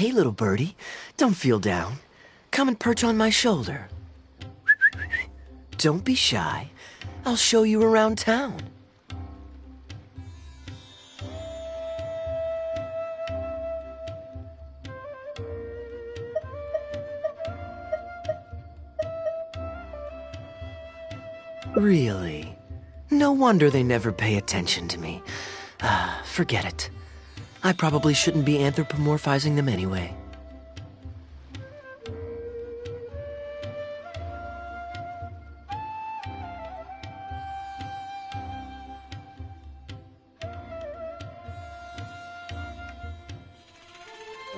Hey, little birdie, don't feel down. Come and perch on my shoulder. Don't be shy. I'll show you around town. Really? No wonder they never pay attention to me. Forget it. I probably shouldn't be anthropomorphizing them anyway.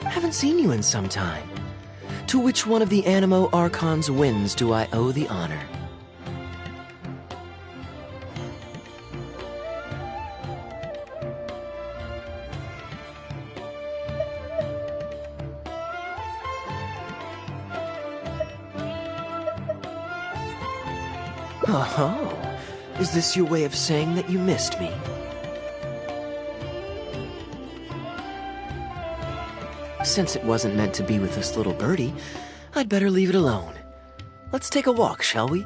Haven't seen you in some time. To which one of the Animo Archon's winds do I owe the honor? Oh, is this your way of saying that you missed me? Since it wasn't meant to be with this little birdie, I'd better leave it alone. Let's take a walk, shall we?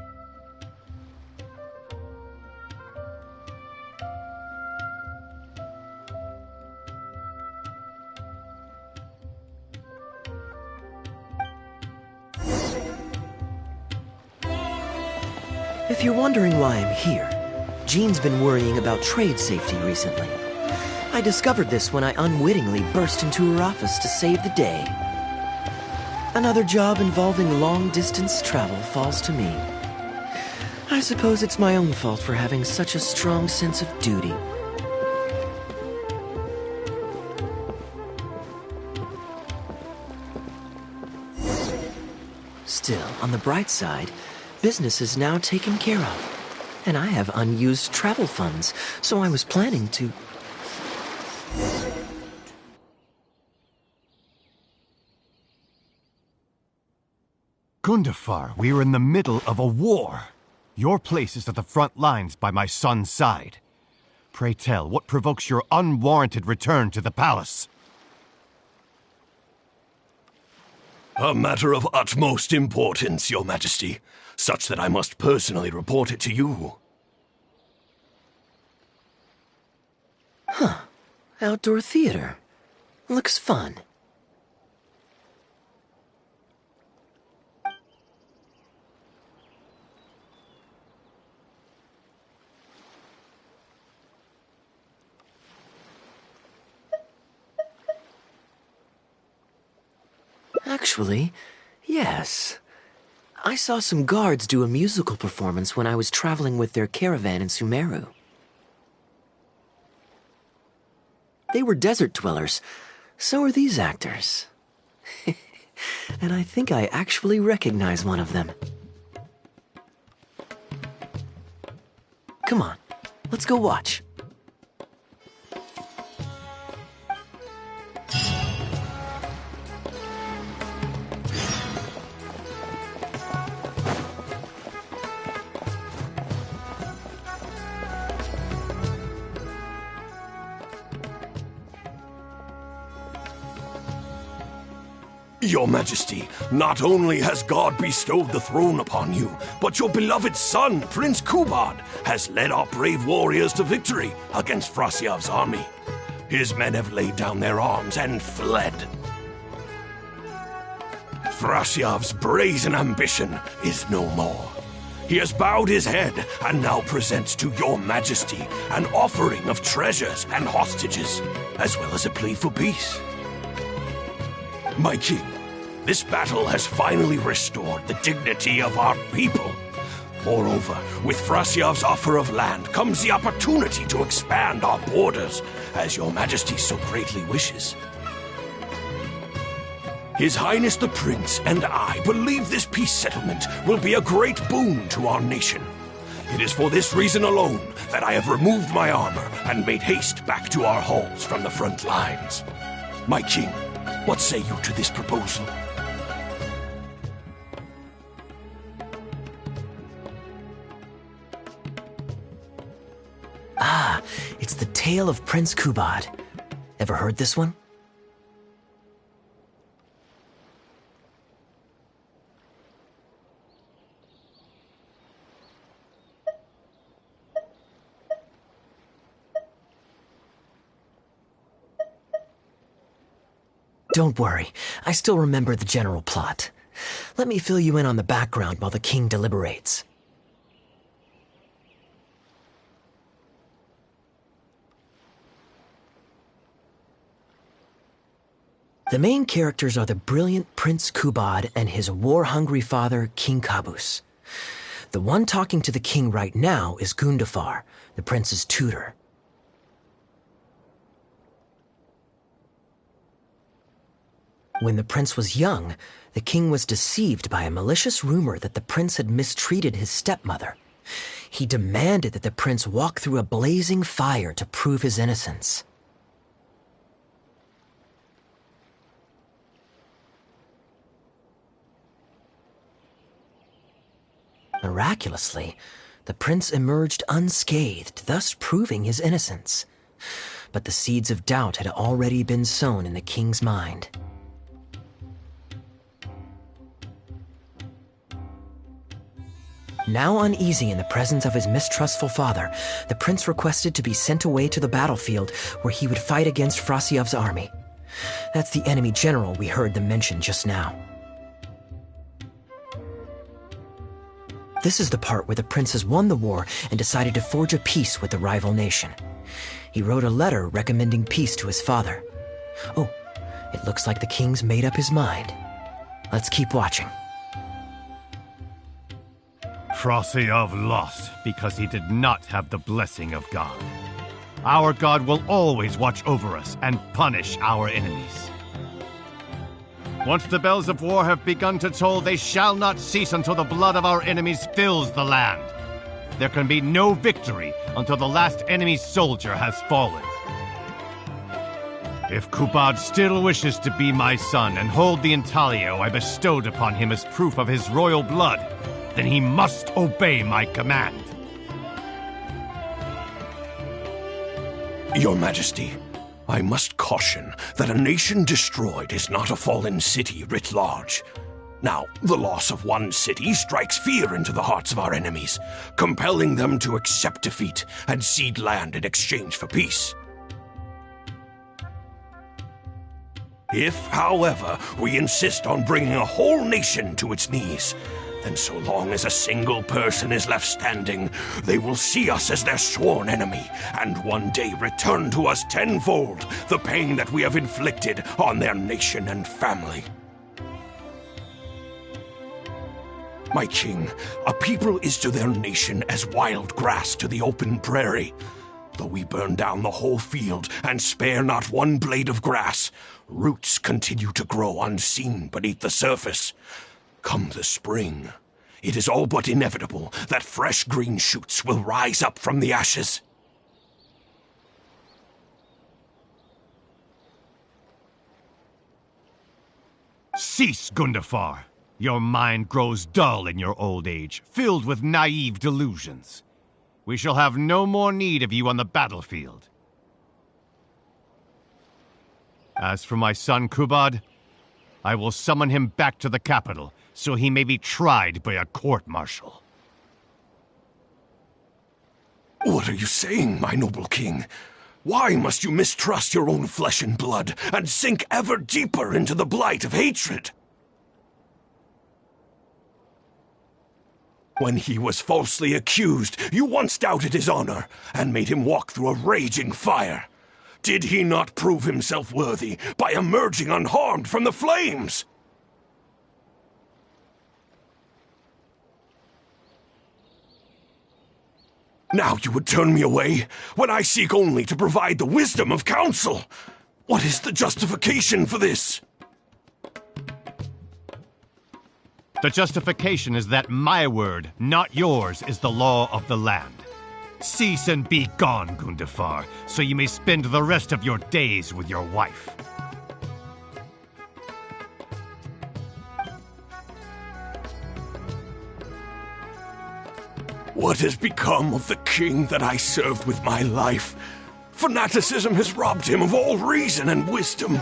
If you're wondering why I'm here, Jean's been worrying about trade safety recently. I discovered this when I unwittingly burst into her office to save the day. Another job involving long-distance travel falls to me. I suppose it's my own fault for having such a strong sense of duty. Still, on the bright side, business is now taken care of, and I have unused travel funds, so I was planning to... Gundafar, we are in the middle of a war. Your place is at the front lines by my son's side. Pray tell, what provokes your unwarranted return to the palace? A matter of utmost importance, Your Majesty, such that I must personally report it to you. Huh. Outdoor theater. Looks fun. Actually, yes. I saw some guards do a musical performance when I was traveling with their caravan in Sumeru. They were desert dwellers. So are these actors. And I think I actually recognize one of them. Come on, let's go watch. Your Majesty, not only has God bestowed the throne upon you, but your beloved son, Prince Kubad, has led our brave warriors to victory against Frasyav's army. His men have laid down their arms and fled. Frasyav's brazen ambition is no more. He has bowed his head and now presents to your Majesty an offering of treasures and hostages, as well as a plea for peace. My king, this battle has finally restored the dignity of our people. Moreover, with Frasyav's offer of land comes the opportunity to expand our borders, as your Majesty so greatly wishes. His Highness the Prince and I believe this peace settlement will be a great boon to our nation. It is for this reason alone that I have removed my armor and made haste back to our halls from the front lines. My king, what say you to this proposal? Ah, it's the tale of Prince Kubad. Ever heard this one? Don't worry, I still remember the general plot. Let me fill you in on the background while the king deliberates. The main characters are the brilliant Prince Kubad and his war-hungry father, King Kabus. The one talking to the king right now is Gundafar, the prince's tutor. When the prince was young, the king was deceived by a malicious rumor that the prince had mistreated his stepmother. He demanded that the prince walk through a blazing fire to prove his innocence. Miraculously, the prince emerged unscathed, thus proving his innocence. But the seeds of doubt had already been sown in the king's mind. Now uneasy in the presence of his mistrustful father, the prince requested to be sent away to the battlefield where he would fight against Frasiev's army. That's the enemy general we heard them mention just now. This is the part where the prince has won the war and decided to forge a peace with the rival nation. He wrote a letter recommending peace to his father. Oh, it looks like the king's made up his mind. Let's keep watching. Frasiev lost because he did not have the blessing of God. Our God will always watch over us and punish our enemies. Once the bells of war have begun to toll, they shall not cease until the blood of our enemies fills the land. There can be no victory until the last enemy soldier has fallen. If Kubad still wishes to be my son and hold the intaglio I bestowed upon him as proof of his royal blood, then he must obey my command. Your Majesty, I must caution that a nation destroyed is not a fallen city writ large. Now, the loss of one city strikes fear into the hearts of our enemies, compelling them to accept defeat and cede land in exchange for peace. If, however, we insist on bringing a whole nation to its knees, then so long as a single person is left standing, they will see us as their sworn enemy, and one day return to us tenfold the pain that we have inflicted on their nation and family. My king, a people is to their nation as wild grass to the open prairie. Though we burn down the whole field and spare not one blade of grass, roots continue to grow unseen beneath the surface. Come the spring, it is all but inevitable that fresh green shoots will rise up from the ashes. Cease, Gundafar. Your mind grows dull in your old age, filled with naive delusions. We shall have no more need of you on the battlefield. As for my son Kubad, I will summon him back to the capital, so he may be tried by a court-martial. What are you saying, my noble king? Why must you mistrust your own flesh and blood, and sink ever deeper into the blight of hatred? When he was falsely accused, you once doubted his honor, and made him walk through a raging fire. Did he not prove himself worthy by emerging unharmed from the flames? Now you would turn me away, when I seek only to provide the wisdom of counsel. What is the justification for this? The justification is that my word, not yours, is the law of the land. Cease and be gone, Gundafar, so you may spend the rest of your days with your wife. What has become of the king that I served with my life? Fanaticism has robbed him of all reason and wisdom.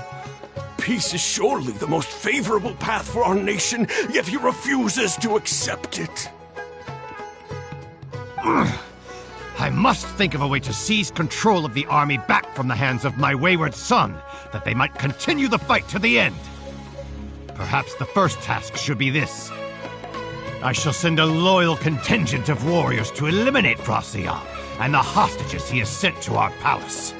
Peace is surely the most favorable path for our nation, yet he refuses to accept it. I must think of a way to seize control of the army back from the hands of my wayward son, that they might continue the fight to the end. Perhaps the first task should be this. I shall send a loyal contingent of warriors to eliminate Frosiyov and the hostages he has sent to our palace.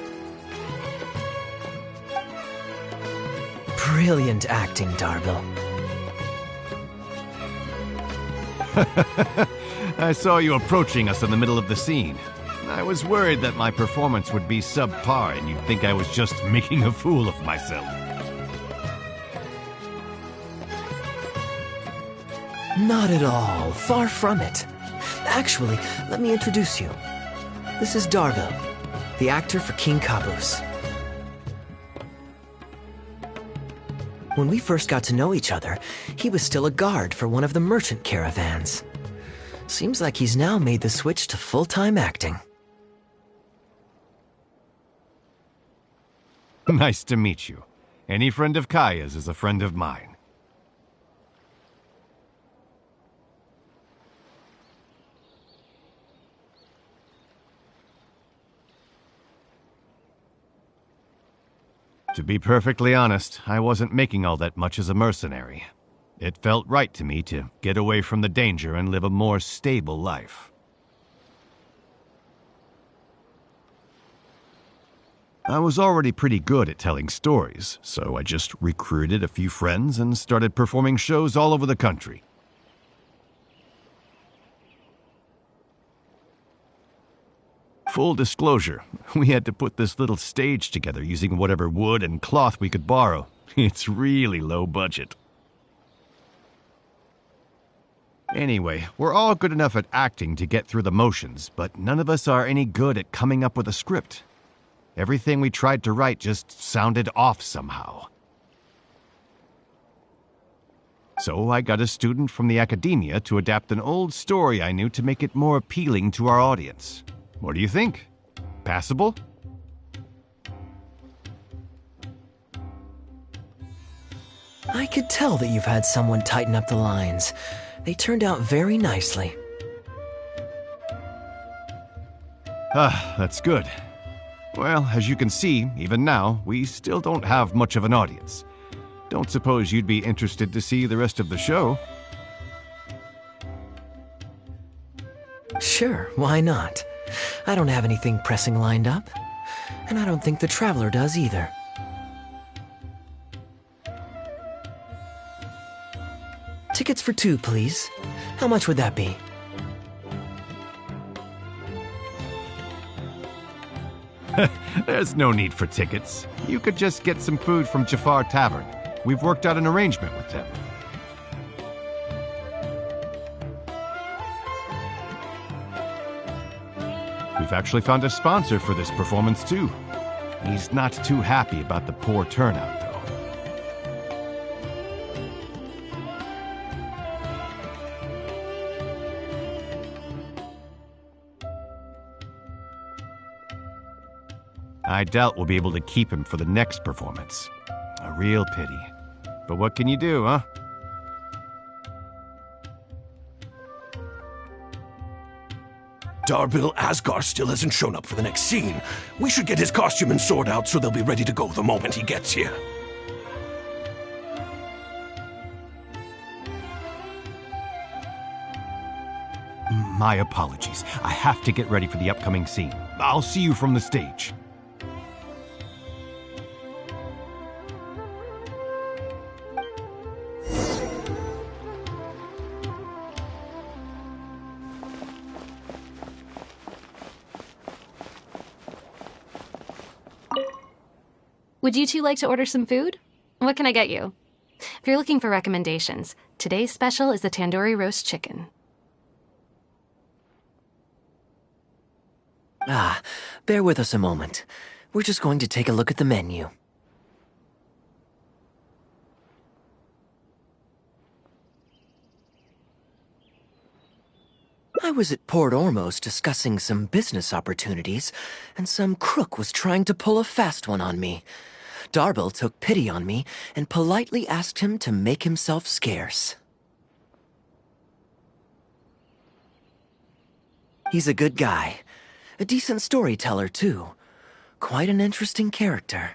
Brilliant acting, Darbil. I saw you approaching us in the middle of the scene. I was worried that my performance would be subpar and you'd think I was just making a fool of myself. Not at all. Far from it. Actually, let me introduce you. This is Darbil, the actor for King Caboose. When we first got to know each other, he was still a guard for one of the merchant caravans. Seems like he's now made the switch to full-time acting. Nice to meet you. Any friend of Kaya's is a friend of mine. To be perfectly honest, I wasn't making all that much as a mercenary. It felt right to me to get away from the danger and live a more stable life. I was already pretty good at telling stories, so I just recruited a few friends and started performing shows all over the country. Full disclosure, we had to put this little stage together using whatever wood and cloth we could borrow. It's really low budget. Anyway, we're all good enough at acting to get through the motions, but none of us are any good at coming up with a script. Everything we tried to write just sounded off somehow. So I got a student from the academia to adapt an old story I knew to make it more appealing to our audience. What do you think? Passable? I could tell that you've had someone tighten up the lines. They turned out very nicely. That's good. Well, as you can see, even now, we still don't have much of an audience. Don't suppose you'd be interested to see the rest of the show? Sure, why not? I don't have anything pressing lined up. And I don't think the Traveler does either. Tickets for 2, please. How much would that be? There's no need for tickets. You could just get some food from Jafar Tavern. We've worked out an arrangement with them. We've actually found a sponsor for this performance, too. He's not too happy about the poor turnout, though. I doubt we'll be able to keep him for the next performance. A real pity. But what can you do, huh? Darbil Asgar still hasn't shown up for the next scene. We should get his costume and sword out so they'll be ready to go the moment he gets here. My apologies. I have to get ready for the upcoming scene. I'll see you from the stage. Would you two like to order some food? What can I get you? If you're looking for recommendations, today's special is the tandoori roast chicken. Bear with us a moment. We're just going to take a look at the menu. I was at Port Ormos discussing some business opportunities, and some crook was trying to pull a fast one on me. Darbil took pity on me and politely asked him to make himself scarce. He's a good guy. A decent storyteller, too. Quite an interesting character.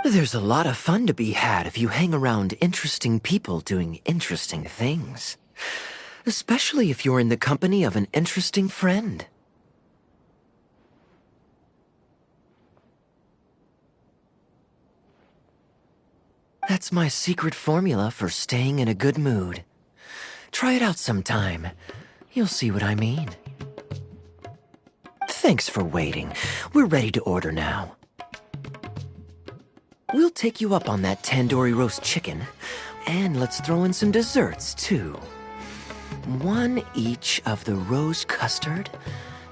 There's a lot of fun to be had if you hang around interesting people doing interesting things. Especially if you're in the company of an interesting friend. That's my secret formula for staying in a good mood. Try it out sometime. You'll see what I mean. Thanks for waiting. We're ready to order now. We'll take you up on that tandoori roast chicken. And let's throw in some desserts, too. One each of the rose custard,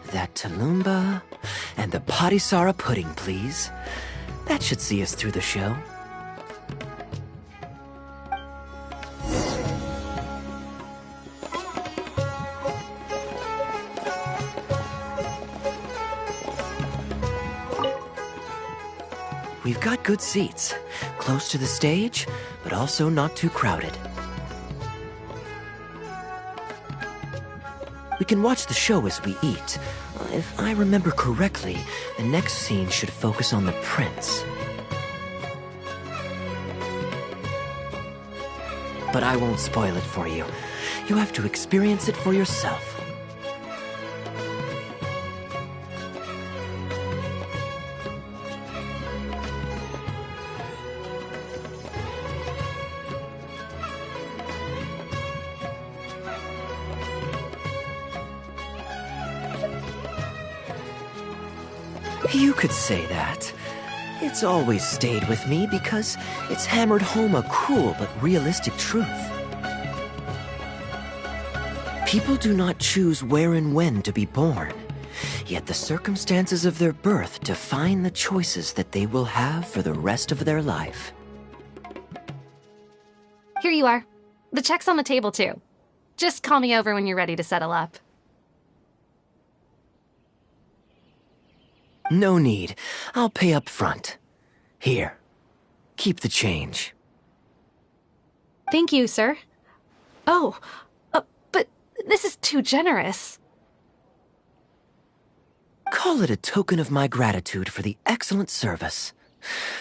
that talumba, and the patisara pudding, please. That should see us through the show. We've got good seats, close to the stage, but also not too crowded. We can watch the show as we eat. If I remember correctly, the next scene should focus on the prince. But I won't spoil it for you. You have to experience it for yourself. You could say that. It's always stayed with me because it's hammered home a cruel but realistic truth. People do not choose where and when to be born, yet the circumstances of their birth define the choices that they will have for the rest of their life. Here you are. The check's on the table, too. Just call me over when you're ready to settle up. No need. I'll pay up front. Here. Keep the change. Thank you, sir. Oh, but this is too generous. Call it a token of my gratitude for the excellent service.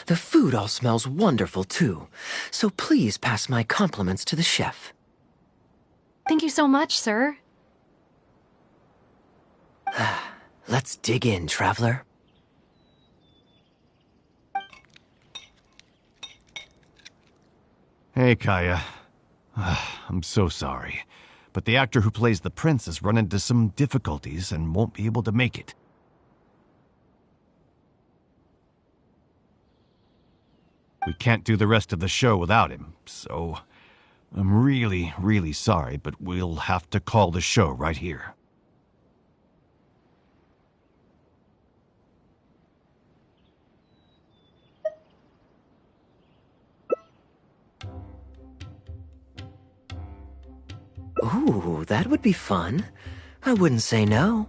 The food all smells wonderful, too, so please pass my compliments to the chef. Thank you so much, sir. Let's dig in, traveler. Hey, Kaya. I'm so sorry, but the actor who plays the prince has run into some difficulties and won't be able to make it. We can't do the rest of the show without him, so I'm really, really sorry, but we'll have to call the show right here. Ooh, that would be fun. I wouldn't say no.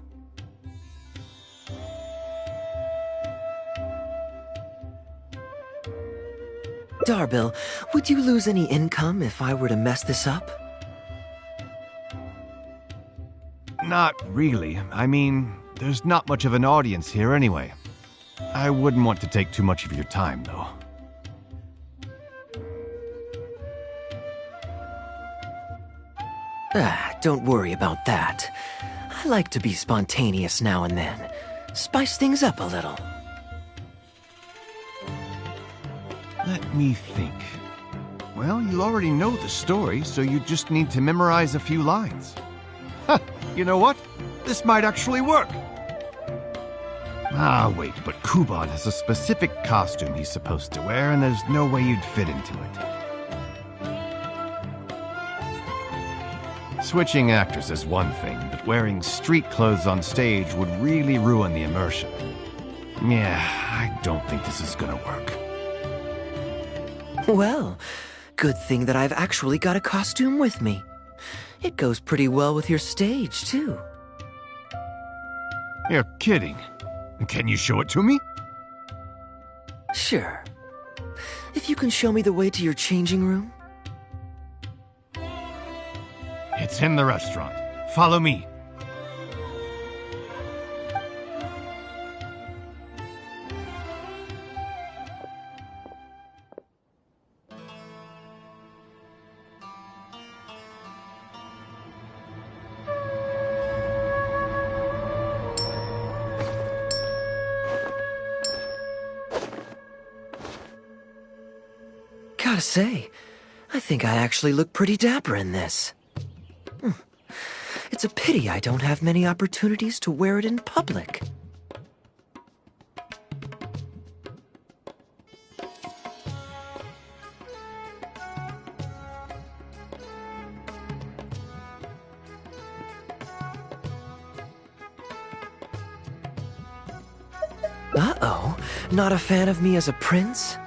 Darbil, would you lose any income if I were to mess this up? Not really. I mean, there's not much of an audience here anyway. I wouldn't want to take too much of your time, though. Don't worry about that. I like to be spontaneous now and then. Spice things up a little. Let me think. Well, you already know the story, so you just need to memorize a few lines. Huh, you know what? This might actually work. Ah, wait, but Kuban has a specific costume he's supposed to wear, and there's no way you'd fit into it. Switching actors is one thing, but wearing street clothes on stage would really ruin the immersion. Yeah, I don't think this is gonna work. Well, good thing that I've actually got a costume with me. It goes pretty well with your stage, too. You're kidding. Can you show it to me? Sure. If you can show me the way to your changing room. It's in the restaurant. Follow me. Gotta say, I think I actually look pretty dapper in this. It's a pity I don't have many opportunities to wear it in public. Uh-oh, not a fan of me as a prince?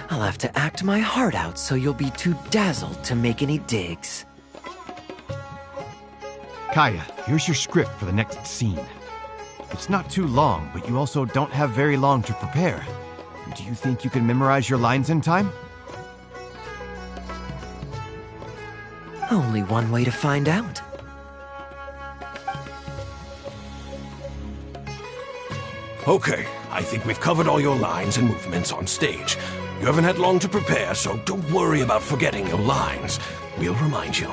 I'll have to act my heart out so you'll be too dazzled to make any digs. Kaya, here's your script for the next scene. It's not too long, but you also don't have very long to prepare. Do you think you can memorize your lines in time? Only one way to find out. Okay, I think we've covered all your lines and movements on stage. You haven't had long to prepare, so don't worry about forgetting your lines. We'll remind you.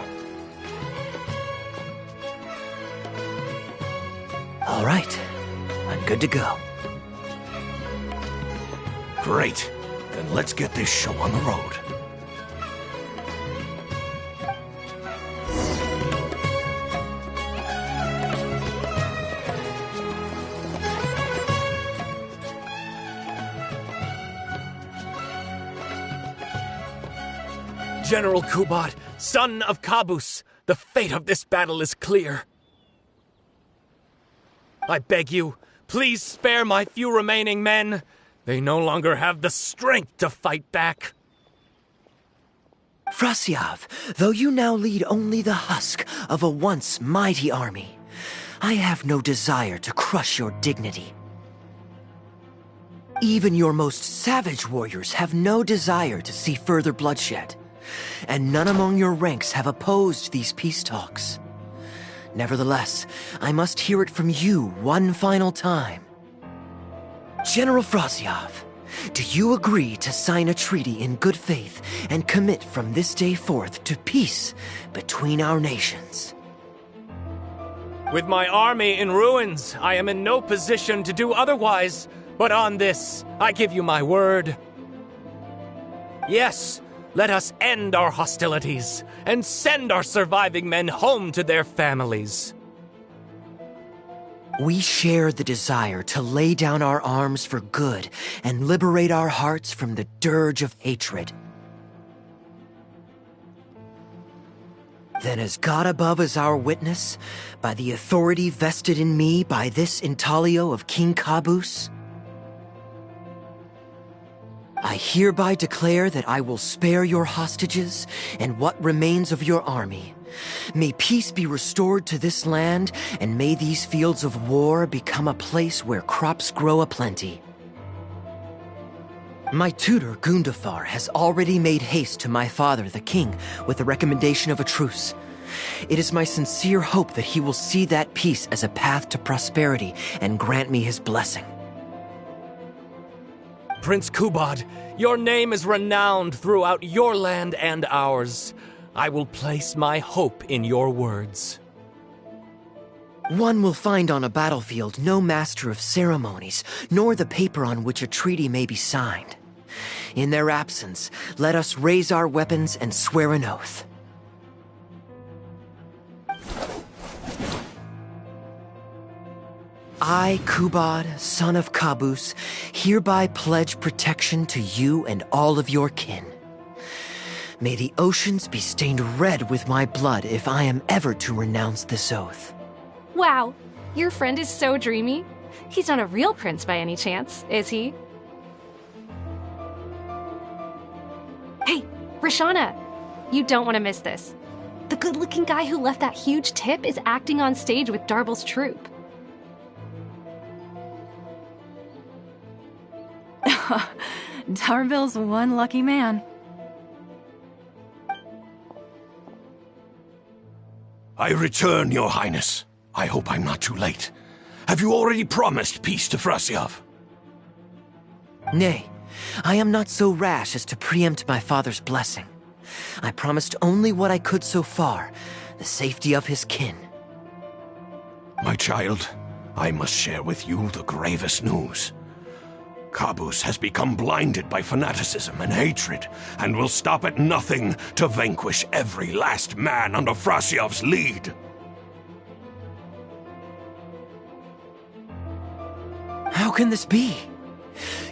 All right, I'm good to go. Great. Then let's get this show on the road. General Kubot, son of Kabus, the fate of this battle is clear. I beg you, please spare my few remaining men. They no longer have the strength to fight back. Frosyav, though you now lead only the husk of a once mighty army, I have no desire to crush your dignity. Even your most savage warriors have no desire to see further bloodshed, and none among your ranks have opposed these peace talks. Nevertheless, I must hear it from you one final time. General Frosyav, do you agree to sign a treaty in good faith and commit from this day forth to peace between our nations? With my army in ruins, I am in no position to do otherwise, but on this, I give you my word. Yes, let us end our hostilities and send our surviving men home to their families. We share the desire to lay down our arms for good and liberate our hearts from the dirge of hatred. Then as God above is our witness, by the authority vested in me by this intaglio of King Kabus, I hereby declare that I will spare your hostages and what remains of your army. May peace be restored to this land, and may these fields of war become a place where crops grow aplenty. My tutor, Gundafar, has already made haste to my father, the king, with the recommendation of a truce. It is my sincere hope that he will see that peace as a path to prosperity and grant me his blessing. Prince Kubod, your name is renowned throughout your land and ours. I will place my hope in your words. One will find on a battlefield no master of ceremonies, nor the paper on which a treaty may be signed. In their absence, let us raise our weapons and swear an oath. I, Kubod, son of Kabus, hereby pledge protection to you and all of your kin. May the oceans be stained red with my blood if I am ever to renounce this oath. Wow, your friend is so dreamy. He's not a real prince by any chance, is he? Hey, Rashana, you don't want to miss this. The good-looking guy who left that huge tip is acting on stage with Darbel's troupe. Darbel's one lucky man. I return, Your Highness. I hope I'm not too late. Have you already promised peace to Frosyav? Nay, I am not so rash as to preempt my father's blessing. I promised only what I could so far, the safety of his kin. My child, I must share with you the gravest news. Caboose has become blinded by fanaticism and hatred, and will stop at nothing to vanquish every last man under Frasiov's lead. How can this be?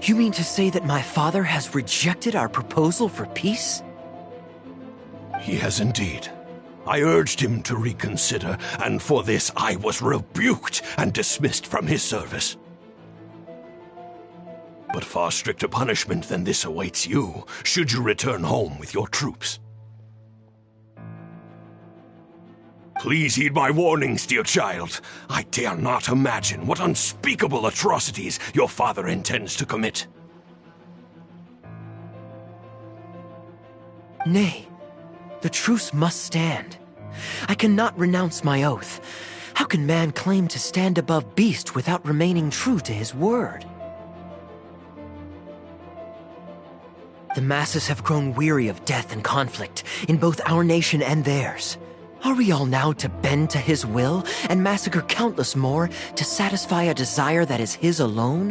You mean to say that my father has rejected our proposal for peace? He has indeed. I urged him to reconsider, and for this I was rebuked and dismissed from his service. But far stricter punishment than this awaits you, should you return home with your troops. Please heed my warnings, dear child. I dare not imagine what unspeakable atrocities your father intends to commit. Nay, the truce must stand. I cannot renounce my oath. How can man claim to stand above beast without remaining true to his word? The masses have grown weary of death and conflict in both our nation and theirs. Are we all now to bend to his will and massacre countless more to satisfy a desire that is his alone?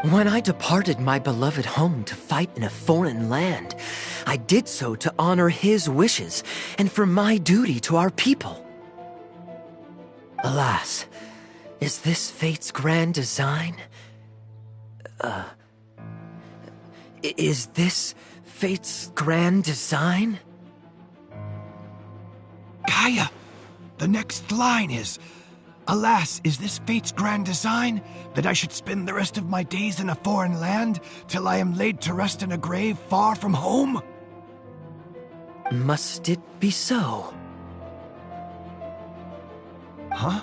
When I departed my beloved home to fight in a foreign land, I did so to honor his wishes and for my duty to our people. Alas, is this fate's grand design? Is this fate's grand design? Kaya, the next line is, "Alas, is this fate's grand design, that I should spend the rest of my days in a foreign land, till I am laid to rest in a grave far from home?" Must it be so? Huh?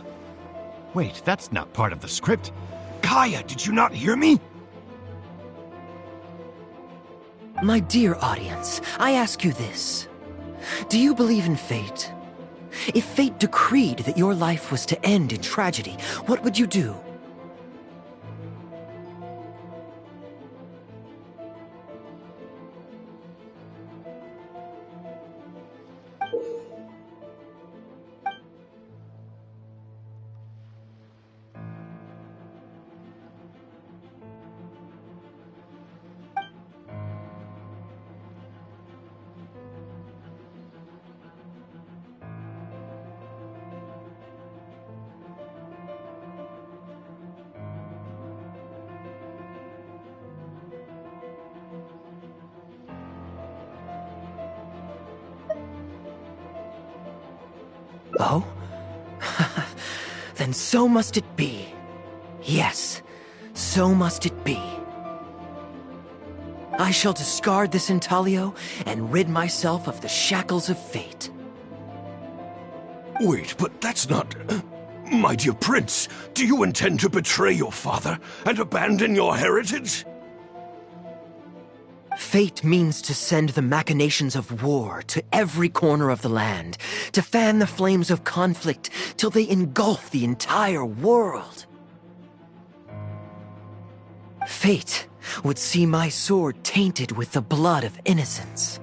Wait, that's not part of the script. Kaya, did you not hear me? My dear audience, I ask you this. Do you believe in fate? If fate decreed that your life was to end in tragedy, what would you do? Oh? Then so must it be. Yes, so must it be. I shall discard this intaglio and rid myself of the shackles of fate. Wait, but that's not... My dear prince, do you intend to betray your father and abandon your heritage? Fate means to send the machinations of war to every corner of the land, to fan the flames of conflict till they engulf the entire world. Fate would see my sword tainted with the blood of innocents,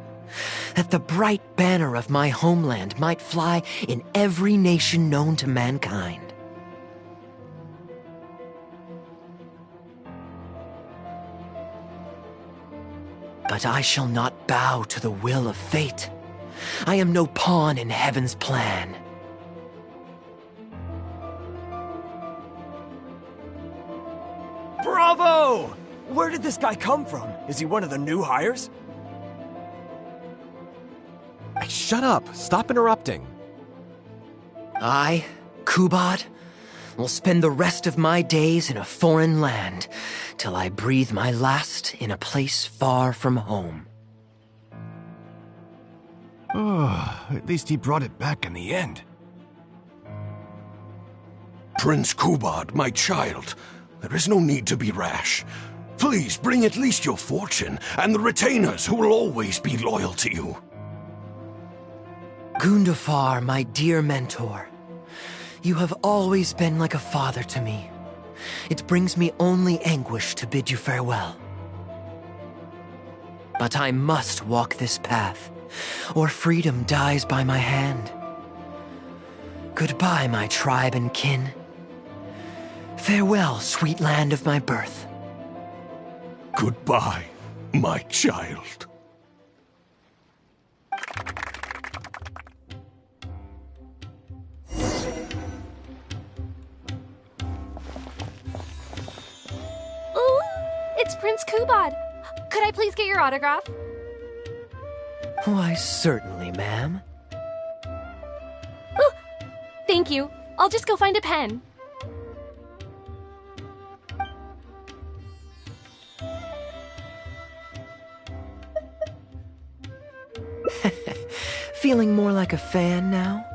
that the bright banner of my homeland might fly in every nation known to mankind. But I shall not bow to the will of fate. I am no pawn in heaven's plan. Bravo! Where did this guy come from? Is he one of the new hires? Hey, shut up! Stop interrupting! I, Kubad, will spend the rest of my days in a foreign land, till I breathe my last in a place far from home. Oh, at least he brought it back in the end. Prince Kubad, my child, there is no need to be rash. Please bring at least your fortune and the retainers who will always be loyal to you. Gundafar, my dear mentor, you have always been like a father to me. It brings me only anguish to bid you farewell. But I must walk this path, or freedom dies by my hand. Goodbye, my tribe and kin. Farewell, sweet land of my birth. Goodbye, my child. Ooh, it's Prince Kubad. Could I please get your autograph? Why, certainly, ma'am. Ooh, thank you. I'll just go find a pen. Feeling more like a fan now?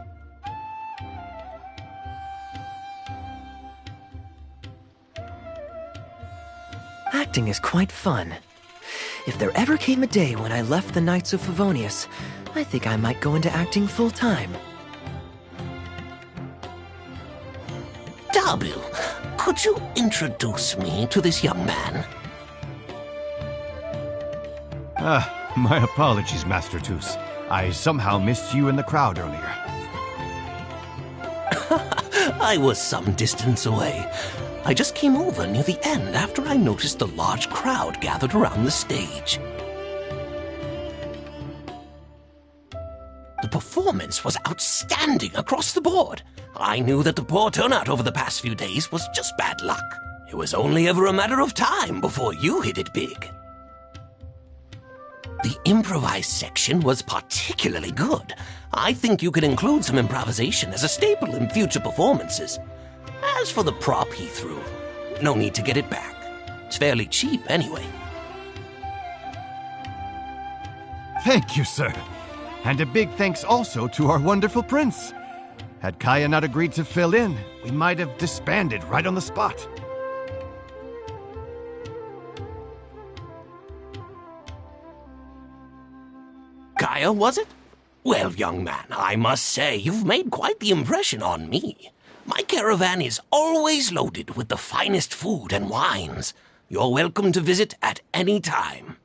Acting is quite fun. If there ever came a day when I left the Knights of Favonius, I think I might go into acting full-time. Darbil, could you introduce me to this young man? My apologies, Master Toos. I somehow missed you in the crowd earlier. I was some distance away. I just came over near the end after I noticed a large crowd gathered around the stage. The performance was outstanding across the board. I knew that the poor turnout over the past few days was just bad luck. It was only ever a matter of time before you hit it big. The improvised section was particularly good. I think you could include some improvisation as a staple in future performances. As for the prop he threw, no need to get it back. It's fairly cheap anyway. Thank you, sir. And a big thanks also to our wonderful prince. Had Kaya not agreed to fill in, we might have disbanded right on the spot. Kaya, was it? Well, young man, I must say you've made quite the impression on me. My caravan is always loaded with the finest food and wines. You're welcome to visit at any time.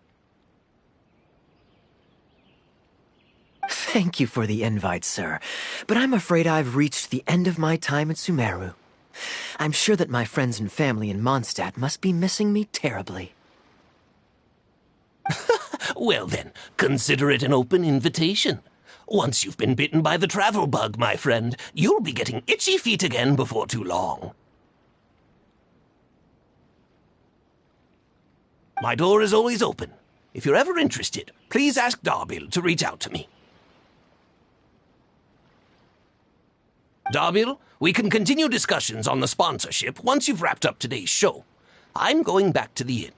Thank you for the invite, sir, but I'm afraid I've reached the end of my time at Sumeru. I'm sure that my friends and family in Mondstadt must be missing me terribly. Well then, consider it an open invitation. Once you've been bitten by the travel bug, my friend, you'll be getting itchy feet again before too long. My door is always open. If you're ever interested, please ask Darbil to reach out to me. Darbil, we can continue discussions on the sponsorship once you've wrapped up today's show. I'm going back to the inn.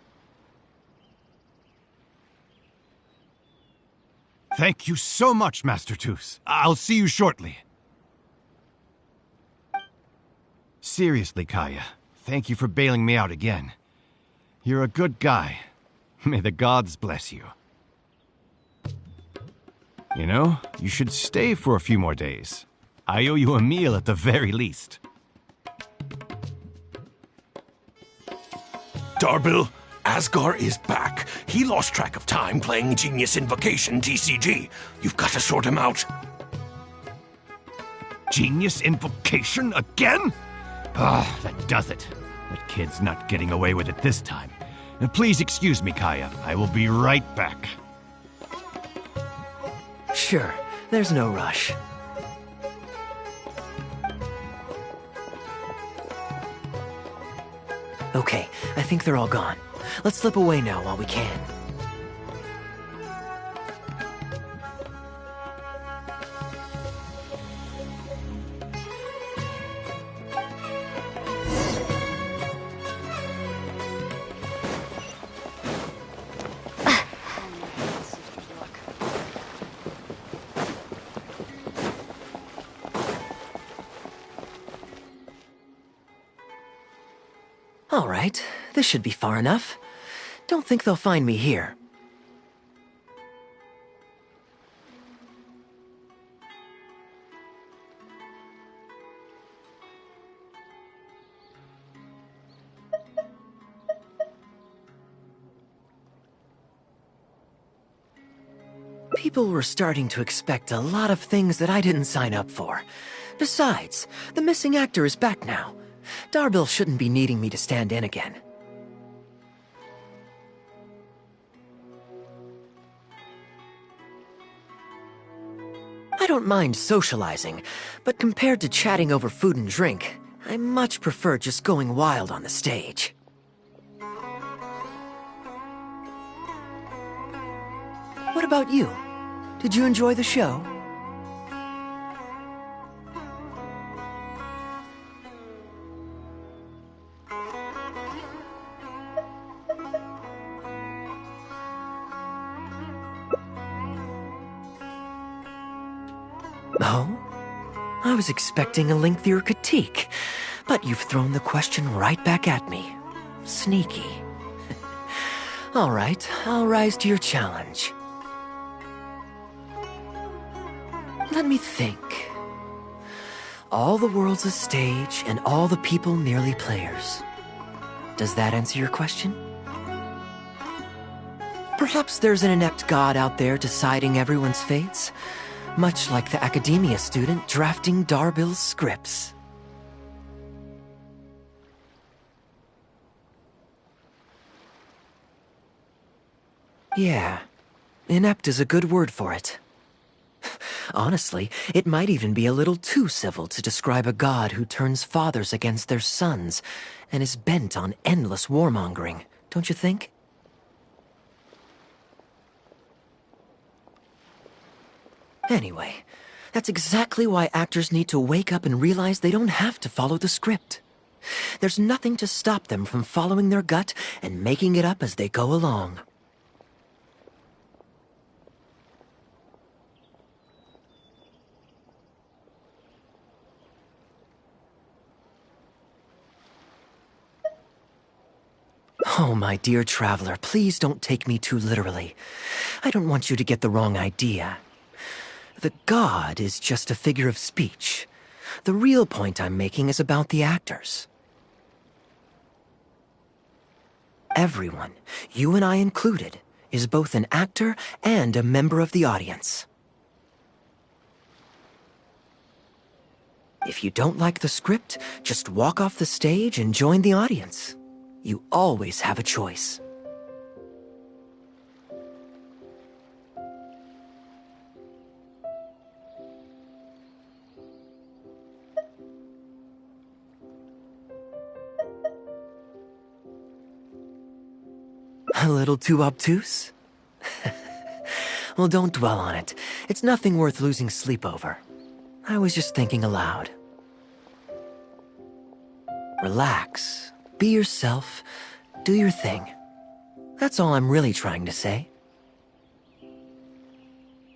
Thank you so much, Master Toos. I'll see you shortly. Seriously, Kaya, thank you for bailing me out again. You're a good guy. May the gods bless you. You know, you should stay for a few more days. I owe you a meal at the very least. Darbil, Asgar is back. He lost track of time playing Genius Invocation TCG. You've got to sort him out. Genius Invocation again? Ah, that does it. That kid's not getting away with it this time. Now, please excuse me, Kaya. I will be right back. Sure, there's no rush. Okay, I think they're all gone. Let's slip away now while we can. All right, this should be far enough. Don't think they'll find me here. People were starting to expect a lot of things that I didn't sign up for. Besides, the missing actor is back now. Darbil shouldn't be needing me to stand in again. I don't mind socializing, but compared to chatting over food and drink, I much prefer just going wild on the stage. What about you? Did you enjoy the show? Oh? I was expecting a lengthier critique, but you've thrown the question right back at me. Sneaky. All right, I'll rise to your challenge. Let me think. All the world's a stage, and all the people merely players. Does that answer your question? Perhaps there's an inept god out there deciding everyone's fates, much like the academia student drafting Darbil's scripts. Yeah, inept is a good word for it. Honestly, it might even be a little too civil to describe a god who turns fathers against their sons and is bent on endless warmongering, don't you think? Anyway, that's exactly why actors need to wake up and realize they don't have to follow the script. There's nothing to stop them from following their gut and making it up as they go along. Oh, my dear traveler, please don't take me too literally. I don't want you to get the wrong idea. The god is just a figure of speech. The real point I'm making is about the actors. Everyone, you and I included, is both an actor and a member of the audience. If you don't like the script, just walk off the stage and join the audience. You always have a choice. A little too obtuse? Well, don't dwell on it. It's nothing worth losing sleep over. I was just thinking aloud. Relax. Be yourself. Do your thing. That's all I'm really trying to say.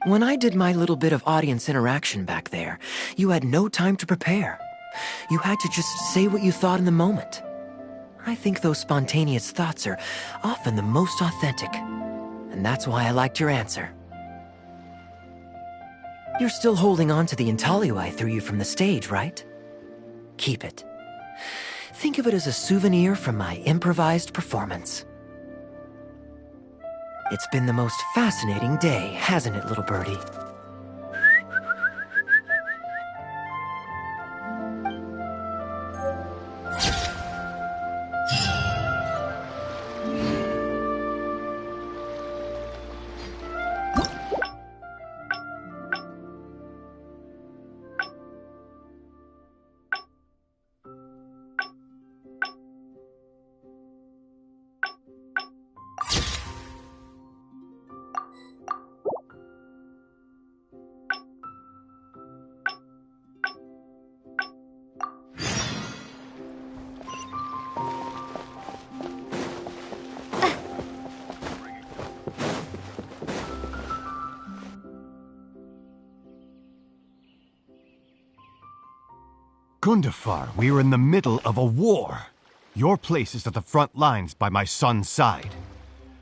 When I did my little bit of audience interaction back there, you had no time to prepare. You had to just say what you thought in the moment. I think those spontaneous thoughts are often the most authentic. And that's why I liked your answer. You're still holding on to the intaglio I threw you from the stage, right? Keep it. Think of it as a souvenir from my improvised performance. It's been the most fascinating day, hasn't it, little birdie? Gundafar, we are in the middle of a war. Your place is at the front lines by my son's side.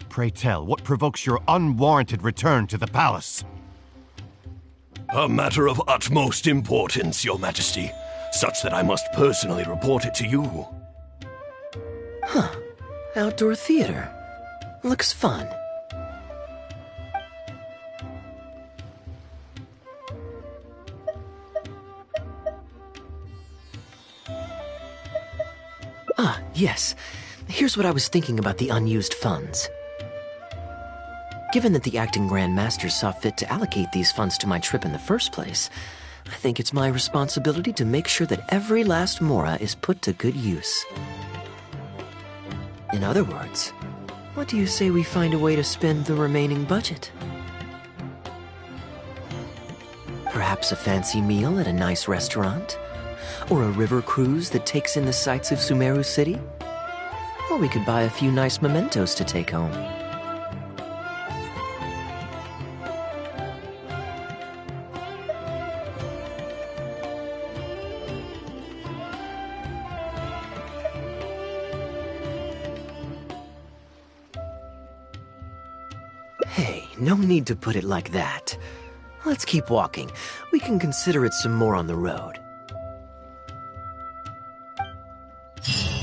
Pray tell, what provokes your unwarranted return to the palace? A matter of utmost importance, Your Majesty, such that I must personally report it to you. Huh. Outdoor theater. Looks fun. Yes. Here's what I was thinking about the unused funds. Given that the acting Grand Masters saw fit to allocate these funds to my trip in the first place, I think it's my responsibility to make sure that every last mora is put to good use. In other words, what do you say we find a way to spend the remaining budget? Perhaps a fancy meal at a nice restaurant? Or a river cruise that takes in the sights of Sumeru City? Or we could buy a few nice mementos to take home. Hey, no need to put it like that. Let's keep walking. We can consider it some more on the road.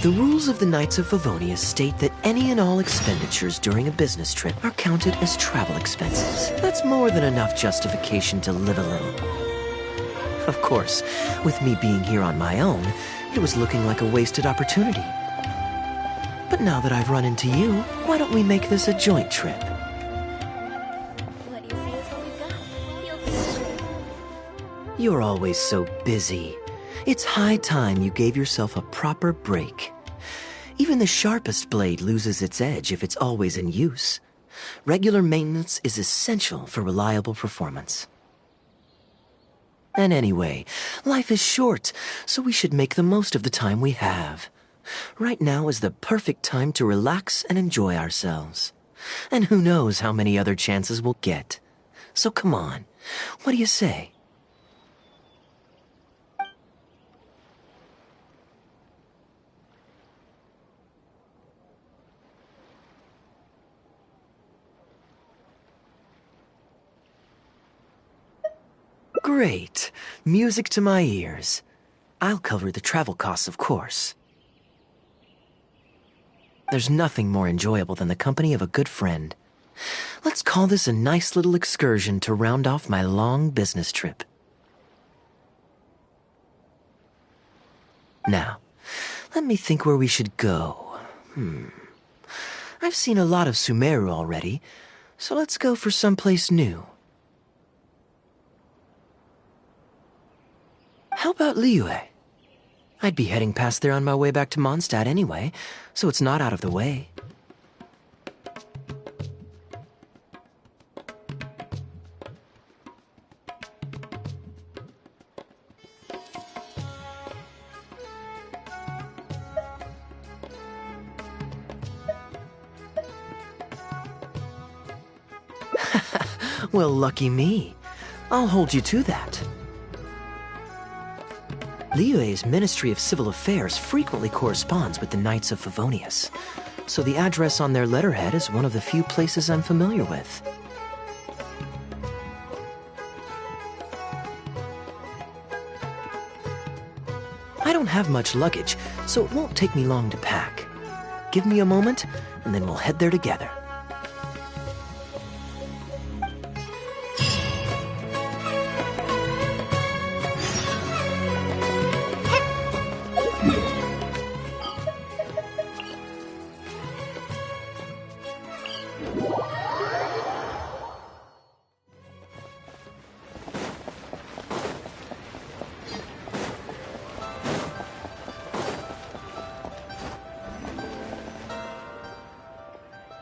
The rules of the Knights of Favonius state that any and all expenditures during a business trip are counted as travel expenses. That's more than enough justification to live a little. Of course, with me being here on my own, it was looking like a wasted opportunity. But now that I've run into you, why don't we make this a joint trip? What do you say is what we've got? You're always so busy. It's high time you gave yourself a proper break. Even the sharpest blade loses its edge if it's always in use. Regular maintenance is essential for reliable performance. And anyway, life is short, so we should make the most of the time we have. Right now is the perfect time to relax and enjoy ourselves. And who knows how many other chances we'll get. So come on, what do you say? Great. Music to my ears. I'll cover the travel costs, of course. There's nothing more enjoyable than the company of a good friend. Let's call this a nice little excursion to round off my long business trip. Now, let me think where we should go. I've seen a lot of Sumeru already, so let's go for someplace new. How about Liyue? I'd be heading past there on my way back to Mondstadt anyway, so it's not out of the way. Well, lucky me. I'll hold you to that. Liyue's Ministry of Civil Affairs frequently corresponds with the Knights of Favonius, so the address on their letterhead is one of the few places I'm familiar with. I don't have much luggage, so it won't take me long to pack. Give me a moment, and then we'll head there together.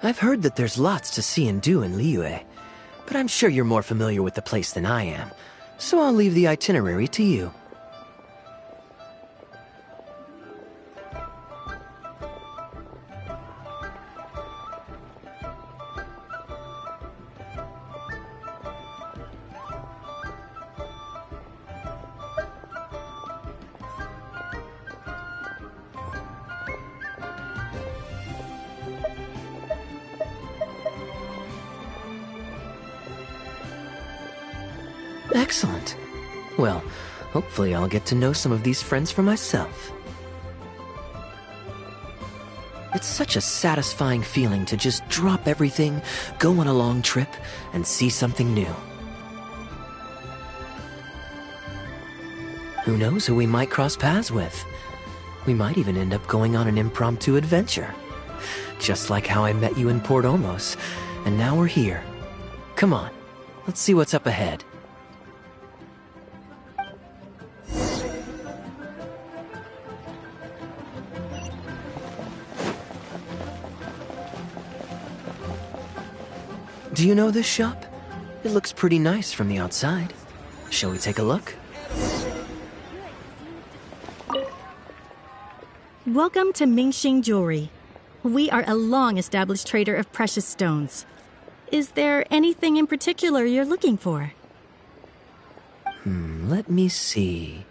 I've heard that there's lots to see and do in Liyue, but I'm sure you're more familiar with the place than I am, so I'll leave the itinerary to you. Excellent. Well, hopefully I'll get to know some of these friends for myself. It's such a satisfying feeling to just drop everything, go on a long trip, and see something new. Who knows who we might cross paths with? We might even end up going on an impromptu adventure. Just like how I met you in Port Olmos, and now we're here. Come on, let's see what's up ahead. Do you know this shop? It looks pretty nice from the outside. Shall we take a look? Welcome to Mingxing Jewelry. We are a long-established trader of precious stones. Is there anything in particular you're looking for? Let me see.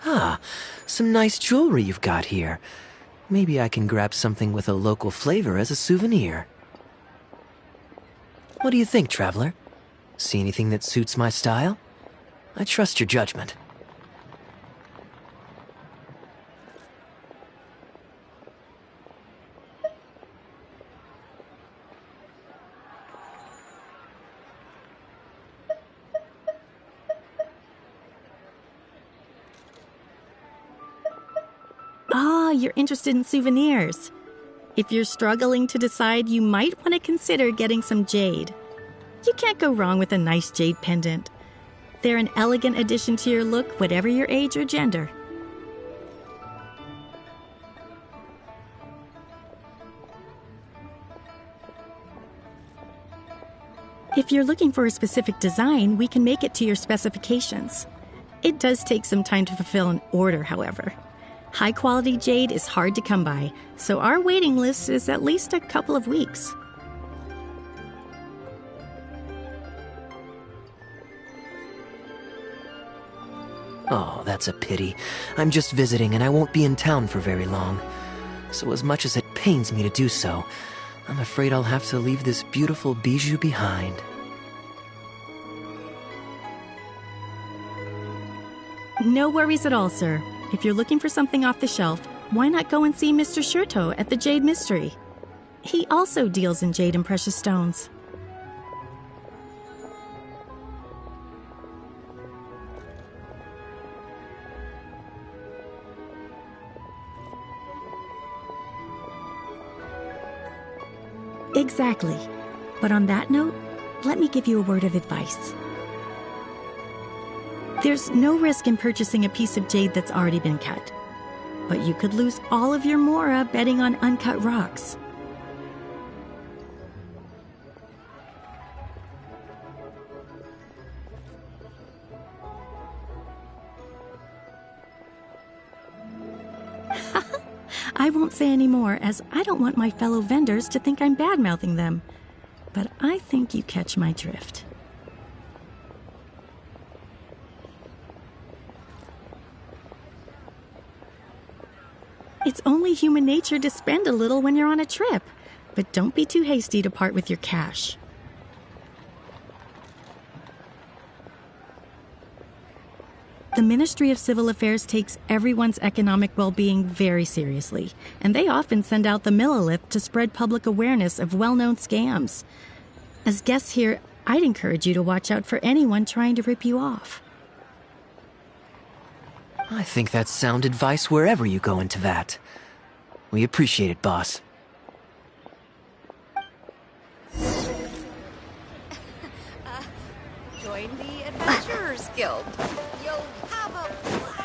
Ah, some nice jewelry you've got here. Maybe I can grab something with a local flavor as a souvenir. What do you think, traveler? See anything that suits my style? I trust your judgment. Ah, you're interested in souvenirs. If you're struggling to decide, you might want to consider getting some jade. You can't go wrong with a nice jade pendant. They're an elegant addition to your look, whatever your age or gender. If you're looking for a specific design, we can make it to your specifications. It does take some time to fulfill an order, however. High-quality jade is hard to come by, so our waiting list is at least a couple of weeks. Oh, that's a pity. I'm just visiting and I won't be in town for very long. So as much as it pains me to do so, I'm afraid I'll have to leave this beautiful bijou behind. No worries at all, sir. If you're looking for something off the shelf, why not go and see Mr. Shurto at the Jade Mystery? He also deals in jade and precious stones. Exactly. But on that note, let me give you a word of advice. There's no risk in purchasing a piece of jade that's already been cut. But you could lose all of your mora betting on uncut rocks. I won't say any more, as I don't want my fellow vendors to think I'm bad-mouthing them. But I think you catch my drift. It's only human nature to spend a little when you're on a trip, but don't be too hasty to part with your cash. The Ministry of Civil Affairs takes everyone's economic well-being very seriously, and they often send out the Millilith to spread public awareness of well-known scams. As guests here, I'd encourage you to watch out for anyone trying to rip you off. I think that's sound advice wherever you go into that. We appreciate it, boss. Join the Adventurers Guild. You'll have a blast.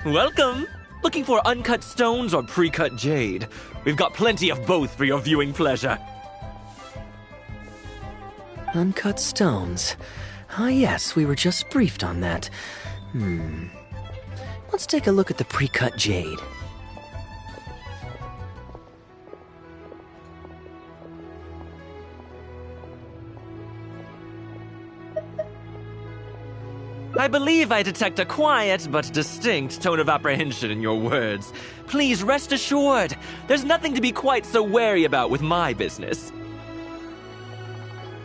Welcome! Looking for uncut stones or pre-cut jade? We've got plenty of both for your viewing pleasure. Uncut stones. Ah, yes, we were just briefed on that. Let's take a look at the pre-cut jade. I believe I detect a quiet but distinct tone of apprehension in your words. Please rest assured, there's nothing to be quite so wary about with my business.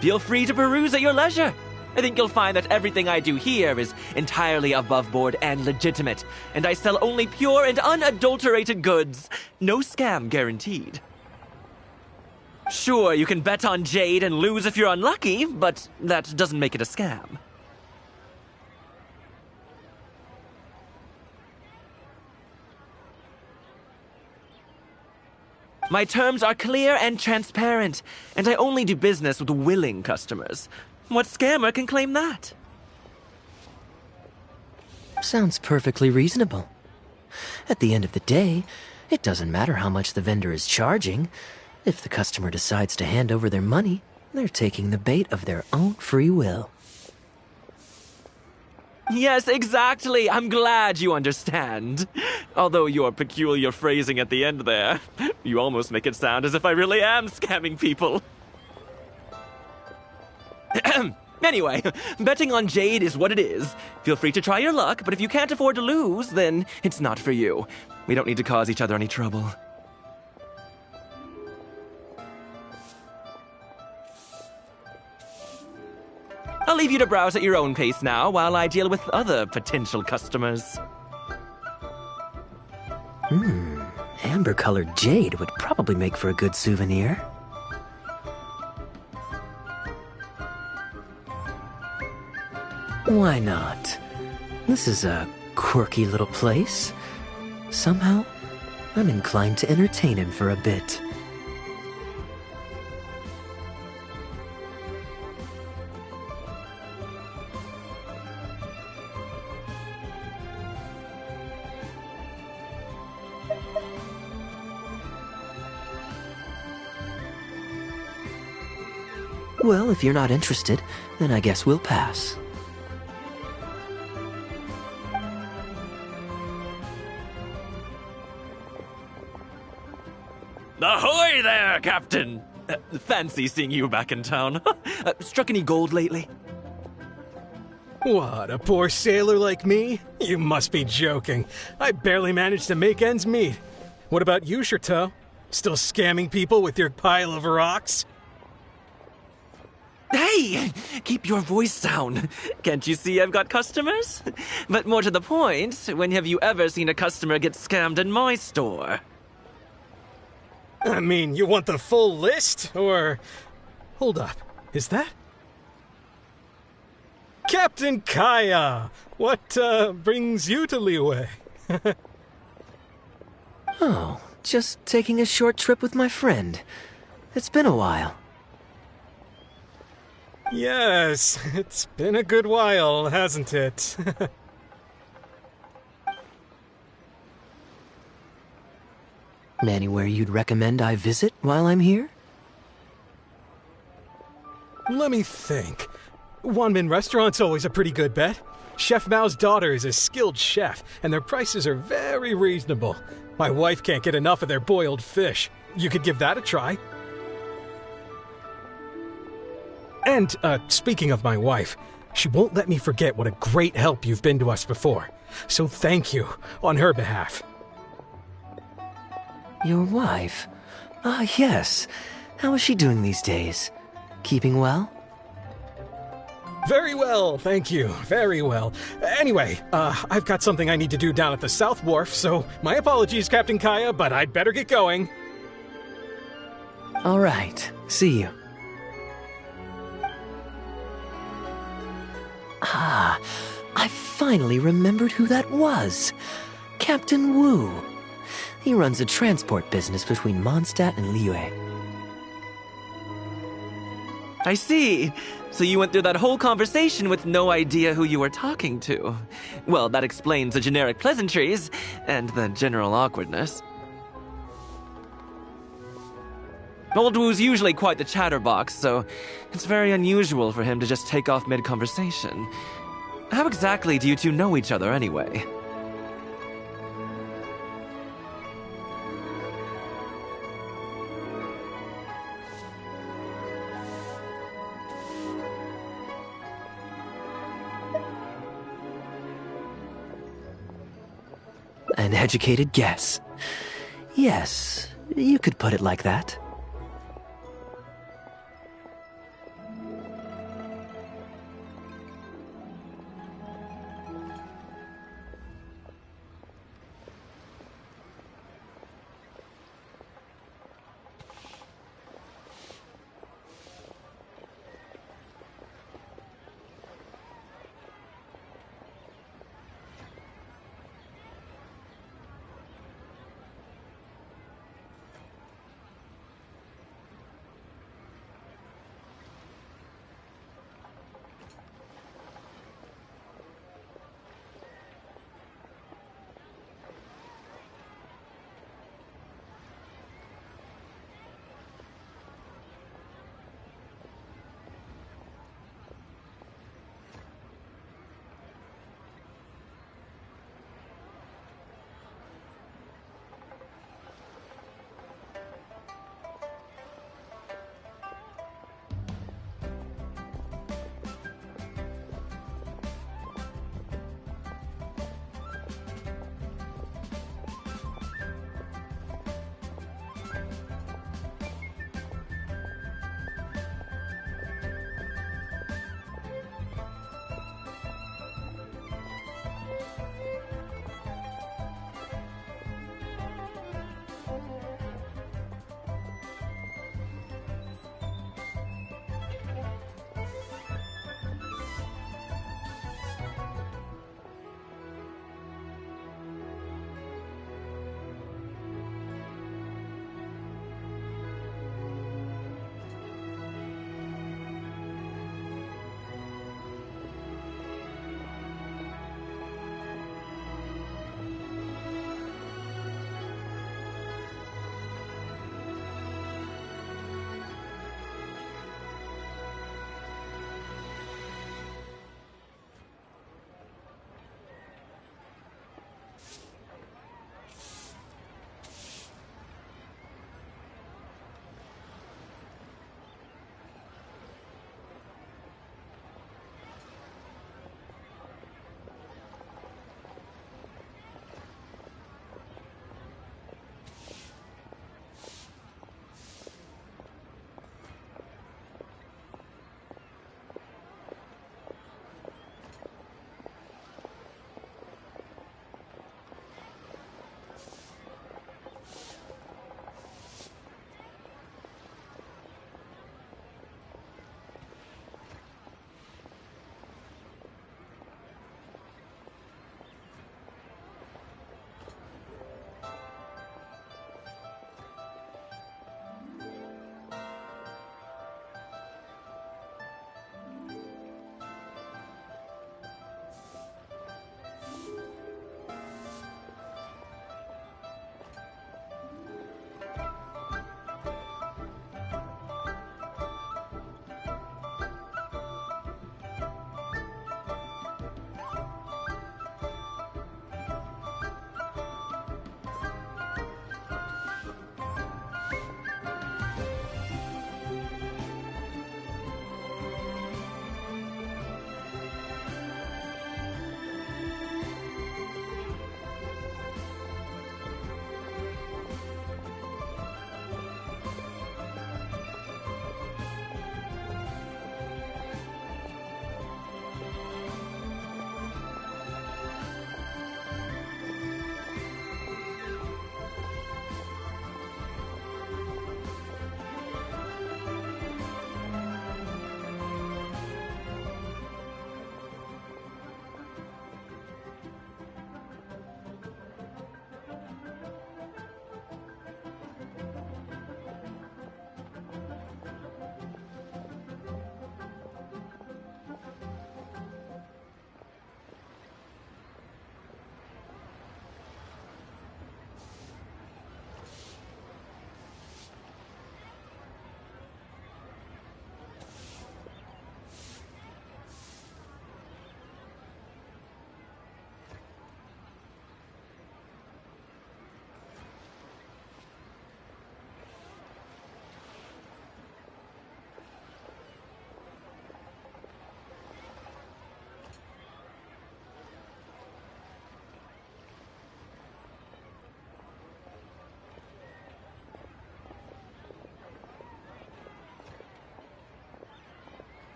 Feel free to peruse at your leisure. I think you'll find that everything I do here is entirely above board and legitimate, and I sell only pure and unadulterated goods. No scam guaranteed. Sure, you can bet on Jade and lose if you're unlucky, but that doesn't make it a scam. My terms are clear and transparent, and I only do business with willing customers. What scammer can claim that? Sounds perfectly reasonable. At the end of the day, it doesn't matter how much the vendor is charging. If the customer decides to hand over their money, they're taking the bait of their own free will. Yes, exactly. I'm glad you understand. Although your peculiar phrasing at the end there, you almost make it sound as if I really am scamming people. Anyway, betting on Jade is what it is. Feel free to try your luck, but if you can't afford to lose, then it's not for you. We don't need to cause each other any trouble. I'll leave you to browse at your own pace now while I deal with other potential customers. Amber-colored jade would probably make for a good souvenir. Why not? This is a quirky little place. Somehow, I'm inclined to entertain him for a bit. Well, if you're not interested, then I guess we'll pass. Ahoy there, Captain! Fancy seeing you back in town. Struck any gold lately? What, a poor sailor like me? You must be joking. I barely managed to make ends meet. What about you, Chateau? Still scamming people with your pile of rocks? Hey! Keep your voice down. Can't you see I've got customers? But more to the point, when have you ever seen a customer get scammed in my store? I mean, you want the full list, or... Hold up, is that... Captain Kaya! What, brings you to Liyue? Oh, just taking a short trip with my friend. It's been a while. Yes, it's been a good while, hasn't it? Anywhere you'd recommend I visit while I'm here? Let me think. Wanmin Restaurant's always a pretty good bet. Chef Mao's daughter is a skilled chef, and their prices are very reasonable. My wife can't get enough of their boiled fish. You could give that a try. And, speaking of my wife, she won't let me forget what a great help you've been to us before. So thank you, on her behalf. Your wife? Ah, yes. How is she doing these days? Keeping well? Very well, thank you. Very well. Anyway, I've got something I need to do down at the South Wharf, so my apologies, Captain Kaya, but I'd better get going. All right. See you. Ah, I finally remembered who that was. Captain Wu. He runs a transport business between Mondstadt and Liyue. I see. So you went through that whole conversation with no idea who you were talking to. Well, that explains the generic pleasantries and the general awkwardness. Old Wu's usually quite the chatterbox, so it's very unusual for him to just take off mid-conversation. How exactly do you two know each other anyway? An educated guess. Yes, you could put it like that.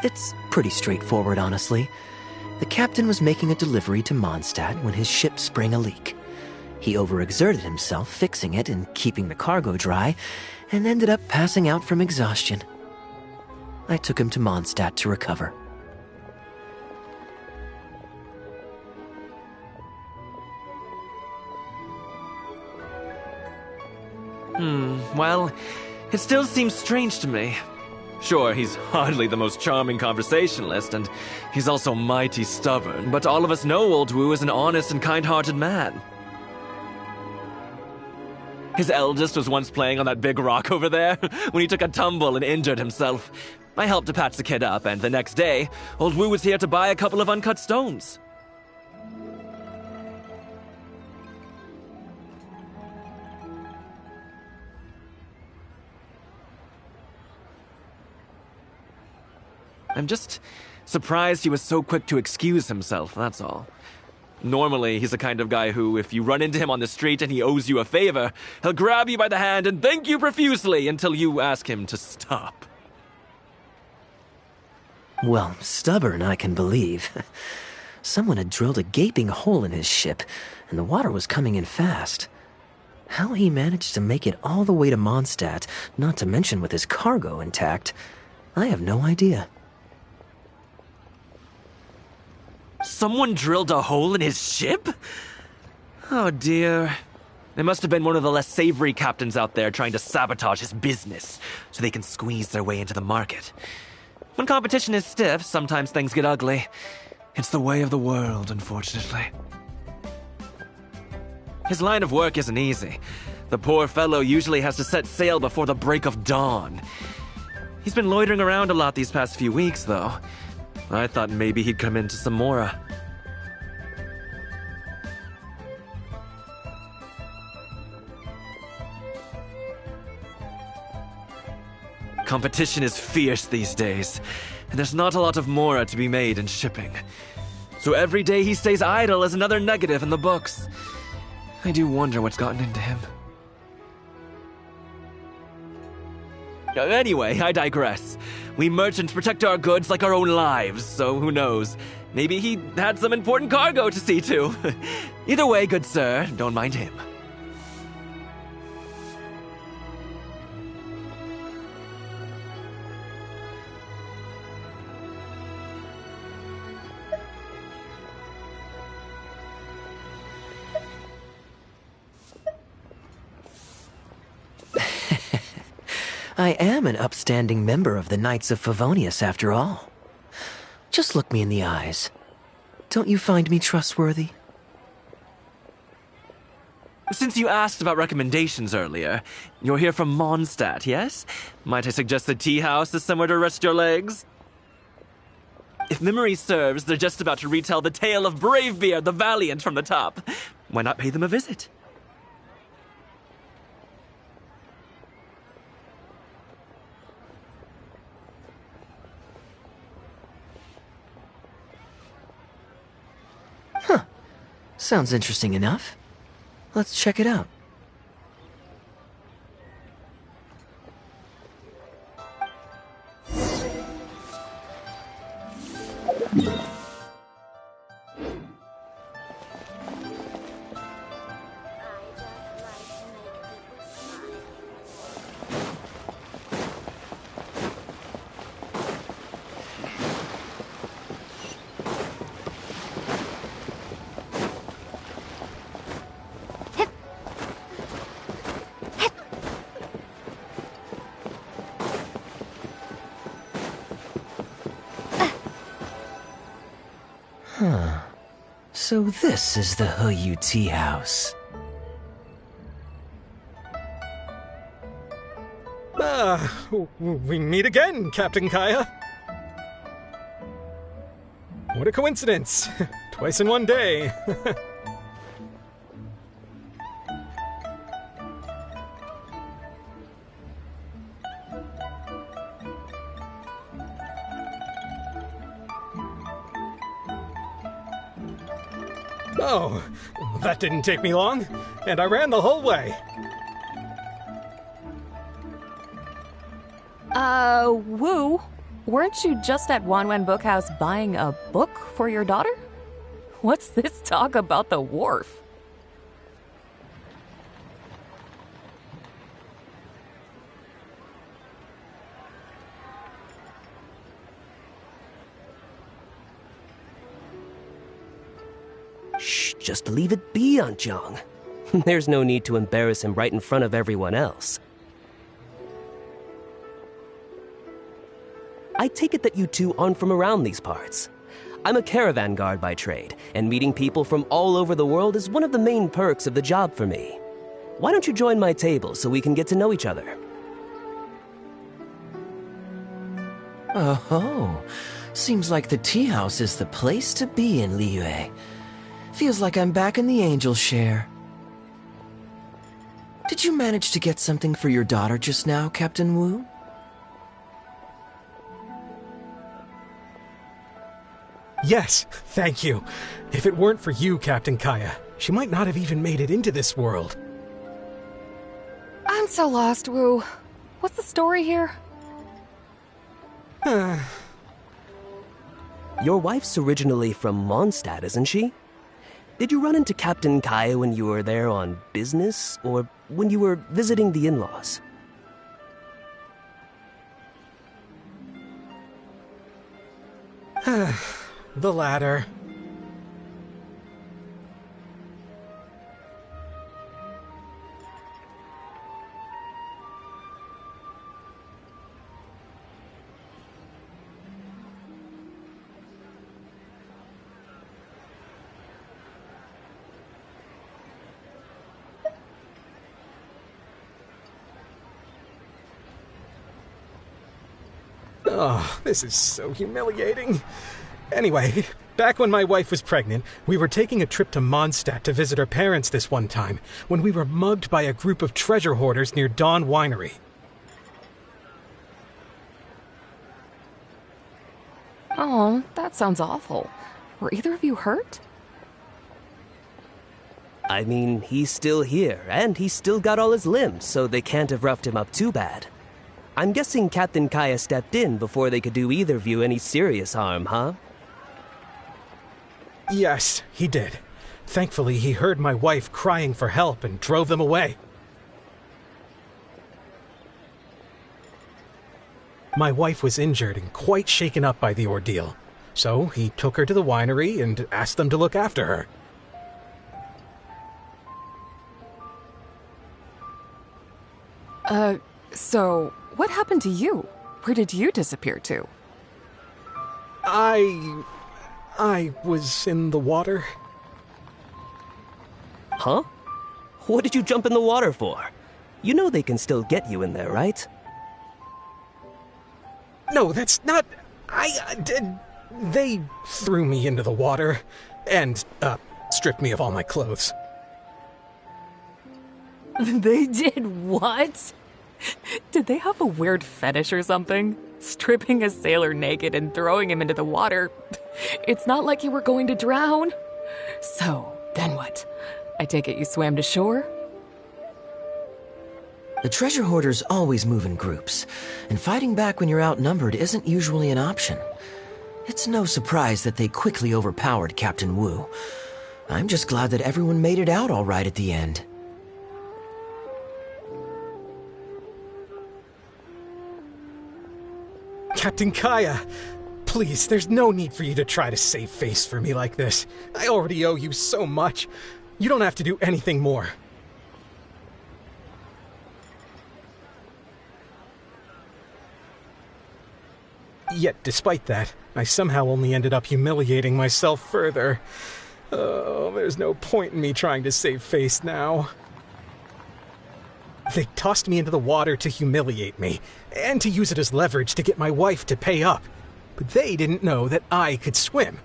It's pretty straightforward, honestly. The captain was making a delivery to Mondstadt when his ship sprang a leak. He overexerted himself fixing it and keeping the cargo dry, and ended up passing out from exhaustion. I took him to Mondstadt to recover. Well, it still seems strange to me. Sure, he's hardly the most charming conversationalist, and he's also mighty stubborn, but all of us know Old Wu is an honest and kind-hearted man. His eldest was once playing on that big rock over there when he took a tumble and injured himself. I helped to patch the kid up, and the next day, Old Wu was here to buy a couple of uncut stones. I'm just surprised he was so quick to excuse himself, that's all. Normally, he's the kind of guy who, if you run into him on the street and he owes you a favor, he'll grab you by the hand and thank you profusely until you ask him to stop. Well, stubborn, I can believe. Someone had drilled a gaping hole in his ship, and the water was coming in fast. How he managed to make it all the way to Mondstadt, not to mention with his cargo intact, I have no idea. Someone drilled a hole in his ship? Oh dear. It must have been one of the less savory captains out there trying to sabotage his business so they can squeeze their way into the market. When competition is stiff, sometimes things get ugly. It's the way of the world, unfortunately. His line of work isn't easy. The poor fellow usually has to set sail before the break of dawn. He's been loitering around a lot these past few weeks, though. I thought maybe he'd come into Samora. Competition is fierce these days, and there's not a lot of Mora to be made in shipping. So every day he stays idle is another negative in the books. I do wonder what's gotten into him. Anyway, I digress. We merchants protect our goods like our own lives, so who knows? Maybe he had some important cargo to see to. Either way, good sir, don't mind him. I am an upstanding member of the Knights of Favonius, after all. Just look me in the eyes. Don't you find me trustworthy? Since you asked about recommendations earlier, you're here from Mondstadt, yes? Might I suggest the tea house is somewhere to rest your legs? If memory serves, they're just about to retell the tale of Bravebeard the Valiant from the top. Why not pay them a visit? Sounds interesting enough. Let's check it out. So this is the Huyu Tea House. We meet again, Captain Kaya. What a coincidence. Twice in one day. Oh, that didn't take me long, and I ran the whole way. Wu? weren't you just at Wanwen Bookhouse buying a book for your daughter? What's this talk about the wharf? Shh, just leave it be, Aunt Jong. There's no need to embarrass him right in front of everyone else. I take it that you two aren't from around these parts. I'm a caravan guard by trade, and meeting people from all over the world is one of the main perks of the job for me. Why don't you join my table so we can get to know each other? Oh, seems like the tea house is the place to be in Liyue. Feels like I'm back in the angel share. Did you manage to get something for your daughter just now, Captain Wu? Yes, thank you. If it weren't for you, Captain Kaya, she might not have even made it into this world. I'm so lost, Wu. What's the story here? Your wife's originally from Mondstadt, isn't she? Did you run into Captain Kaya when you were there on business, or when you were visiting the in-laws? The latter. Oh, this is so humiliating. Anyway, back when my wife was pregnant, we were taking a trip to Mondstadt to visit her parents this one time, when we were mugged by a group of treasure hoarders near Dawn Winery. Oh, that sounds awful. Were either of you hurt? I mean, he's still here, and he's still got all his limbs, so they can't have roughed him up too bad. I'm guessing Captain Kaya stepped in before they could do either of you any serious harm, huh? Yes, he did. Thankfully, he heard my wife crying for help and drove them away. My wife was injured and quite shaken up by the ordeal, so he took her to the winery and asked them to look after her. So what happened to you? Where did you disappear to? I was in the water. Huh? What did you jump in the water for? You know they can still get you in there, right? No, that's not... They threw me into the water and, stripped me of all my clothes. They did what? Did they have a weird fetish or something? Stripping a sailor naked and throwing him into the water. It's not like you were going to drown. So, then what? I take it you swam to shore? The treasure hoarders always move in groups, and fighting back when you're outnumbered isn't usually an option. It's no surprise that they quickly overpowered Captain Wu. I'm just glad that everyone made it out all right at the end. Captain Kaya, please, there's no need for you to try to save face for me like this. I already owe you so much. You don't have to do anything more. Yet, despite that, I somehow only ended up humiliating myself further. Oh, there's no point in me trying to save face now. They tossed me into the water to humiliate me, and to use it as leverage to get my wife to pay up. But they didn't know that I could swim.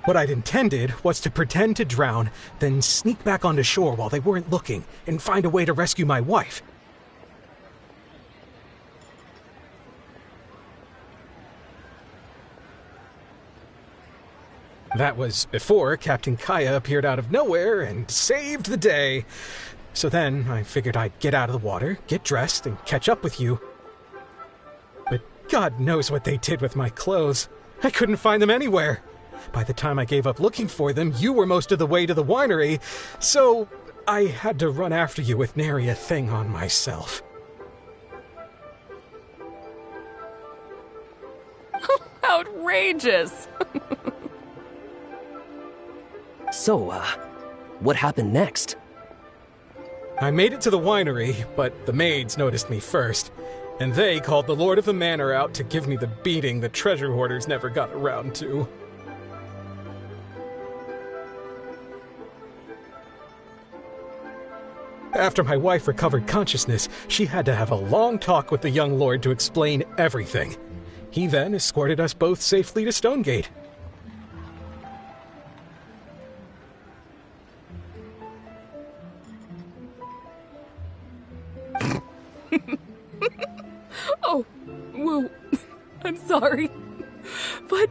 What I'd intended was to pretend to drown, then sneak back onto shore while they weren't looking, and find a way to rescue my wife. That was before Captain Kaya appeared out of nowhere and saved the day. So then I figured I'd get out of the water, get dressed, and catch up with you. But God knows what they did with my clothes. I couldn't find them anywhere. By the time I gave up looking for them, you were most of the way to the winery, so I had to run after you with nary a thing on myself. Outrageous! So, what happened next? I made it to the winery, but the maids noticed me first, and they called the Lord of the Manor out to give me the beating the treasure hoarders never got around to. After my wife recovered consciousness, she had to have a long talk with the young lord to explain everything. He then escorted us both safely to Stonegate. Oh, Woo, I'm sorry, but...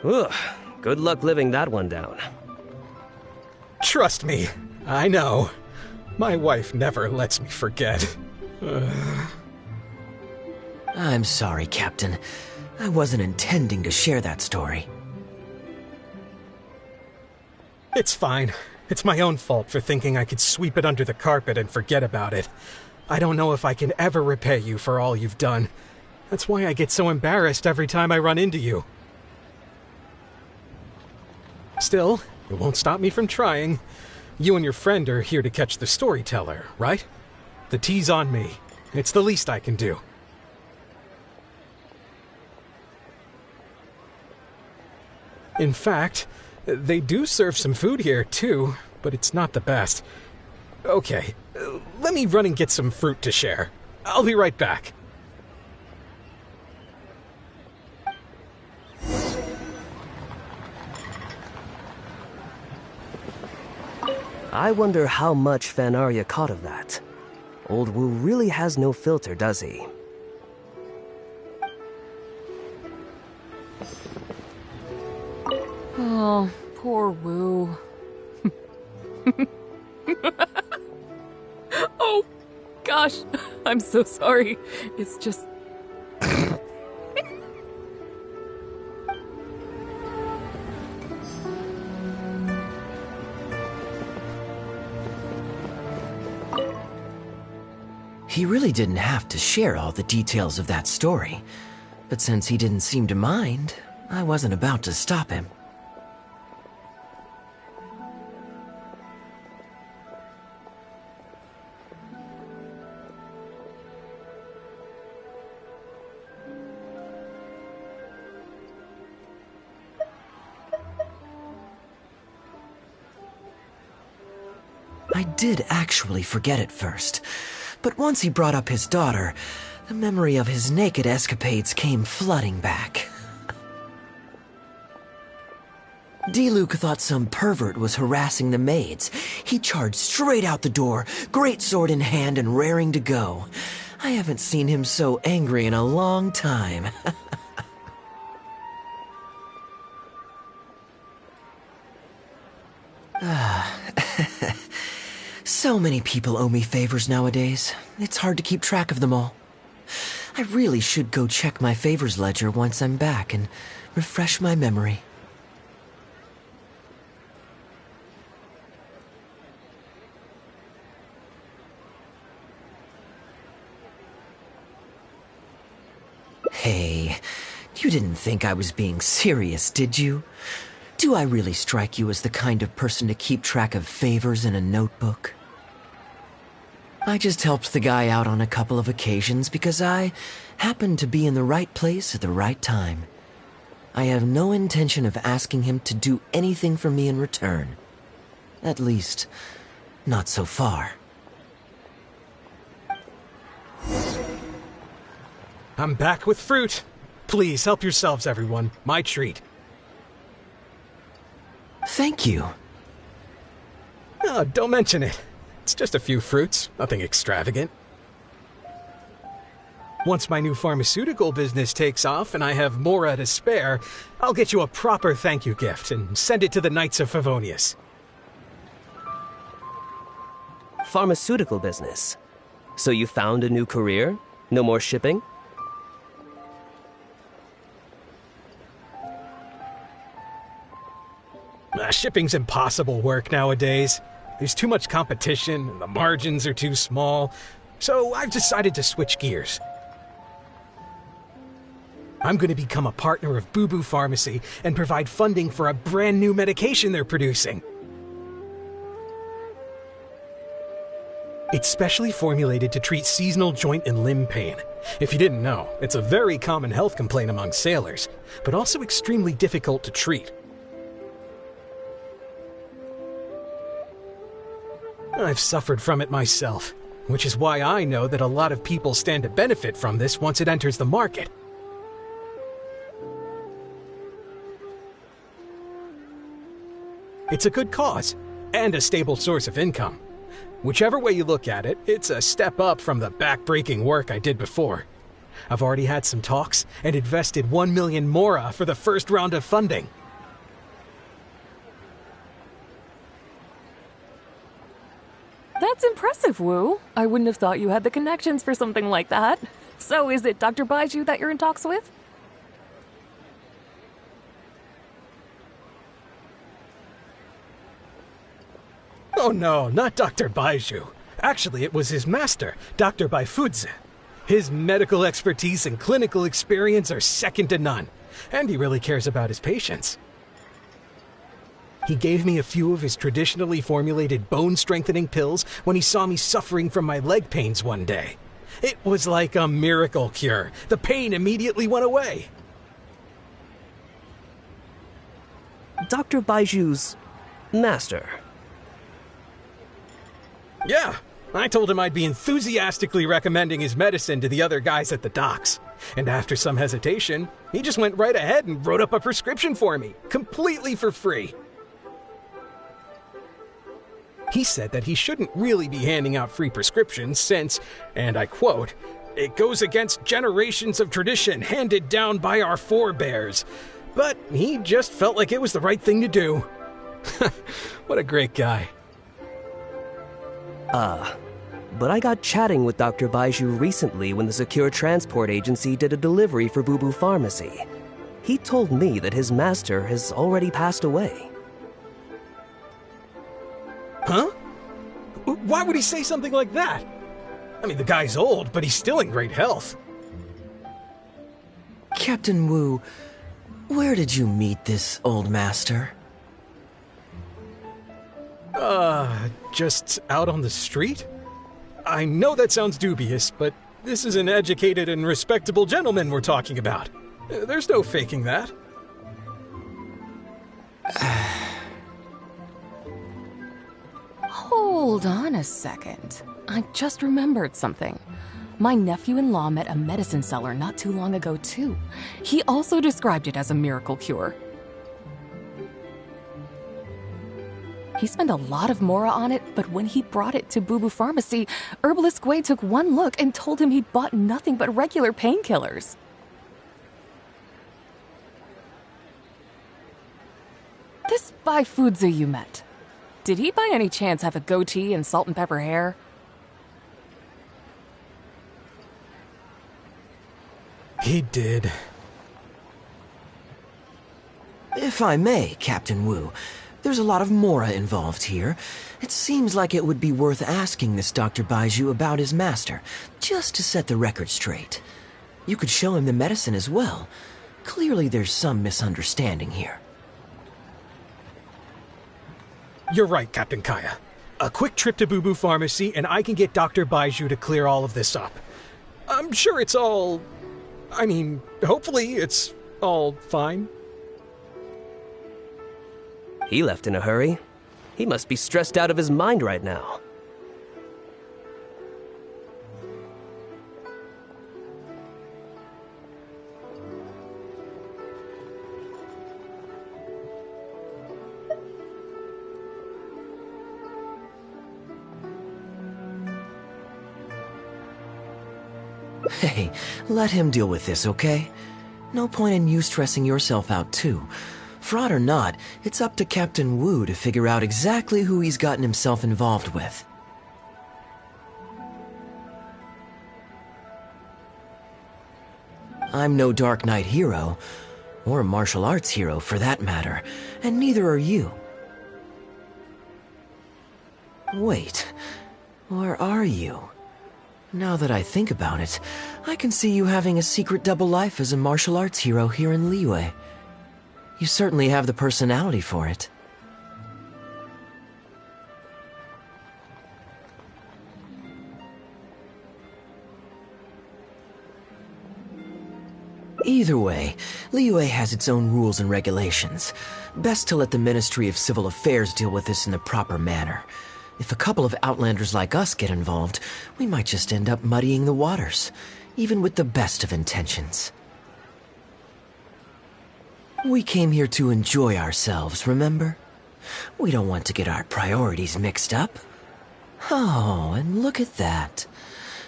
Ugh, good luck living that one down. Trust me, I know. My wife never lets me forget. I'm sorry, Captain. I wasn't intending to share that story. It's fine. It's my own fault for thinking I could sweep it under the carpet and forget about it. I don't know if I can ever repay you for all you've done. That's why I get so embarrassed every time I run into you. Still, it won't stop me from trying. You and your friend are here to catch the storyteller, right? The tea's on me. It's the least I can do. In fact, they do serve some food here, too, but it's not the best. Okay, let me run and get some fruit to share. I'll be right back. I wonder how much Fanaria caught of that. Old Wu really has no filter, does he? Oh, poor Wu. Oh, gosh, I'm so sorry. It's just... He really didn't have to share all the details of that story. But since he didn't seem to mind, I wasn't about to stop him. I did actually forget at first, but once he brought up his daughter, the memory of his naked escapades came flooding back. D-Luke thought some pervert was harassing the maids. He charged straight out the door, great sword in hand and raring to go. I haven't seen him so angry in a long time. So many people owe me favors nowadays. It's hard to keep track of them all. I really should go check my favors ledger once I'm back and refresh my memory. Hey, you didn't think I was being serious, did you? Do I really strike you as the kind of person to keep track of favors in a notebook? I just helped the guy out on a couple of occasions because I happened to be in the right place at the right time. I have no intention of asking him to do anything for me in return. At least, not so far. I'm back with fruit. Please help yourselves, everyone. My treat. Thank you. Oh, don't mention it. It's just a few fruits, nothing extravagant. Once my new pharmaceutical business takes off and I have Mora to spare, I'll get you a proper thank you gift and send it to the Knights of Favonius. Pharmaceutical business. So you found a new career? No more shipping? Shipping's impossible work nowadays. There's too much competition, and the margins are too small. So I've decided to switch gears. I'm going to become a partner of Boo Boo Pharmacy and provide funding for a brand new medication they're producing. It's specially formulated to treat seasonal joint and limb pain. If you didn't know, it's a very common health complaint among sailors, but also extremely difficult to treat. I've suffered from it myself, which is why I know that a lot of people stand to benefit from this once it enters the market. It's a good cause, and a stable source of income. Whichever way you look at it, it's a step up from the back-breaking work I did before. I've already had some talks and invested 1 million Mora for the first round of funding. That's impressive, Wu. I wouldn't have thought you had the connections for something like that. So is it Dr. Baiju that you're in talks with? Oh no, not Dr. Baiju. Actually, it was his master, Dr. Baifudze. His medical expertise and clinical experience are second to none, and he really cares about his patients. He gave me a few of his traditionally formulated bone-strengthening pills when he saw me suffering from my leg pains one day. It was like a miracle cure. The pain immediately went away. Dr. Baiju's master. Yeah, I told him I'd be enthusiastically recommending his medicine to the other guys at the docks. And after some hesitation, he just went right ahead and wrote up a prescription for me, completely for free. He said that he shouldn't really be handing out free prescriptions since, and I quote, "It goes against generations of tradition handed down by our forebears." But he just felt like it was the right thing to do. What a great guy. But I got chatting with Dr. Baiju recently when the Secure Transport Agency did a delivery for Boo Boo Pharmacy. He told me that his master has already passed away. Huh? Why would he say something like that? I mean, the guy's old, but he's still in great health. Captain Wu, where did you meet this old master? Just out on the street? I know that sounds dubious, but this is an educated and respectable gentleman we're talking about. There's no faking that. Hold on a second. I just remembered something. My nephew-in-law met a medicine seller not too long ago, too. He also described it as a miracle cure. He spent a lot of Mora on it, but when he brought it to Boo Boo Pharmacy, Herbalist Gui took one look and told him he'd bought nothing but regular painkillers. This Baifudze you met, did he by any chance have a goatee and salt and pepper hair? He did. If I may, Captain Wu, there's a lot of Mora involved here. It seems like it would be worth asking this Dr. Baiju about his master, just to set the record straight. You could show him the medicine as well. Clearly there's some misunderstanding here. You're right, Captain Kaya. A quick trip to Boo Boo Pharmacy and I can get Dr. Baiju to clear all of this up. I'm sure it's all... I mean, hopefully it's all fine. He left in a hurry. He must be stressed out of his mind right now. Hey, let him deal with this, okay? No point in you stressing yourself out, too. Fraud or not, it's up to Captain Wu to figure out exactly who he's gotten himself involved with. I'm no Dark Knight hero, or a martial arts hero for that matter, and neither are you. Wait, or are you? Now that I think about it, I can see you having a secret double life as a martial arts hero here in Liyue. You certainly have the personality for it. Either way, Liyue has its own rules and regulations. Best to let the Ministry of Civil Affairs deal with this in the proper manner. If a couple of outlanders like us get involved, we might just end up muddying the waters, even with the best of intentions. We came here to enjoy ourselves, remember? We don't want to get our priorities mixed up. Oh, and look at that.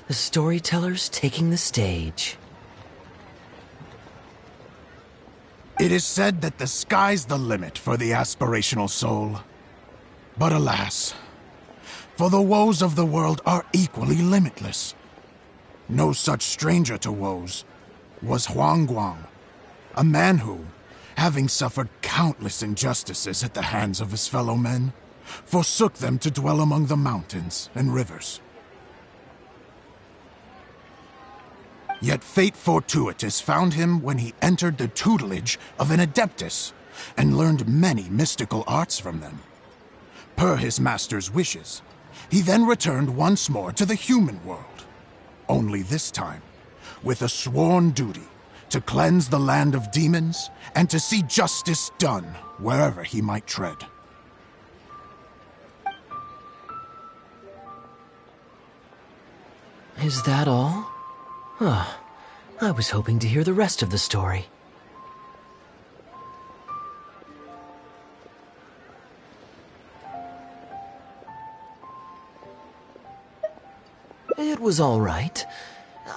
The storyteller's taking the stage. It is said that the sky's the limit for the aspirational soul. But alas, for the woes of the world are equally limitless. No such stranger to woes was Huang Guang, a man who, having suffered countless injustices at the hands of his fellow men, forsook them to dwell among the mountains and rivers. Yet fate fortuitous found him when he entered the tutelage of an adeptus and learned many mystical arts from them. Per his master's wishes, he then returned once more to the human world, only this time with a sworn duty to cleanse the land of demons and to see justice done wherever he might tread. Is that all? Oh, I was hoping to hear the rest of the story. It was all right.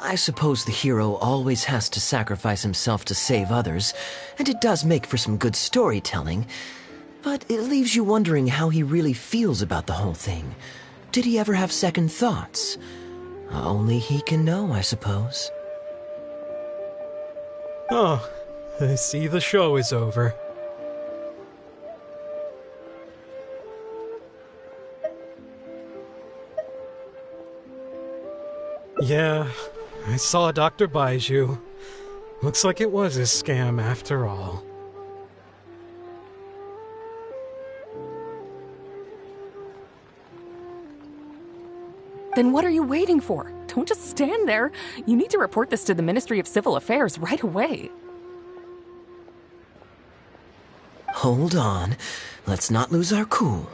I suppose the hero always has to sacrifice himself to save others, and it does make for some good storytelling, but it leaves you wondering how he really feels about the whole thing. Did he ever have second thoughts? Only he can know, I suppose. Oh, I see the show is over. Yeah, I saw Dr. Baiju. Looks like it was a scam after all. Then what are you waiting for? Don't just stand there. You need to report this to the Ministry of Civil Affairs right away. Hold on. Let's not lose our cool.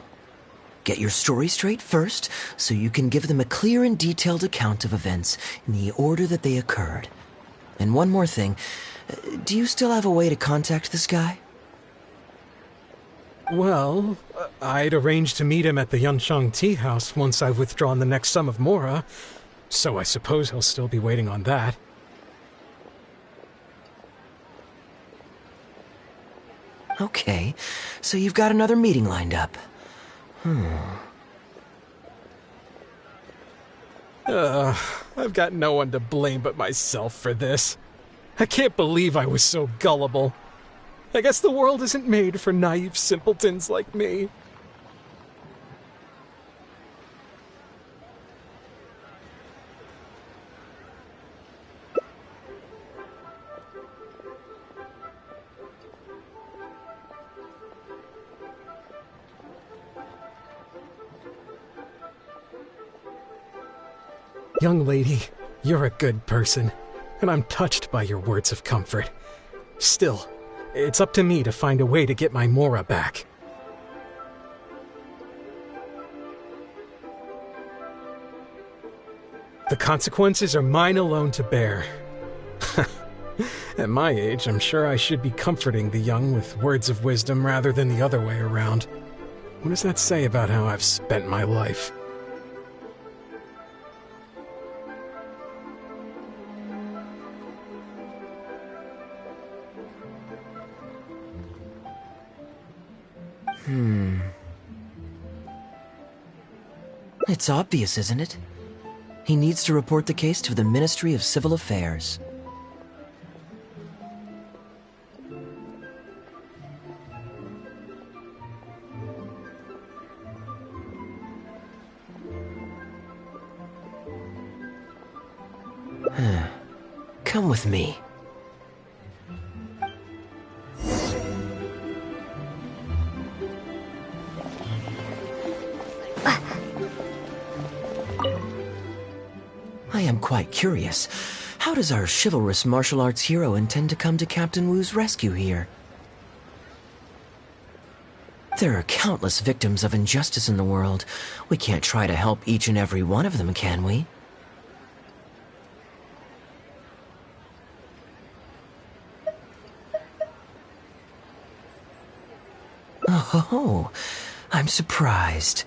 Get your story straight first, so you can give them a clear and detailed account of events in the order that they occurred. And one more thing. Do you still have a way to contact this guy? Well, I'd arranged to meet him at the Yunsheng Tea House once I've withdrawn the next sum of Mora, so I suppose he'll still be waiting on that. Okay, so you've got another meeting lined up. I've got no one to blame but myself for this. I can't believe I was so gullible. I guess the world isn't made for naive simpletons like me. Young lady, you're a good person, and I'm touched by your words of comfort. Still, it's up to me to find a way to get my Mora back. The consequences are mine alone to bear. At my age, I'm sure I should be comforting the young with words of wisdom rather than the other way around. What does that say about how I've spent my life? It's obvious, isn't it? He needs to report the case to the Ministry of Civil Affairs. Come with me. I am quite curious. How does our chivalrous martial arts hero intend to come to Captain Wu's rescue here? There are countless victims of injustice in the world. We can't try to help each and every one of them, can we? Oh, I'm surprised.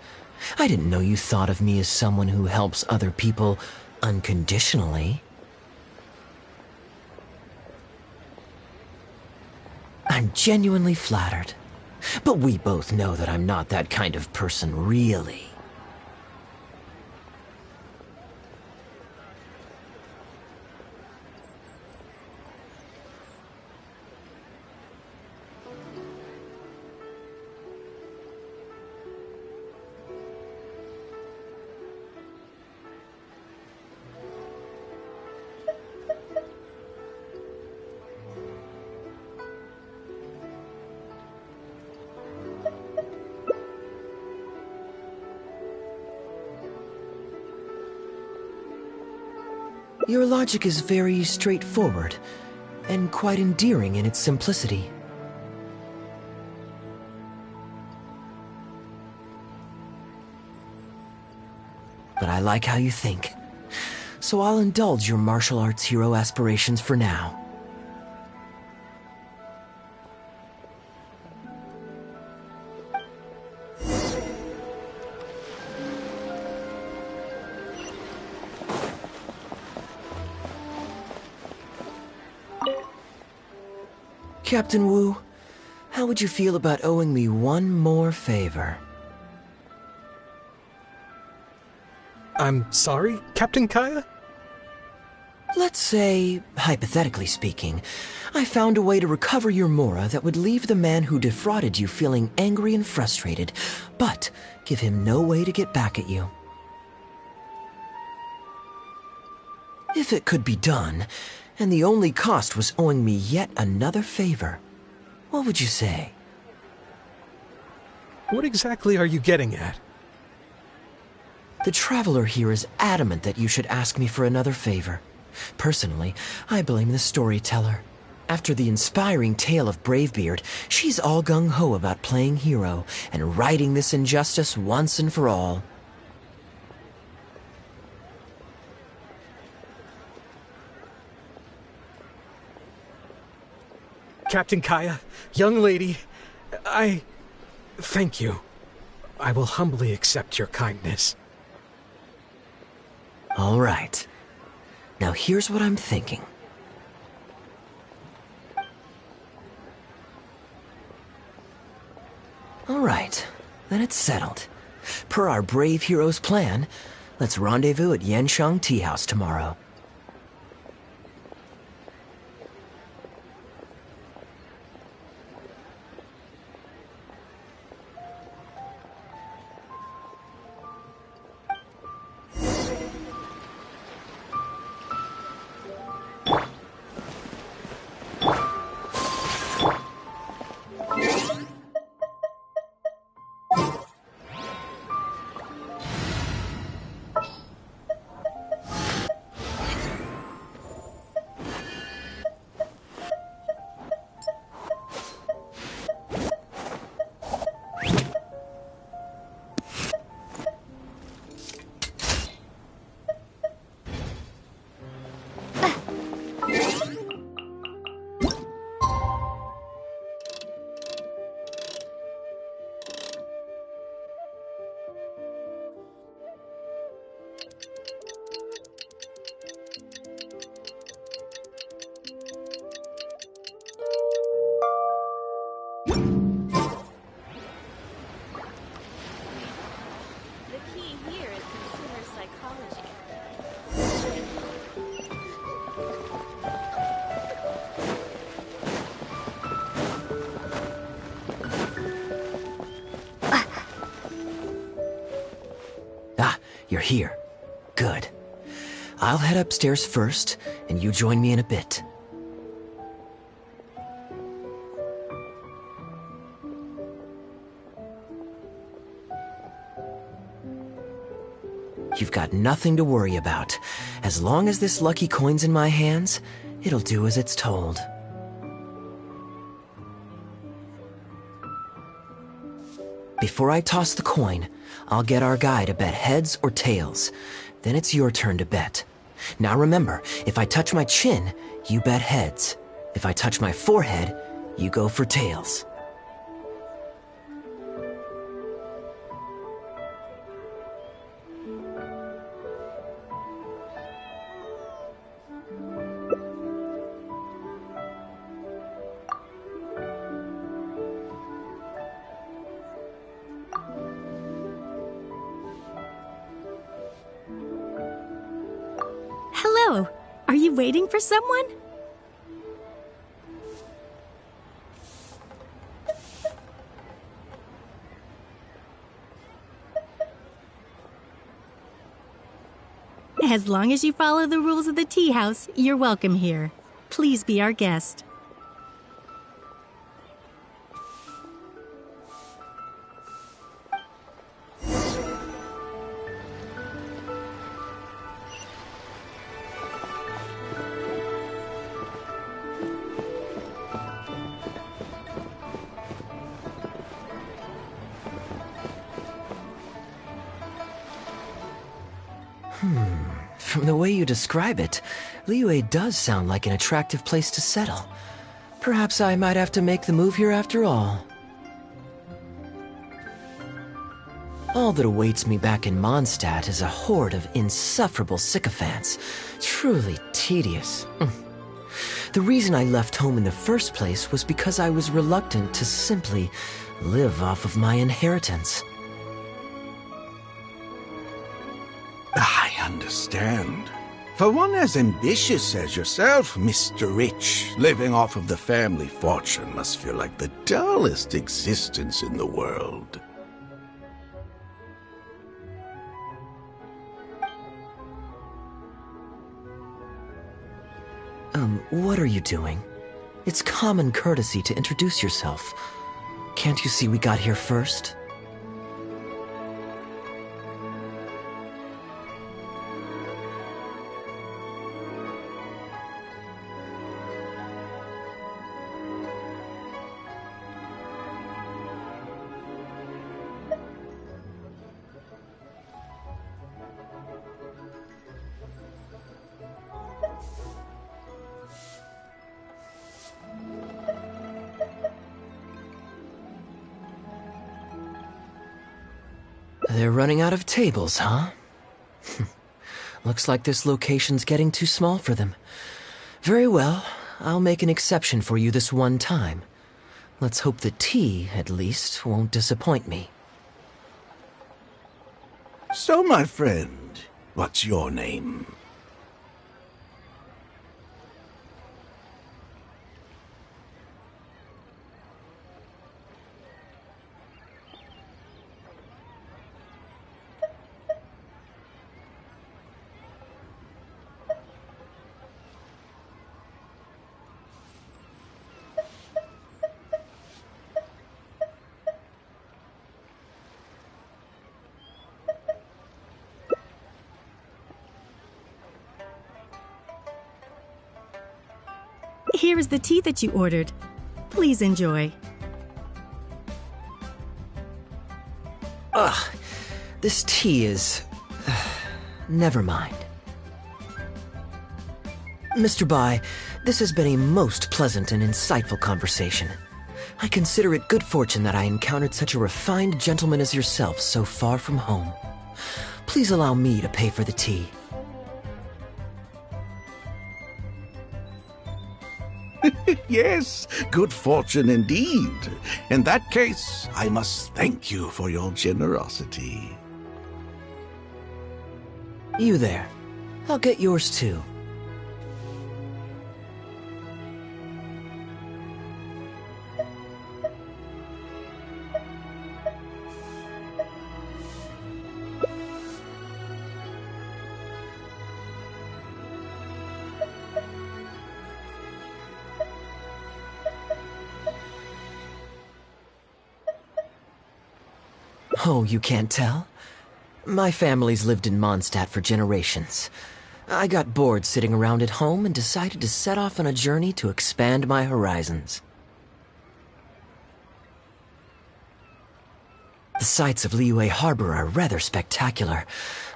I didn't know you thought of me as someone who helps other people unconditionally. I'm genuinely flattered. But we both know that I'm not that kind of person, really. Your logic is very straightforward, and quite endearing in its simplicity. But I like how you think, so I'll indulge your martial arts hero aspirations for now. Captain Wu, how would you feel about owing me one more favor? I'm sorry, Captain Kaya? Let's say, hypothetically speaking, I found a way to recover your Mora that would leave the man who defrauded you feeling angry and frustrated, but give him no way to get back at you. If it could be done, and the only cost was owing me yet another favor, what would you say? What exactly are you getting at? The traveler here is adamant that you should ask me for another favor. Personally, I blame the storyteller. After the inspiring tale of Bravebeard, she's all gung-ho about playing hero and righting this injustice once and for all. Captain Kaya, young lady, thank you. I will humbly accept your kindness. All right. Now here's what I'm thinking. All right, then it's settled. Per our brave hero's plan, let's rendezvous at Yanshang Tea House tomorrow. you're here. Good. I'll head upstairs first, and you join me in a bit. You've got nothing to worry about. As long as this lucky coin's in my hands, it'll do as it's told. Before I toss the coin, I'll get our guy to bet heads or tails. Then it's your turn to bet. Now remember, if I touch my chin, you bet heads. If I touch my forehead, you go for tails. Hello. Are you waiting for someone? As long as you follow the rules of the tea house, you're welcome here. Please be our guest. From the way you describe it, Liyue does sound like an attractive place to settle. Perhaps I might have to make the move here after all. All that awaits me back in Mondstadt is a horde of insufferable sycophants. Truly tedious. The reason I left home in the first place was because I was reluctant to simply live off of my inheritance. I understand. For one as ambitious as yourself, Mr. Rich, living off of the family fortune must feel like the dullest existence in the world. What are you doing? It's common courtesy to introduce yourself. Can't you see we got here first? They're running out of tables, huh? Looks like this location's getting too small for them. Very well, I'll make an exception for you this one time. Let's hope the tea, at least, won't disappoint me. So, my friend, what's your name? Here is the tea that you ordered. Please enjoy. Ugh, this tea is... never mind. Mr. Bai, this has been a most pleasant and insightful conversation. I consider it good fortune that I encountered such a refined gentleman as yourself so far from home. Please allow me to pay for the tea. Yes, good fortune indeed. In that case, I must thank you for your generosity. You there. I'll get yours too. Oh, you can't tell? My family's lived in Mondstadt for generations. I got bored sitting around at home and decided to set off on a journey to expand my horizons. The sights of Liyue Harbor are rather spectacular.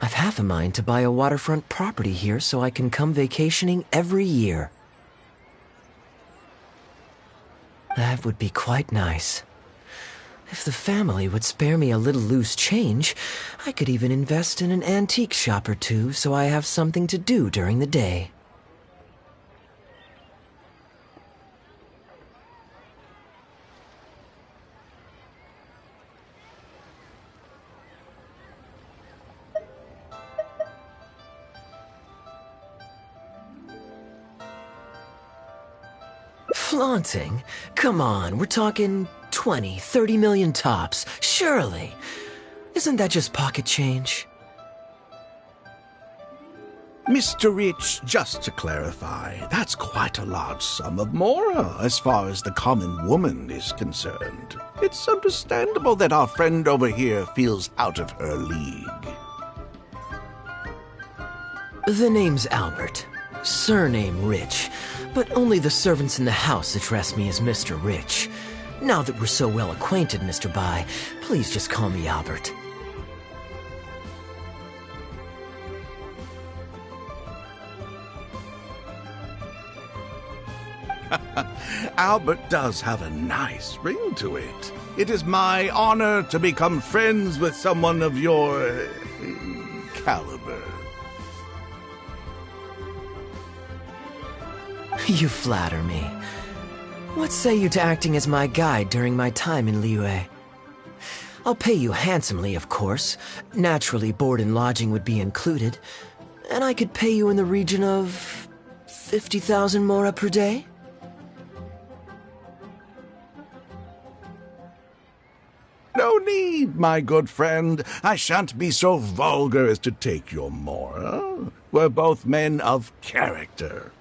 I've half a mind to buy a waterfront property here so I can come vacationing every year. That would be quite nice. If the family would spare me a little loose change, I could even invest in an antique shop or two so I have something to do during the day. Flaunting? Come on, we're talking 20, 30 million tops, surely. Isn't that just pocket change? Mr. Rich, just to clarify, that's quite a large sum of mora as far as the common woman is concerned. It's understandable that our friend over here feels out of her league. The name's Albert. Surname Rich. But only the servants in the house address me as Mr. Rich. Now that we're so well acquainted, Mr. Bai, please just call me Albert. Albert does have a nice ring to it. It is my honor to become friends with someone of your caliber. You flatter me. What say you to acting as my guide during my time in Liyue? I'll pay you handsomely, of course. Naturally, board and lodging would be included. And I could pay you in the region of 50,000 mora per day? No need, my good friend. I shan't be so vulgar as to take your mora. We're both men of character.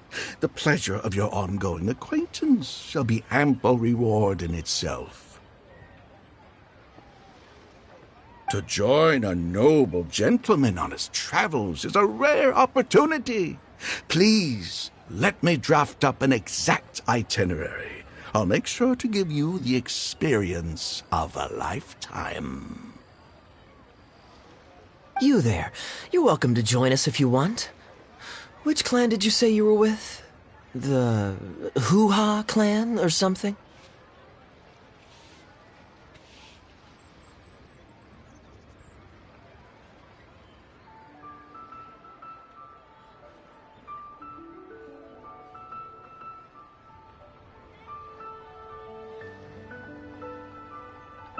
The pleasure of your ongoing acquaintance shall be ample reward in itself. To join a noble gentleman on his travels is a rare opportunity. Please, let me draft up an exact itinerary. I'll make sure to give you the experience of a lifetime. You there. You're welcome to join us if you want. Which clan did you say you were with? The Hoo-Ha clan or something?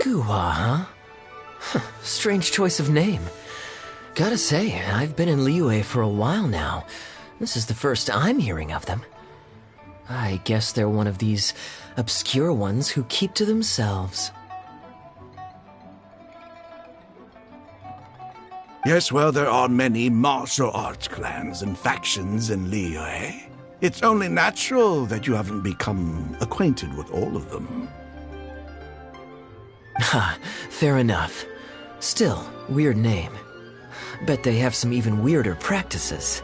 Goo-Ha, huh? Strange choice of name. Gotta say, I've been in Liyue for a while now. This is the first I'm hearing of them. I guess they're one of these obscure ones who keep to themselves. Yes, well, there are many martial arts clans and factions in Liyue. It's only natural that you haven't become acquainted with all of them. Ha, fair enough. Still, weird name. Bet they have some even weirder practices.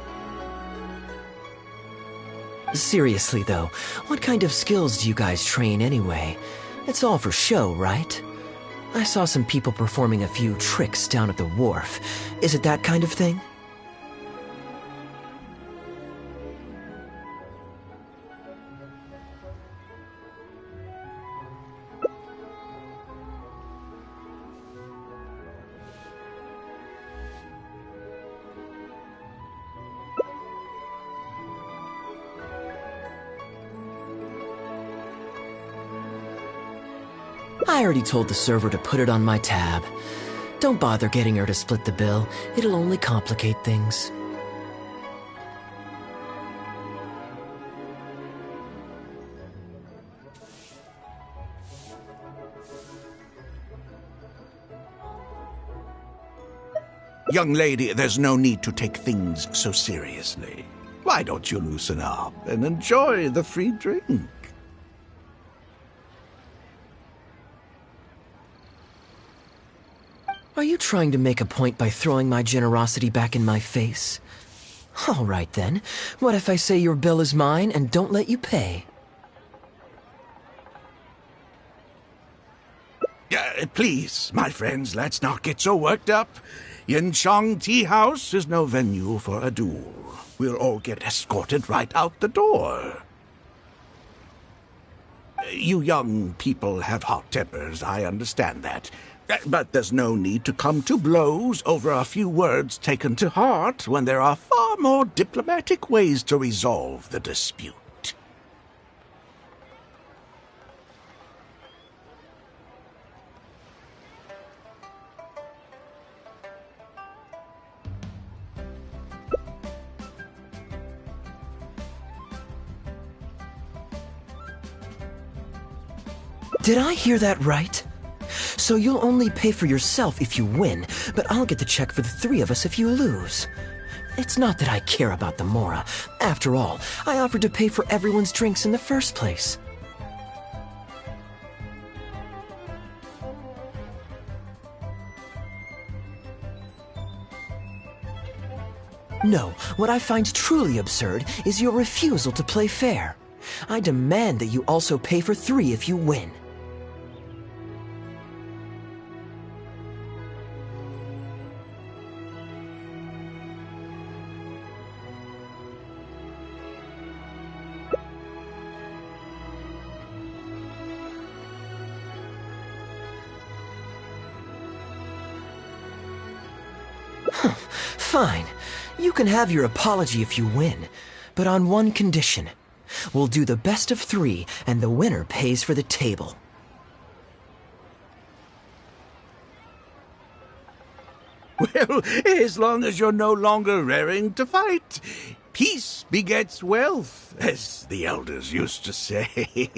Seriously though, what kind of skills do you guys train anyway? It's all for show, right? I saw some people performing a few tricks down at the wharf. Is it that kind of thing? I already told the server to put it on my tab. Don't bother getting her to split the bill. It'll only complicate things. Young lady, there's no need to take things so seriously. Why don't you loosen up and enjoy the free drink? Are you trying to make a point by throwing my generosity back in my face? All right then. What if I say your bill is mine and don't let you pay? Please, my friends, let's not get so worked up. Yinchang Tea House is no venue for a duel. We'll all get escorted right out the door. You young people have hot tempers, I understand that. But there's no need to come to blows over a few words taken to heart when there are far more diplomatic ways to resolve the dispute. Did I hear that right? So you'll only pay for yourself if you win, but I'll get the check for the three of us if you lose. It's not that I care about the Mora. After all, I offered to pay for everyone's drinks in the first place. No, what I find truly absurd is your refusal to play fair. I demand that you also pay for three if you win. Fine. You can have your apology if you win, but on one condition. We'll do the best of three, and the winner pays for the table. Well, as long as you're no longer raring to fight, peace begets wealth, as the elders used to say.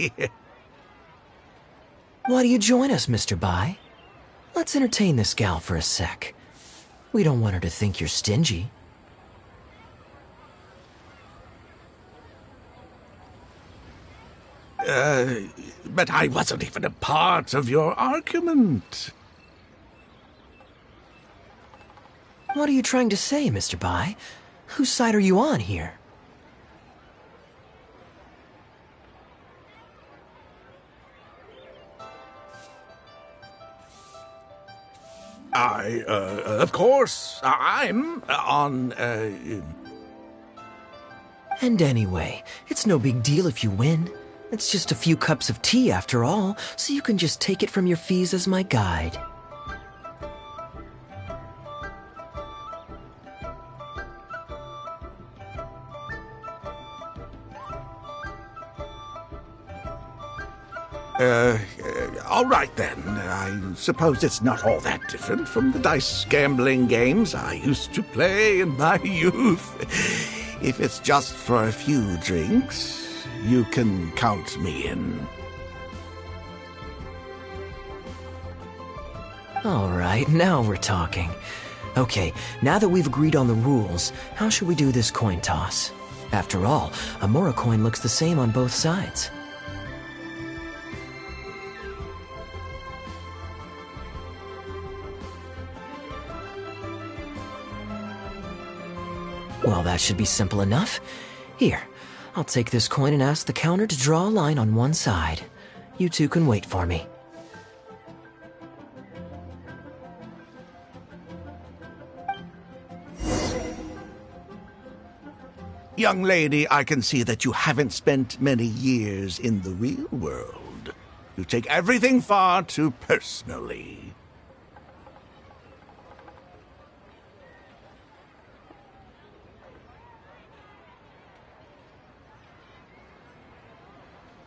Why do you join us, Mr. Bai? Let's entertain this gal for a sec. We don't want her to think you're stingy. But I wasn't even a part of your argument. What are you trying to say, Mr. Bai? Whose side are you on here? Of course, I'm on, And anyway, it's no big deal if you win. It's just a few cups of tea after all, so you can just take it from your fees as my guide. All right then. I suppose it's not all that different from the dice gambling games I used to play in my youth. If it's just for a few drinks, you can count me in. All right, now we're talking. Okay, now that we've agreed on the rules, how should we do this coin toss? After all, a Mora coin looks the same on both sides. Well, that should be simple enough. Here, I'll take this coin and ask the counter to draw a line on one side. You two can wait for me. Young lady, I can see that you haven't spent many years in the real world. You take everything far too personally.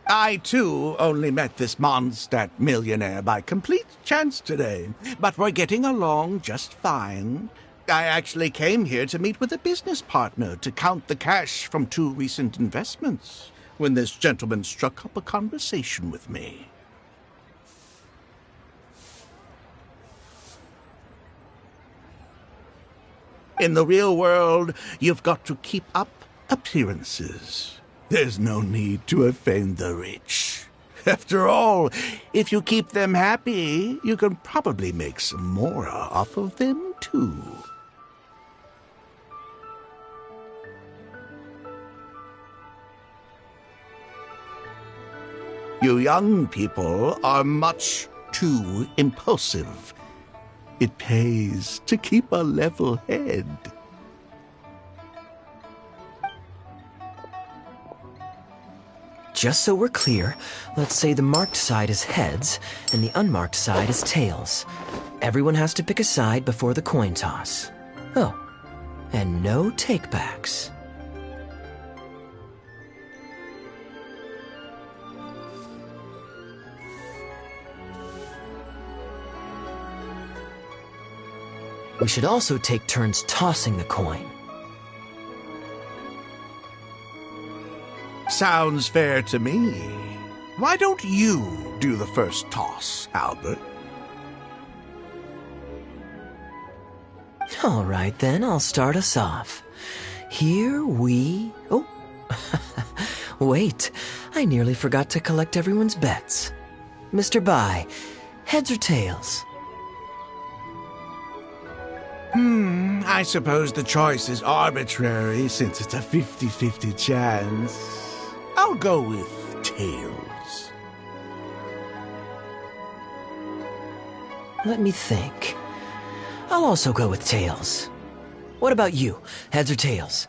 I, too, only met this Mondstadt millionaire by complete chance today, but we're getting along just fine. I actually came here to meet with a business partner to count the cash from 2 recent investments, when this gentleman struck up a conversation with me. In the real world, you've got to keep up appearances. There's no need to offend the rich. After all, if you keep them happy, you can probably make some more off of them, too. You young people are much too impulsive. It pays to keep a level head. Just so we're clear, let's say the marked side is heads and the unmarked side is tails. Everyone has to pick a side before the coin toss. Oh, and no takebacks. We should also take turns tossing the coin. Sounds fair to me. Why don't you do the first toss, Albert? All right, then, I'll start us off. Here we... Oh, wait, I nearly forgot to collect everyone's bets. Mr. Bai, heads or tails? I suppose the choice is arbitrary since it's a 50-50 chance. I'll go with tails. Let me think. I'll also go with tails. What about you? Heads or tails?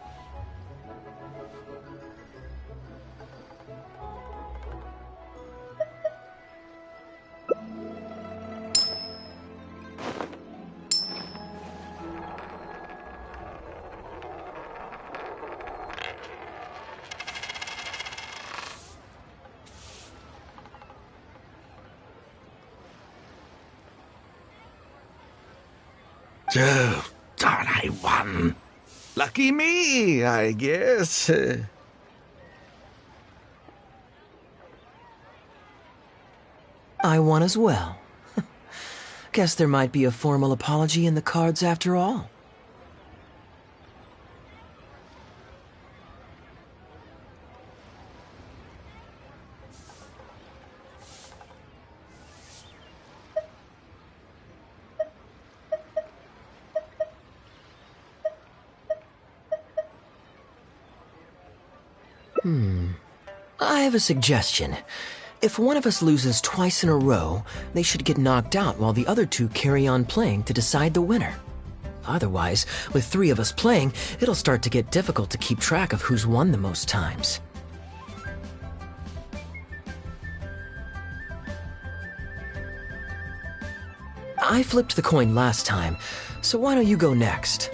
Oh, darn, I won. Lucky me, I guess. I won as well. Guess there might be a formal apology in the cards after all. I have a suggestion. If one of us loses twice in a row, they should get knocked out while the other two carry on playing to decide the winner. Otherwise, with three of us playing, it'll start to get difficult to keep track of who's won the most times. I flipped the coin last time, so why don't you go next?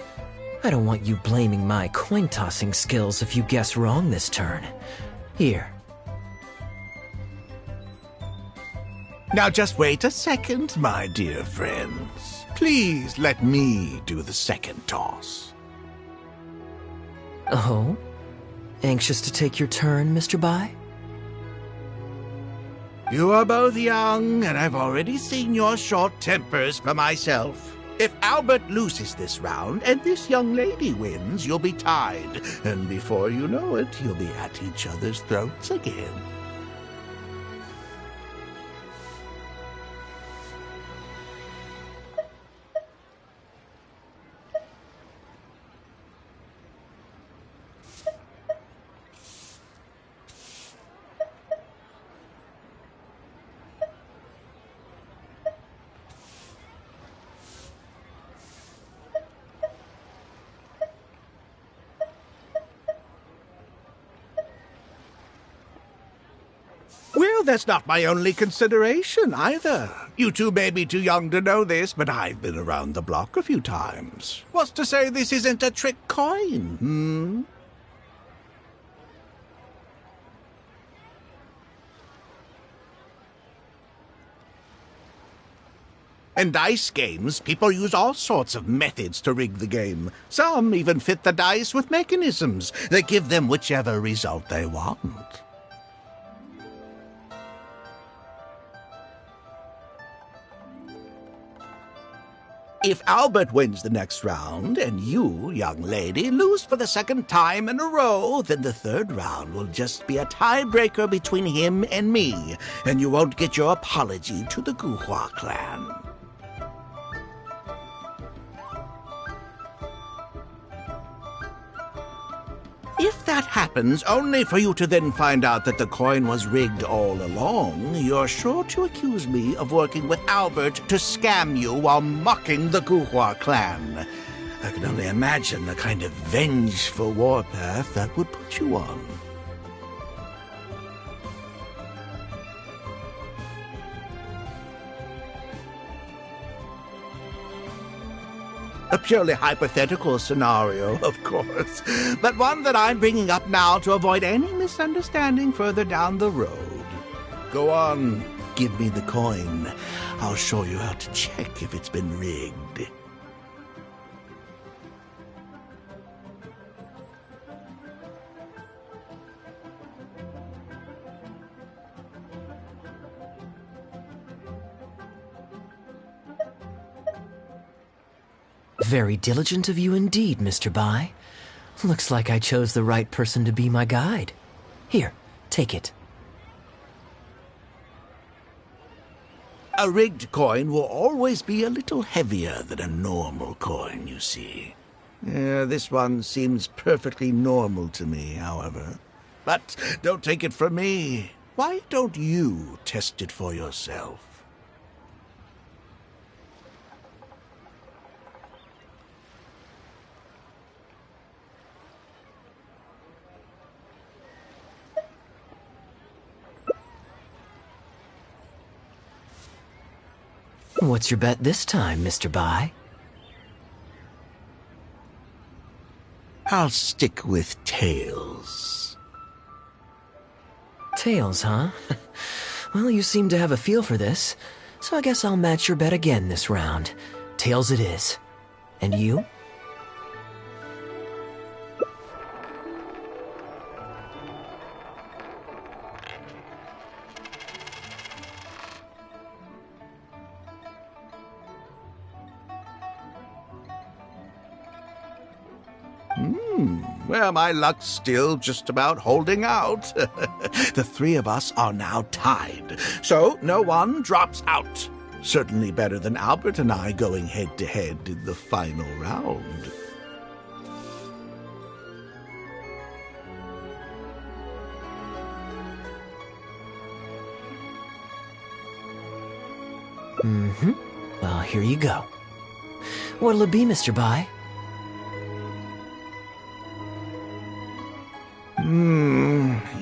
I don't want you blaming my coin-tossing skills if you guess wrong this turn. Here. Now just wait a second, my dear friends. Please let me do the second toss. Oh? Anxious to take your turn, Mr. Bai? You are both young, and I've already seen your short tempers for myself. If Albert loses this round and this young lady wins, you'll be tied. And before you know it, you'll be at each other's throats again. Well, that's not my only consideration, either. You two may be too young to know this, but I've been around the block a few times. What's to say this isn't a trick coin, In dice games, people use all sorts of methods to rig the game. Some even fit the dice with mechanisms that give them whichever result they want. If Albert wins the next round, and you, young lady, lose for the second time in a row, then the third round will just be a tiebreaker between him and me, and you won't get your apology to the Guhua clan. If that happens, only for you to then find out that the coin was rigged all along, you're sure to accuse me of working with Albert to scam you while mocking the Guhua clan. I can only imagine the kind of vengeful warpath that would put you on. A purely hypothetical scenario, of course, but one that I'm bringing up now to avoid any misunderstanding further down the road. Go on, give me the coin. I'll show you how to check if it's been rigged. Very diligent of you indeed, Mr. Bai. Looks like I chose the right person to be my guide. Here, take it. A rigged coin will always be a little heavier than a normal coin, you see. This one seems perfectly normal to me, however. But don't take it from me. Why don't you test it for yourself? What's your bet this time, Mr. Bai? I'll stick with tails. Tails, huh? Well, you seem to have a feel for this, so I guess I'll match your bet again this round. Tails it is. And you? Well, my luck's still just about holding out. The three of us are now tied, so no one drops out. Certainly better than Albert and I going head-to-head in the final round. Well, here you go. What'll it be, Mr. Bai?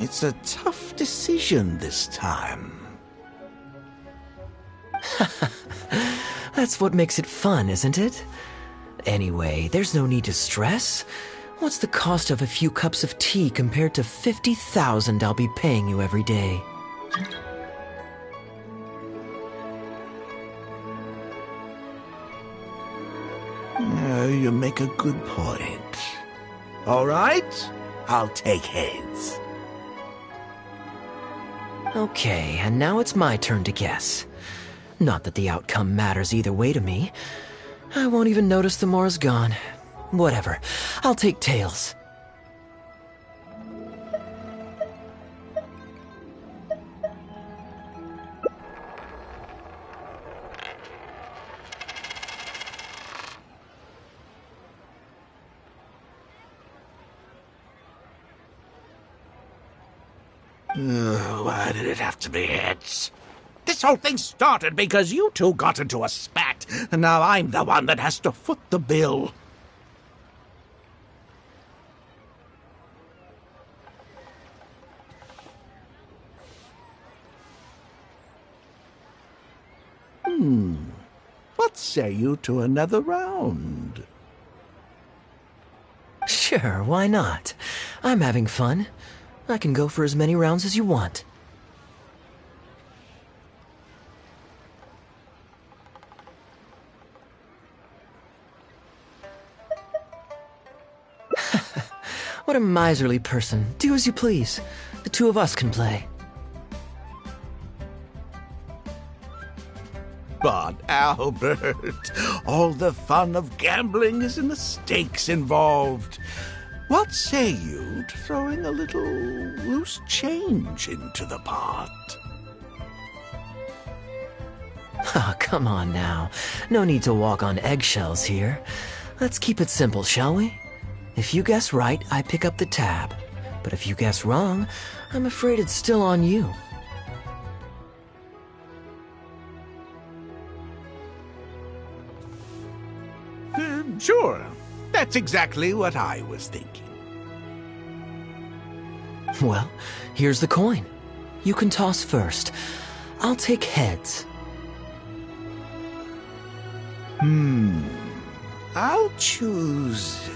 It's a tough decision this time. That's what makes it fun, isn't it? Anyway, there's no need to stress. What's the cost of a few cups of tea compared to 50,000 I'll be paying you every day? You make a good point. All right, I'll take heads. Okay, and now it's my turn to guess. Not that the outcome matters either way to me. I won't even notice the more's gone. Whatever, I'll take tails. Why did it have to be heads? This whole thing started because you two got into a spat, and now I'm the one that has to foot the bill. What say you to another round? Sure, why not? I'm having fun. I can go for as many rounds as you want. What a miserly person. Do as you please. The two of us can play. But, Albert, all the fun of gambling is in the stakes involved. What say you to throwing a little loose change into the pot? Oh, come on now. No need to walk on eggshells here. Let's keep it simple, shall we? If you guess right, I pick up the tab. But if you guess wrong, I'm afraid it's still on you. Sure. That's exactly what I was thinking. Well, here's the coin. You can toss first. I'll take heads. I'll choose...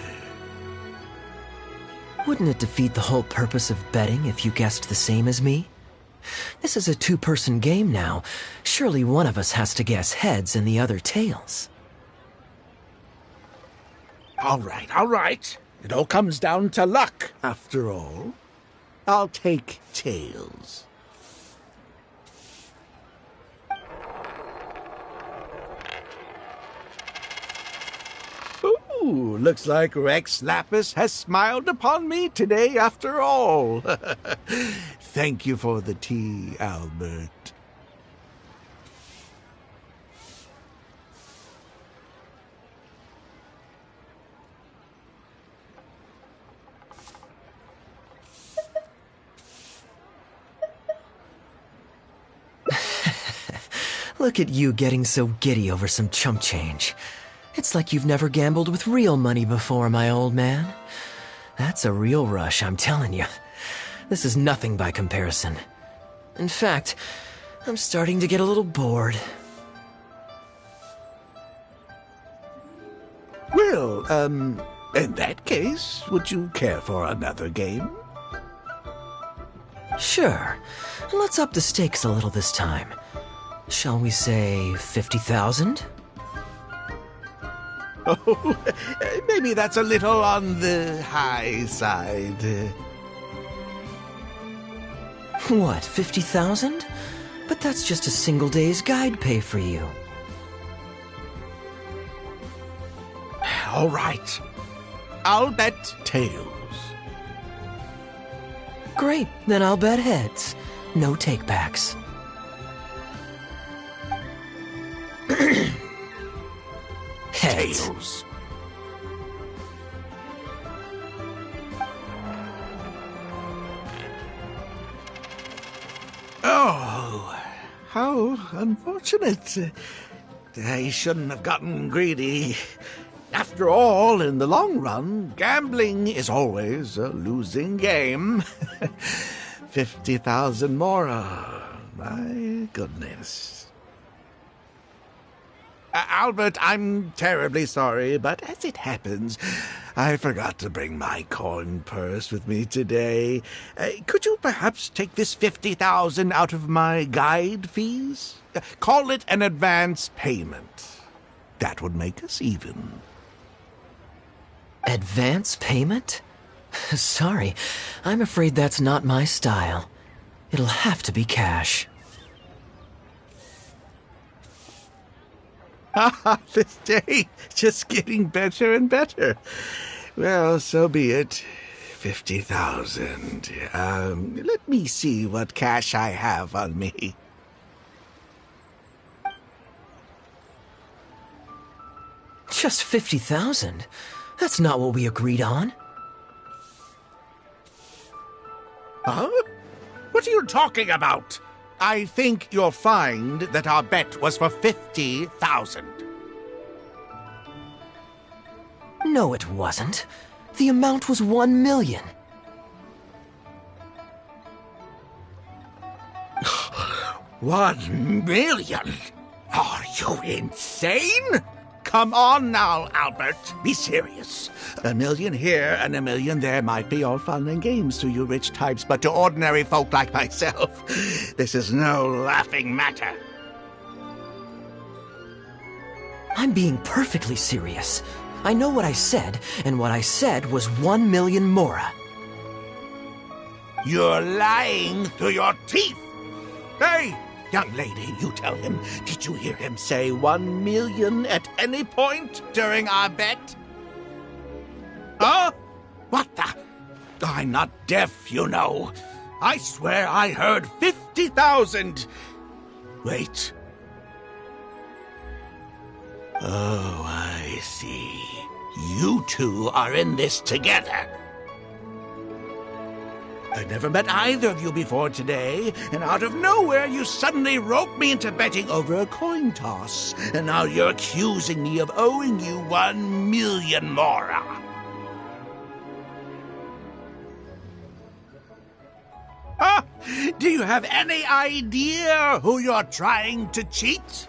Wouldn't it defeat the whole purpose of betting if you guessed the same as me? This is a two-person game now. Surely one of us has to guess heads and the other tails. All right. It all comes down to luck, after all. I'll take tails. Ooh, looks like Rex Lapis has smiled upon me today after all. Thank you for the tea, Albert. Look at you getting so giddy over some chump change. It's like you've never gambled with real money before, my old man. That's a real rush, I'm telling you. This is nothing by comparison. In fact, I'm starting to get a little bored. Well, in that case, would you care for another game? Sure. Let's up the stakes a little this time. Shall we say 50,000? Oh, maybe that's a little on the high side. What, 50,000? But that's just a single day's guide pay for you. All right. I'll bet tails. Great, then I'll bet heads. No takebacks. Heads. Tails. Oh, how unfortunate. I shouldn't have gotten greedy. After all, in the long run, gambling is always a losing game. 50,000 more. My goodness. Albert, I'm terribly sorry, but as it happens, I forgot to bring my coin purse with me today. Could you perhaps take this 50,000 out of my guide fees? Call it an advance payment. That would make us even. Advance payment? Sorry, I'm afraid that's not my style. It'll have to be cash. This day just getting better and better. Well, so be it. 50,000. Let me see what cash I have on me. Just 50,000? That's not what we agreed on. Huh? What are you talking about? I think you'll find that our bet was for 50,000. No, it wasn't. The amount was 1 million. $1 million? Are you insane? Come on now, Albert. Be serious. $1 million here and $1 million there might be all fun and games to you rich types, but to ordinary folk like myself, this is no laughing matter. I'm being perfectly serious. I know what I said, and what I said was 1 million mora. You're lying through your teeth. Hey, Young lady, you tell him. Did you hear him say 1 million at any point during our bet? Huh? What the? I'm not deaf, you know. I swear I heard 50,000. Wait. Oh, I see. You two are in this together. I've never met either of you before today, and out of nowhere you suddenly roped me into betting over a coin toss, and now you're accusing me of owing you 1 million mora. Huh? Do you have any idea who you're trying to cheat?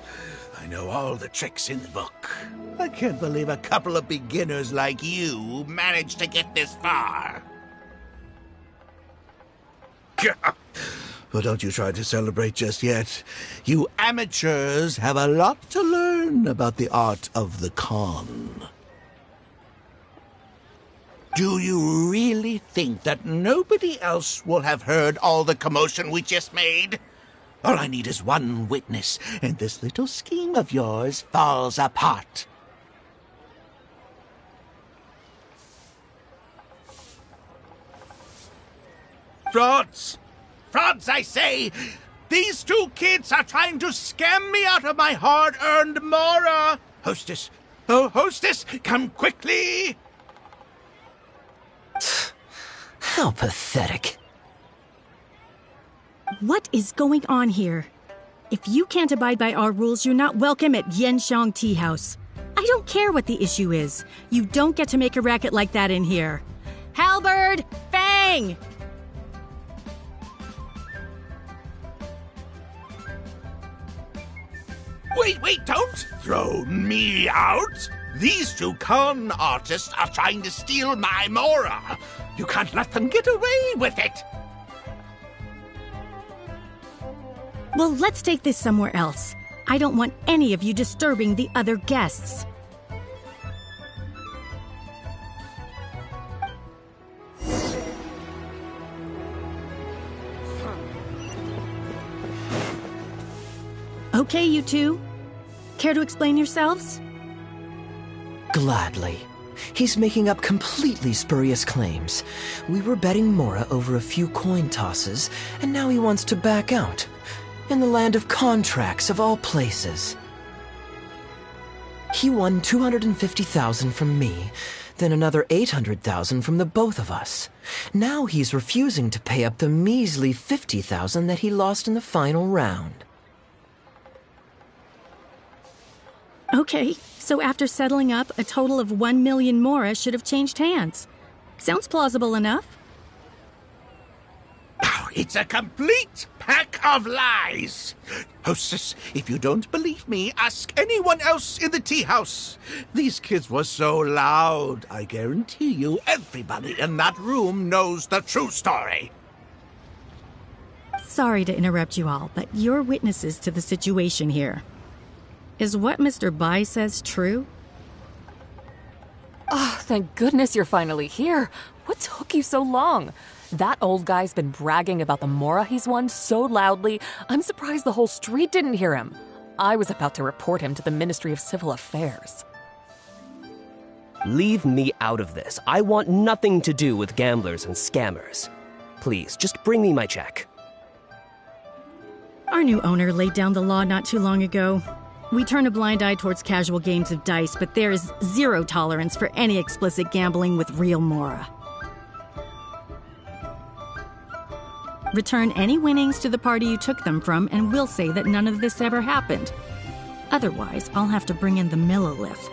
I know all the tricks in the book. I can't believe a couple of beginners like you managed to get this far. Well, don't you try to celebrate just yet. You amateurs have a lot to learn about the art of the con. Do you really think that nobody else will have heard all the commotion we just made? All I need is one witness, and this little scheme of yours falls apart. Frauds! Frauds, I say! These two kids are trying to scam me out of my hard-earned mora! Hostess! Oh, hostess! Come quickly! How pathetic. What is going on here? If you can't abide by our rules, you're not welcome at Yenshang Tea House. I don't care what the issue is. You don't get to make a racket like that in here. Halberd! Fang! Wait, don't throw me out! These two con artists are trying to steal my mora. You can't let them get away with it. Well, let's take this somewhere else. I don't want any of you disturbing the other guests. Okay, you two. Care to explain yourselves? Gladly. He's making up completely spurious claims. We were betting mora over a few coin tosses, and now he wants to back out. In the land of contracts, of all places. He won 250,000 from me, then another 800,000 from the both of us. Now he's refusing to pay up the measly 50,000 that he lost in the final round. Okay, so after settling up, a total of 1 million mora should have changed hands. Sounds plausible enough. Oh, it's a complete pack of lies! Hostess, if you don't believe me, ask anyone else in the tea house. These kids were so loud, I guarantee you everybody in that room knows the true story. Sorry to interrupt you all, but you're witnesses to the situation here. Is what Mr. Bai says true? Oh, thank goodness you're finally here. What took you so long? That old guy's been bragging about the mora he's won so loudly, I'm surprised the whole street didn't hear him. I was about to report him to the Ministry of Civil Affairs. Leave me out of this. I want nothing to do with gamblers and scammers. Please, just bring me my check. Our new owner laid down the law not too long ago. We turn a blind eye towards casual games of dice, but there is zero tolerance for any explicit gambling with real mora. Return any winnings to the party you took them from, and we'll say that none of this ever happened. Otherwise, I'll have to bring in the millilith.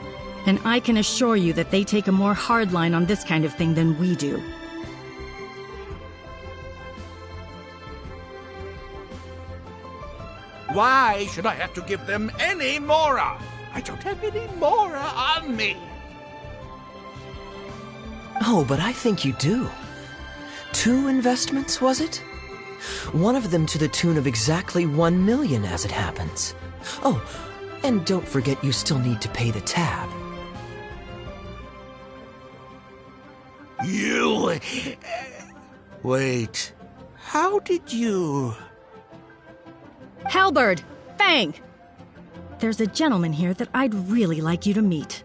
And I can assure you that they take a more hard line on this kind of thing than we do. Why should I have to give them any mora? I don't have any mora on me. Oh, but I think you do. 2 investments, was it? One of them to the tune of exactly 1 million as it happens. Oh, and don't forget you still need to pay the tab. You... Wait. How did you... Halberd! Fang! There's a gentleman here that I'd really like you to meet.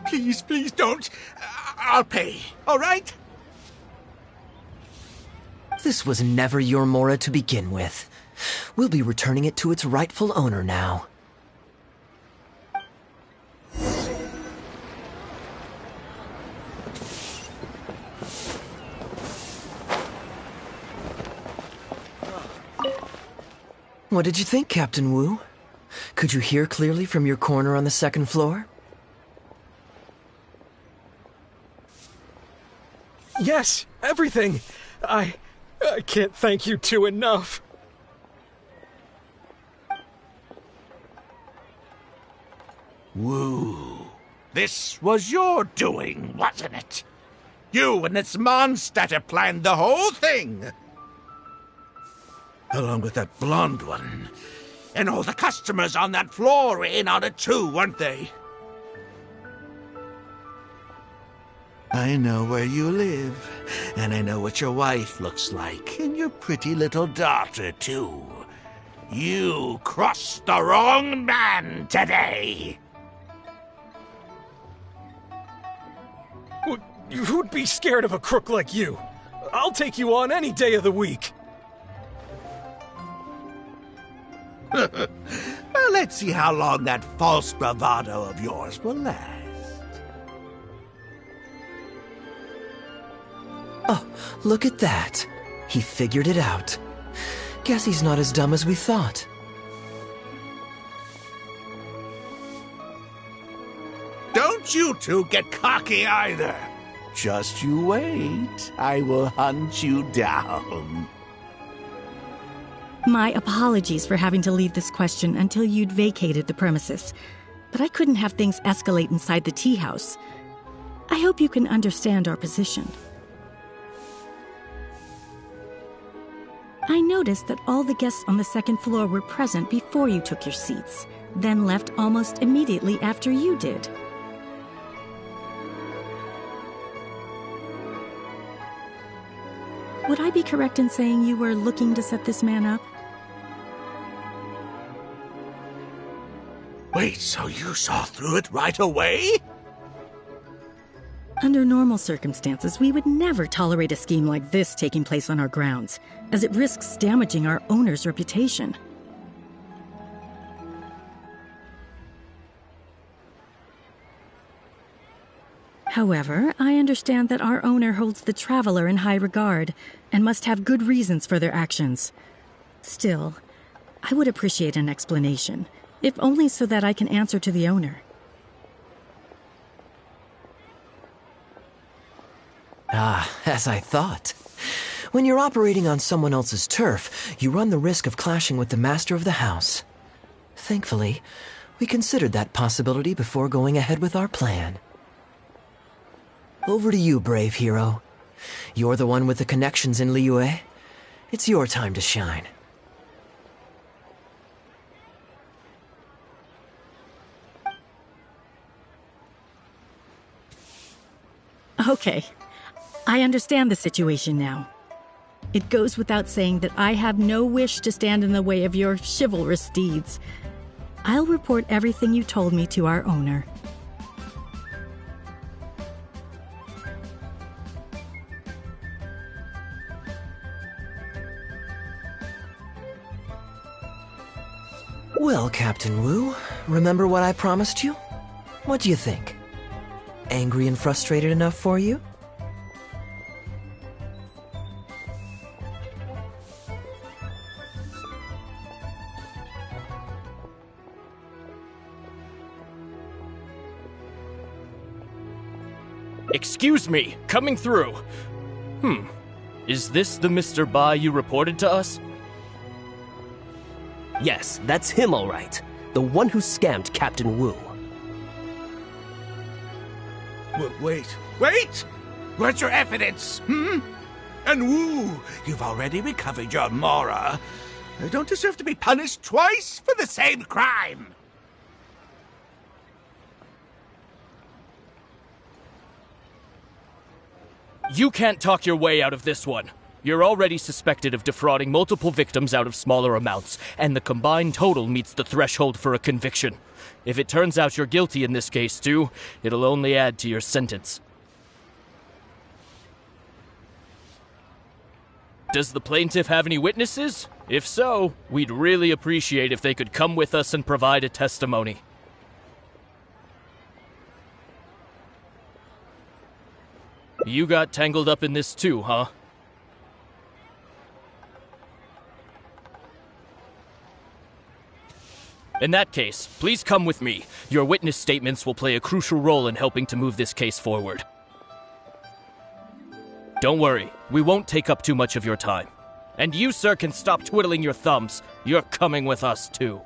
Please, please don't. I'll pay, all right? This was never your Mora to begin with. We'll be returning it to its rightful owner now. What did you think, Captain Wu? Could you hear clearly from your corner on the second floor? Yes, everything. I can't thank you two enough. Woo. This was your doing, wasn't it? You and this Mondstatter planned the whole thing. Along with that blonde one. And all the customers on that floor were in on it too, weren't they? I know where you live, and I know what your wife looks like, and your pretty little daughter, too. You crossed the wrong man today! Who'd be scared of a crook like you? I'll take you on any day of the week. Well, let's see how long that false bravado of yours will last. Oh, look at that. He figured it out. Guess he's not as dumb as we thought. Don't you two get cocky either. Just you wait. I will hunt you down. My apologies for having to leave this question until you'd vacated the premises, but I couldn't have things escalate inside the tea house. I hope you can understand our position. I noticed that all the guests on the second floor were present before you took your seats, then left almost immediately after you did. Would I be correct in saying you were looking to set this man up? Wait, so you saw through it right away? Under normal circumstances, we would never tolerate a scheme like this taking place on our grounds, as it risks damaging our owner's reputation. However, I understand that our owner holds the traveler in high regard and must have good reasons for their actions. Still, I would appreciate an explanation, if only so that I can answer to the owner. Ah, as I thought. When you're operating on someone else's turf, you run the risk of clashing with the master of the house. Thankfully, we considered that possibility before going ahead with our plan. Over to you, brave hero. You're the one with the connections in Liyue. It's your time to shine. Okay, I understand the situation now. It goes without saying that I have no wish to stand in the way of your chivalrous deeds. I'll report everything you told me to our owner. Well, Captain Wu, remember what I promised you? What do you think? Angry and frustrated enough for you? Excuse me, coming through. Is this the Mr. Bai you reported to us? Yes, that's him all right. The one who scammed Captain Wu. Wait! Where's your evidence, And Wu, you've already recovered your Mora. You don't deserve to be punished twice for the same crime. You can't talk your way out of this one. You're already suspected of defrauding multiple victims out of smaller amounts, and the combined total meets the threshold for a conviction. If it turns out you're guilty in this case, too, it'll only add to your sentence. Does the plaintiff have any witnesses? If so, we'd really appreciate if they could come with us and provide a testimony. You got tangled up in this too, huh? In that case, please come with me. Your witness statements will play a crucial role in helping to move this case forward. Don't worry, we won't take up too much of your time. And you, sir, can stop twiddling your thumbs. You're coming with us, too.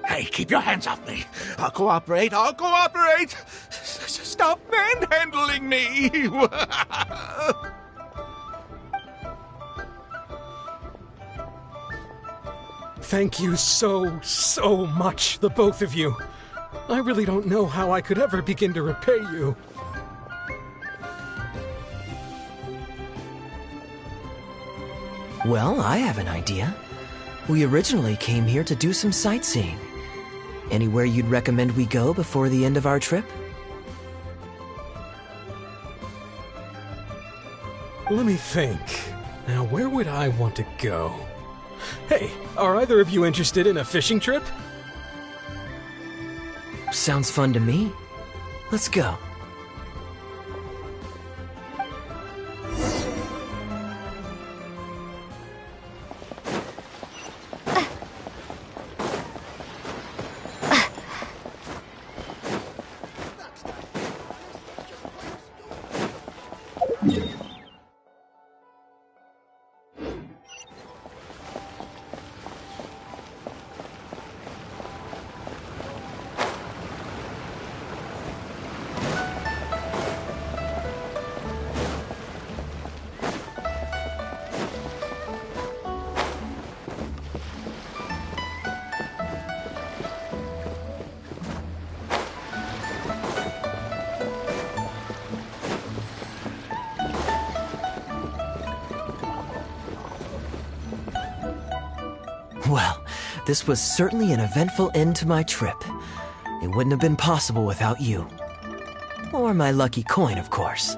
Hey, keep your hands off me. I'll cooperate. Stop manhandling me. Thank you so much, the both of you. I really don't know how I could ever begin to repay you. Well, I have an idea. We originally came here to do some sightseeing. Anywhere you'd recommend we go before the end of our trip? Let me think. Now, where would I want to go? Hey, are either of you interested in a fishing trip? Sounds fun to me. Let's go. Well, this was certainly an eventful end to my trip. It wouldn't have been possible without you. Or my lucky coin, of course.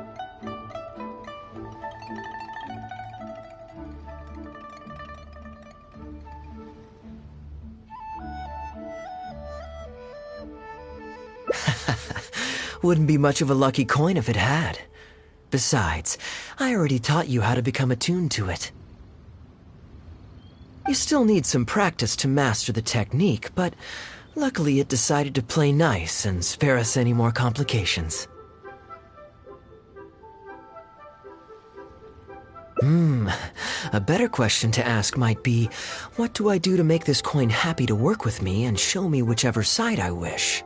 Wouldn't be much of a lucky coin if it had. Besides, I already taught you how to become attuned to it. You still need some practice to master the technique, but luckily it decided to play nice and spare us any more complications. A better question to ask might be, what do I do to make this coin happy to work with me and show me whichever side I wish?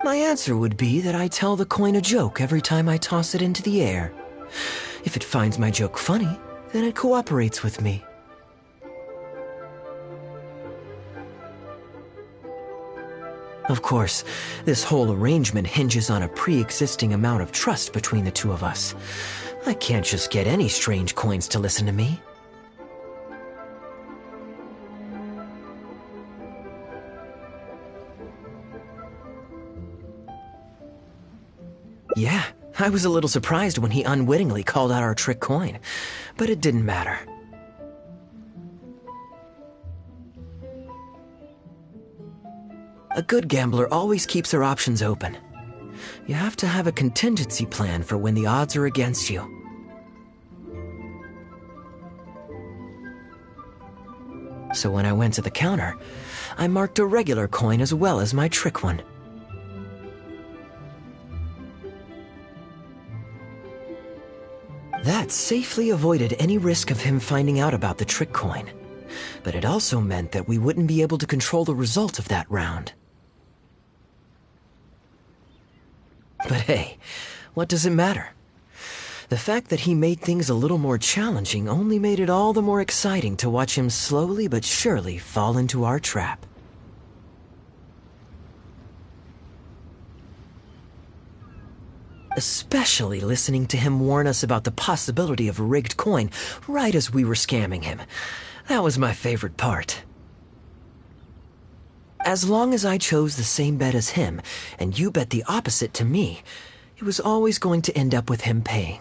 My answer would be that I tell the coin a joke every time I toss it into the air. If it finds my joke funny, then it cooperates with me. Of course, this whole arrangement hinges on a pre-existing amount of trust between the two of us. I can't just get any strange coins to listen to me. Yeah, I was a little surprised when he unwittingly called out our trick coin, but it didn't matter. A good gambler always keeps her options open. You have to have a contingency plan for when the odds are against you. So when I went to the counter, I marked a regular coin as well as my trick one. That safely avoided any risk of him finding out about the trick coin. But it also meant that we wouldn't be able to control the result of that round. But hey, what does it matter? The fact that he made things a little more challenging only made it all the more exciting to watch him slowly but surely fall into our trap. Especially listening to him warn us about the possibility of a rigged coin right as we were scamming him. That was my favorite part. As long as I chose the same bet as him, and you bet the opposite to me, it was always going to end up with him paying.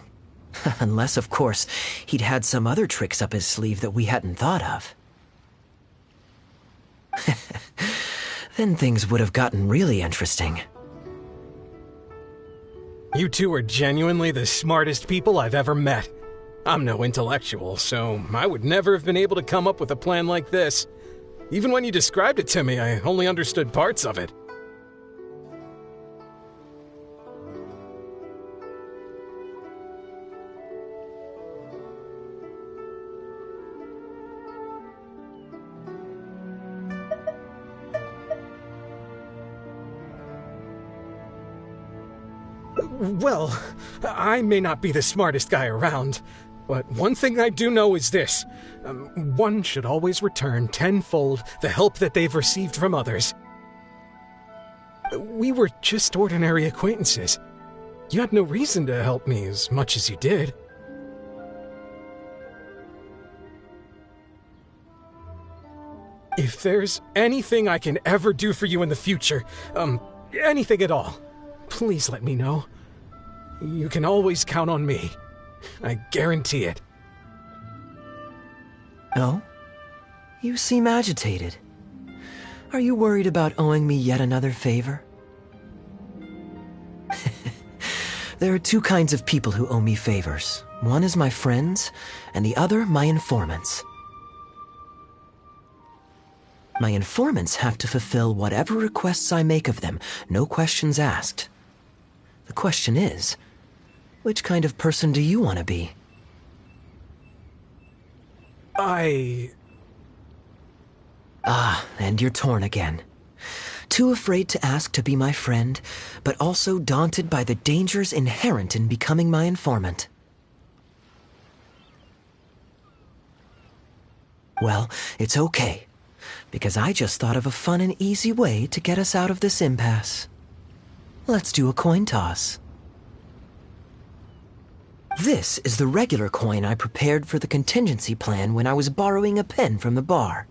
Unless, of course, he'd had some other tricks up his sleeve that we hadn't thought of. Then things would have gotten really interesting. You two are genuinely the smartest people I've ever met. I'm no intellectual, so I would never have been able to come up with a plan like this. Even when you described it to me, I only understood parts of it. Well, I may not be the smartest guy around, but one thing I do know is this. One should always return tenfold the help that they've received from others. We were just ordinary acquaintances. You had no reason to help me as much as you did. If there's anything I can ever do for you in the future, anything at all, please let me know. You can always count on me. I guarantee it. Oh? You seem agitated. Are you worried about owing me yet another favor? There are two kinds of people who owe me favors. One is my friends, and the other my informants. My informants have to fulfill whatever requests I make of them, no questions asked. The question is, which kind of person do you want to be? And you're torn again. Too afraid to ask to be my friend, but also daunted by the dangers inherent in becoming my informant. Well, it's okay, because I just thought of a fun and easy way to get us out of this impasse. Let's do a coin toss. This is the regular coin I prepared for the contingency plan when I was borrowing a pen from the bar.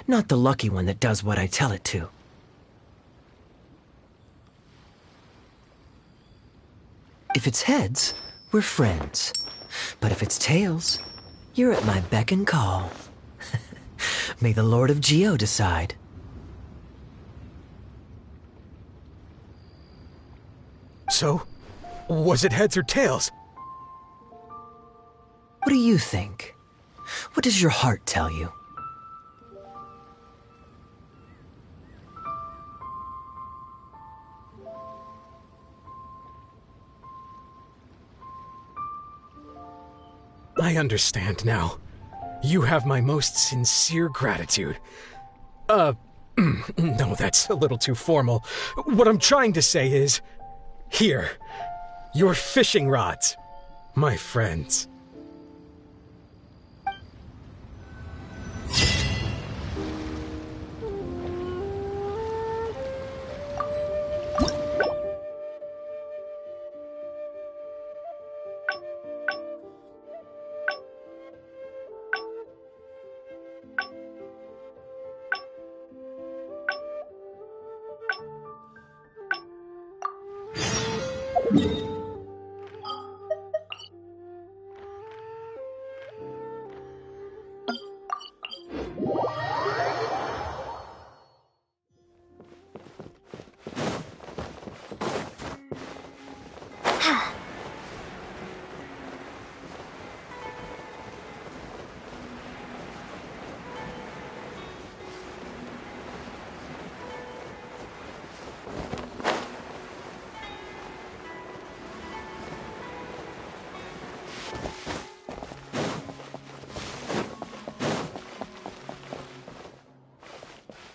Not the lucky one that does what I tell it to. If it's heads, we're friends. But if it's tails, you're at my beck and call. May the Lord of Geo decide. So, was it heads or tails? What do you think? What does your heart tell you? I understand now. You have my most sincere gratitude. No, that's a little too formal. What I'm trying to say is, here, your fishing rods, my friends.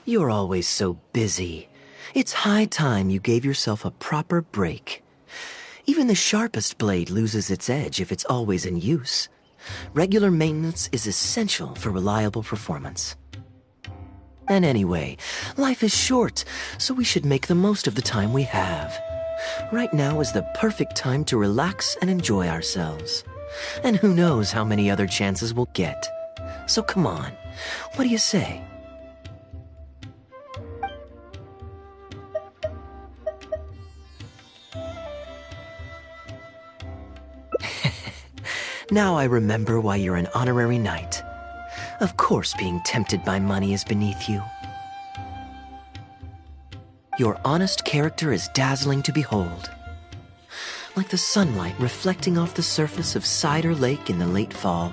You're always so busy. It's high time you gave yourself a proper break. Even the sharpest blade loses its edge if it's always in use. Regular maintenance is essential for reliable performance. And anyway, life is short, so we should make the most of the time we have. Right now is the perfect time to relax and enjoy ourselves. And who knows how many other chances we'll get. So come on, what do you say? Now I remember why you're an honorary knight. Of course being tempted by money is beneath you. Your honest character is dazzling to behold. Like the sunlight reflecting off the surface of Cider Lake in the late fall,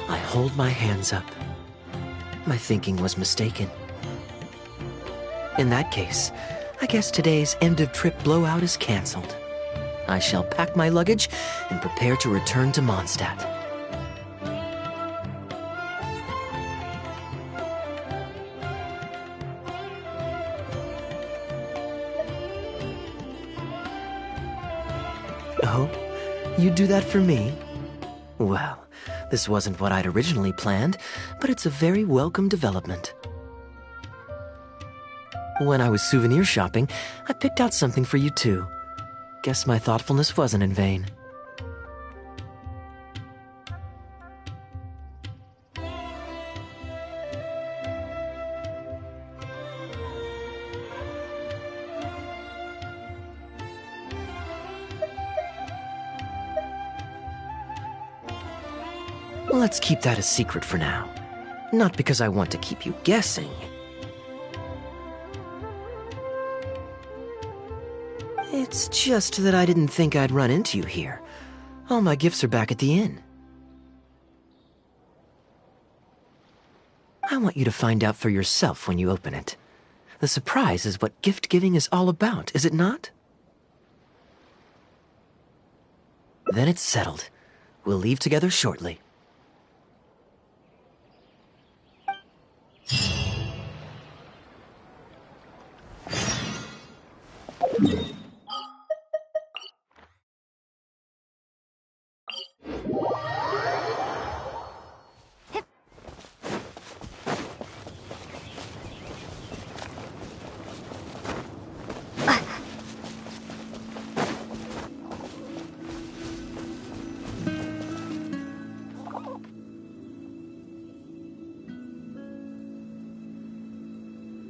I hold my hands up. My thinking was mistaken. In that case, I guess today's end-of-trip blowout is cancelled. I shall pack my luggage and prepare to return to Mondstadt. Oh, you'd do that for me? Well, this wasn't what I'd originally planned, but it's a very welcome development. When I was souvenir shopping, I picked out something for you too. Guess my thoughtfulness wasn't in vain. Let's keep that a secret for now. Not because I want to keep you guessing. It's just that I didn't think I'd run into you here. All my gifts are back at the inn. I want you to find out for yourself when you open it. The surprise is what gift-giving is all about, is it not? Then it's settled. We'll leave together shortly.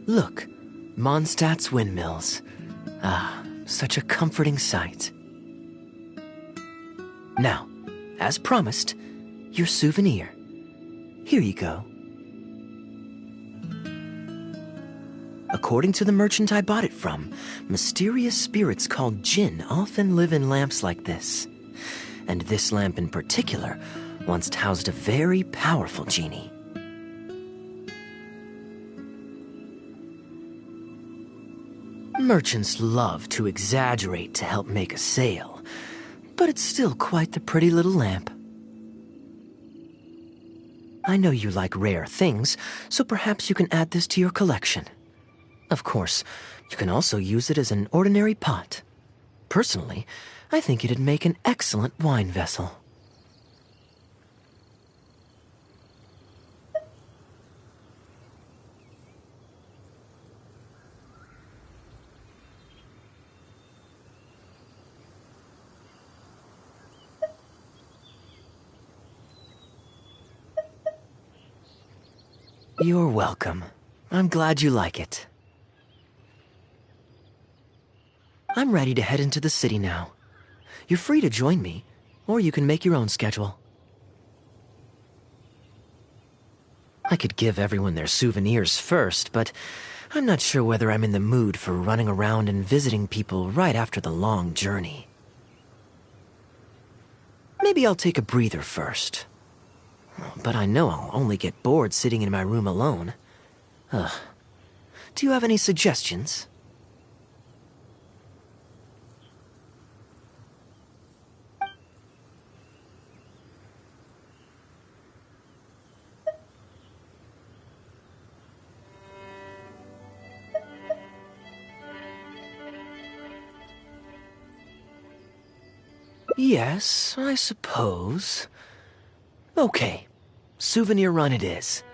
Look, Mondstadt's windmills. Ah, such a comforting sight. Now, as promised, your souvenir. Here you go. According to the merchant I bought it from, mysterious spirits called Jinn often live in lamps like this. And this lamp in particular once housed a very powerful genie. Merchants love to exaggerate to help make a sale, but it's still quite the pretty little lamp. I know you like rare things, so perhaps you can add this to your collection. Of course, you can also use it as an ordinary pot. Personally, I think it'd make an excellent wine vessel. You're welcome. I'm glad you like it. I'm ready to head into the city now. You're free to join me, or you can make your own schedule. I could give everyone their souvenirs first, but I'm not sure whether I'm in the mood for running around and visiting people right after the long journey. Maybe I'll take a breather first. But I know I'll only get bored sitting in my room alone. Ugh. Do you have any suggestions? Yes, I suppose. Okay, souvenir run it is.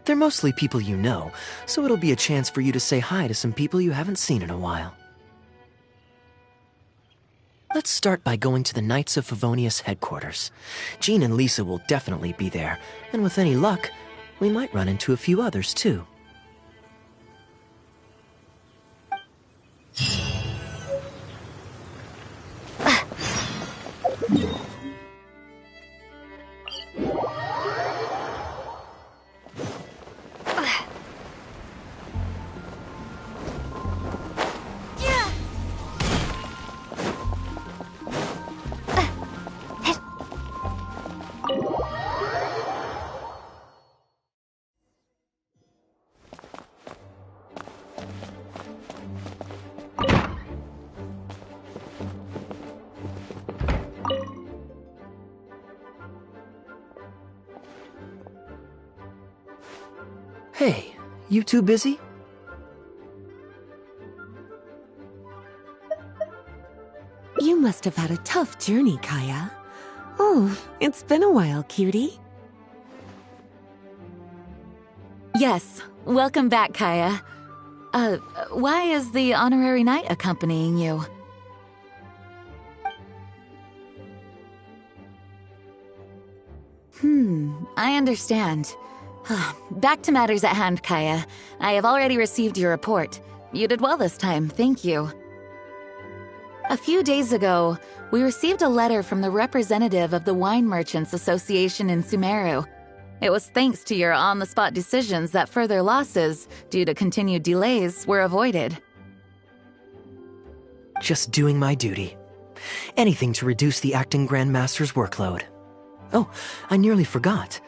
They're mostly people you know, so it'll be a chance for you to say hi to some people you haven't seen in a while. Let's start by going to the Knights of Favonius headquarters. Jean and Lisa will definitely be there, and with any luck, we might run into a few others too. Hey, you two busy? You must have had a tough journey, Kaya. Oh, it's been a while, cutie. Yes, welcome back, Kaya. Why is the honorary knight accompanying you? I understand. Back to matters at hand, Kaya. I have already received your report. You did well this time, thank you. A few days ago, we received a letter from the representative of the Wine Merchants Association in Sumeru. It was thanks to your on-the-spot decisions that further losses, due to continued delays, were avoided. Just doing my duty. Anything to reduce the acting Grandmaster's workload. Oh, I nearly forgot.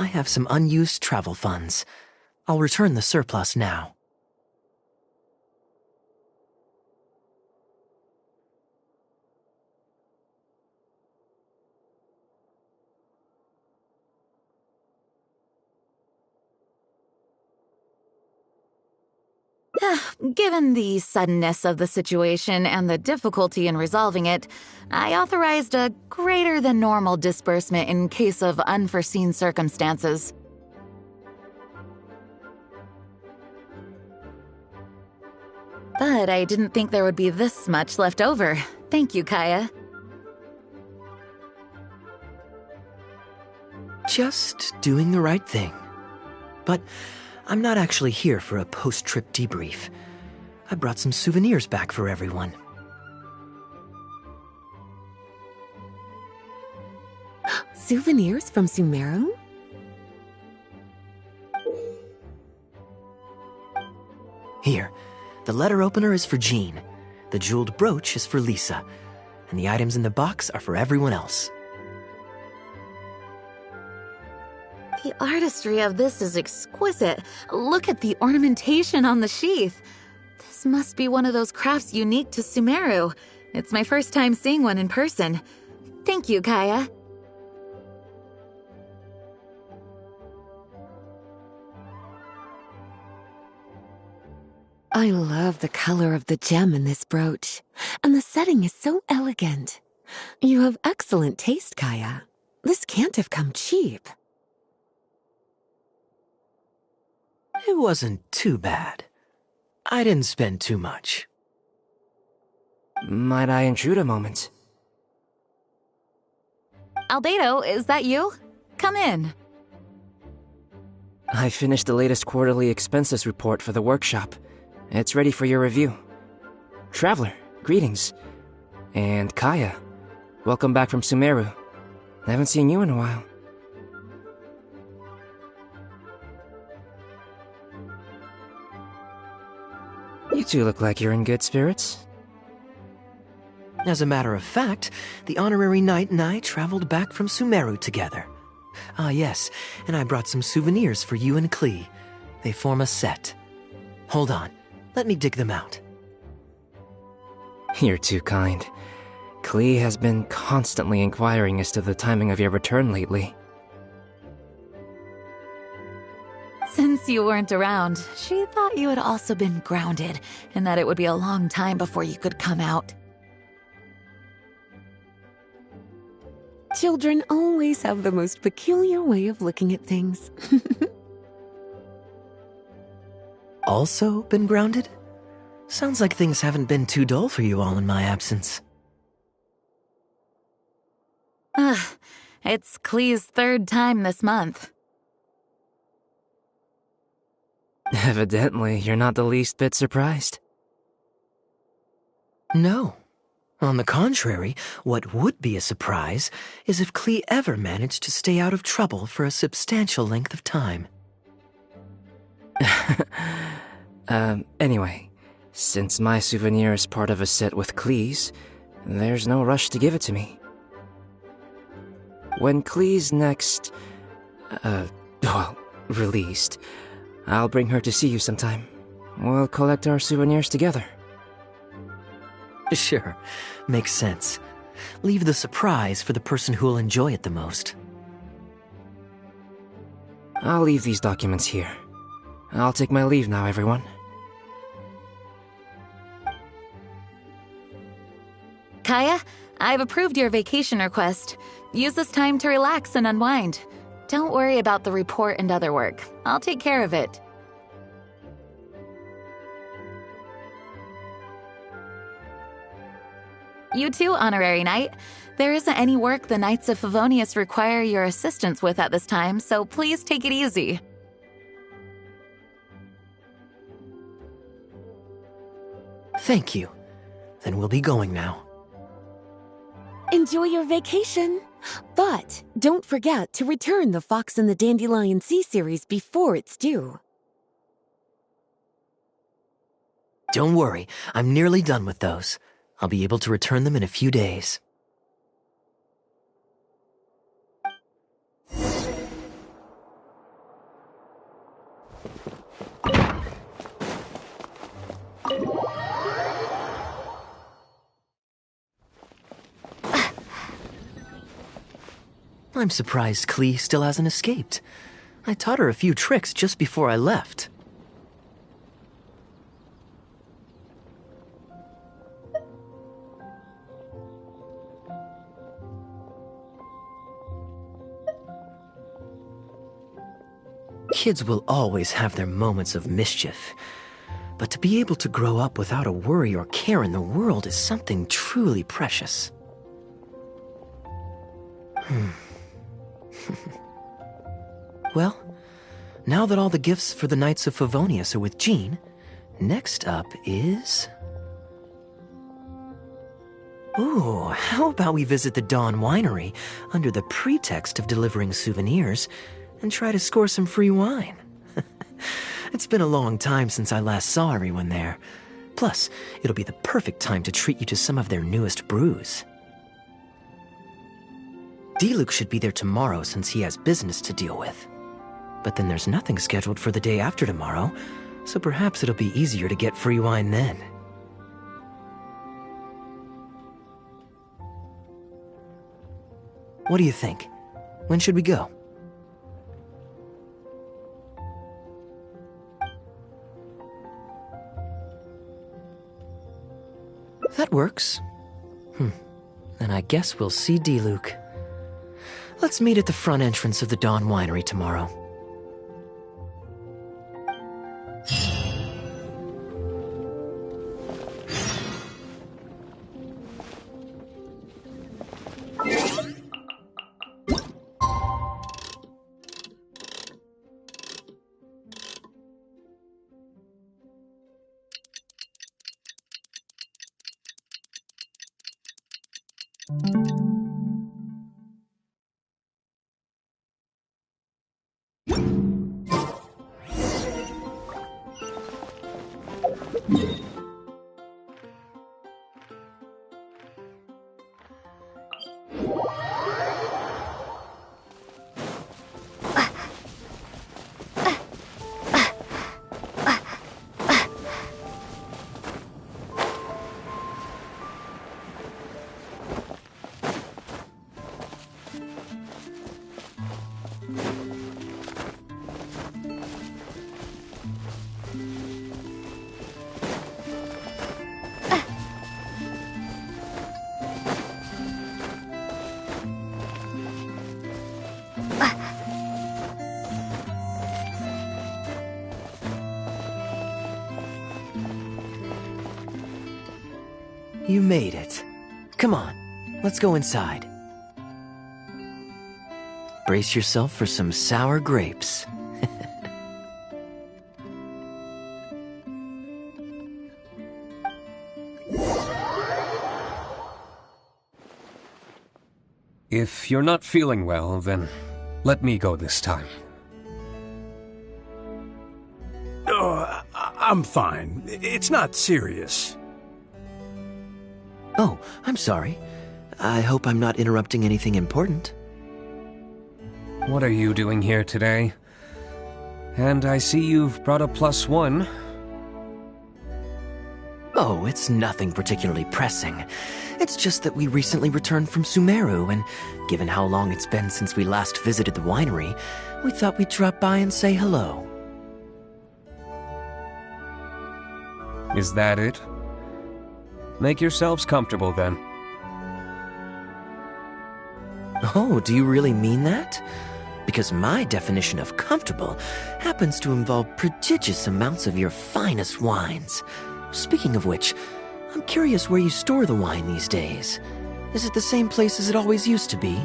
I have some unused travel funds. I'll return the surplus now. Given the suddenness of the situation and the difficulty in resolving it, I authorized a greater than normal disbursement in case of unforeseen circumstances. But I didn't think there would be this much left over. Thank you, Kaya. Just doing the right thing. But I'm not actually here for a post-trip debrief. I brought some souvenirs back for everyone. Souvenirs from Sumeru? Here, the letter opener is for Jean, the jeweled brooch is for Lisa, and the items in the box are for everyone else. The artistry of this is exquisite. Look at the ornamentation on the sheath. This must be one of those crafts unique to Sumeru. It's my first time seeing one in person. Thank you, Kaya. I love the color of the gem in this brooch, and the setting is so elegant. You have excellent taste, Kaya. This can't have come cheap. It wasn't too bad. I didn't spend too much. Might I intrude a moment? Albedo, is that you? Come in. I finished the latest quarterly expenses report for the workshop. It's ready for your review. Traveler, greetings. And Kaya, welcome back from Sumeru. I haven't seen you in a while. You two look like you're in good spirits. As a matter of fact, the honorary knight and I traveled back from Sumeru together. Ah, yes, and I brought some souvenirs for you and Klee. They form a set. Hold on, let me dig them out. You're too kind. Klee has been constantly inquiring as to the timing of your return lately. Since you weren't around, she thought you had also been grounded, and that it would be a long time before you could come out. Children always have the most peculiar way of looking at things. Also been grounded? Sounds like things haven't been too dull for you all in my absence. Ugh, it's Clee's third time this month. Evidently, you're not the least bit surprised. No. On the contrary, what would be a surprise is if Clee ever managed to stay out of trouble for a substantial length of time. Anyway, since my souvenir is part of a set with Clee's, there's no rush to give it to me. When Clee's next, released, I'll bring her to see you sometime. We'll collect our souvenirs together. Sure, makes sense. Leave the surprise for the person who'll enjoy it the most. I'll leave these documents here. I'll take my leave now, everyone. Kaya, I've approved your vacation request. Use this time to relax and unwind. Don't worry about the report and other work. I'll take care of it. You too, Honorary Knight. There isn't any work the Knights of Favonius require your assistance with at this time, so please take it easy. Thank you. Then we'll be going now. Enjoy your vacation. But don't forget to return the Fox and the Dandelion Sea series before it's due. Don't worry, I'm nearly done with those. I'll be able to return them in a few days. I'm surprised Clee still hasn't escaped. I taught her a few tricks just before I left. Kids will always have their moments of mischief, but to be able to grow up without a worry or care in the world is something truly precious. Well, now that all the gifts for the Knights of Favonius are with Jean, next up is... Ooh, how about we visit the Dawn Winery under the pretext of delivering souvenirs and try to score some free wine? It's been a long time since I last saw everyone there. Plus, it'll be the perfect time to treat you to some of their newest brews. D-Luke should be there tomorrow since he has business to deal with. But then there's nothing scheduled for the day after tomorrow, so perhaps it'll be easier to get free wine then. What do you think? When should we go? That works. Then I guess we'll see D-Luke. Let's meet at the front entrance of the Dawn Winery tomorrow. You made it. Come on, let's go inside. Brace yourself for some sour grapes. If you're not feeling well, then let me go this time. Oh, I'm fine. It's not serious. Oh, I'm sorry. I hope I'm not interrupting anything important. What are you doing here today? And I see you've brought a +1. Oh, it's nothing particularly pressing. It's just that we recently returned from Sumeru, and given how long it's been since we last visited the winery, we thought we'd drop by and say hello. Is that it? Make yourselves comfortable then. Oh, do you really mean that? Because my definition of comfortable happens to involve prodigious amounts of your finest wines. Speaking of which, I'm curious where you store the wine these days. Is it the same place as it always used to be?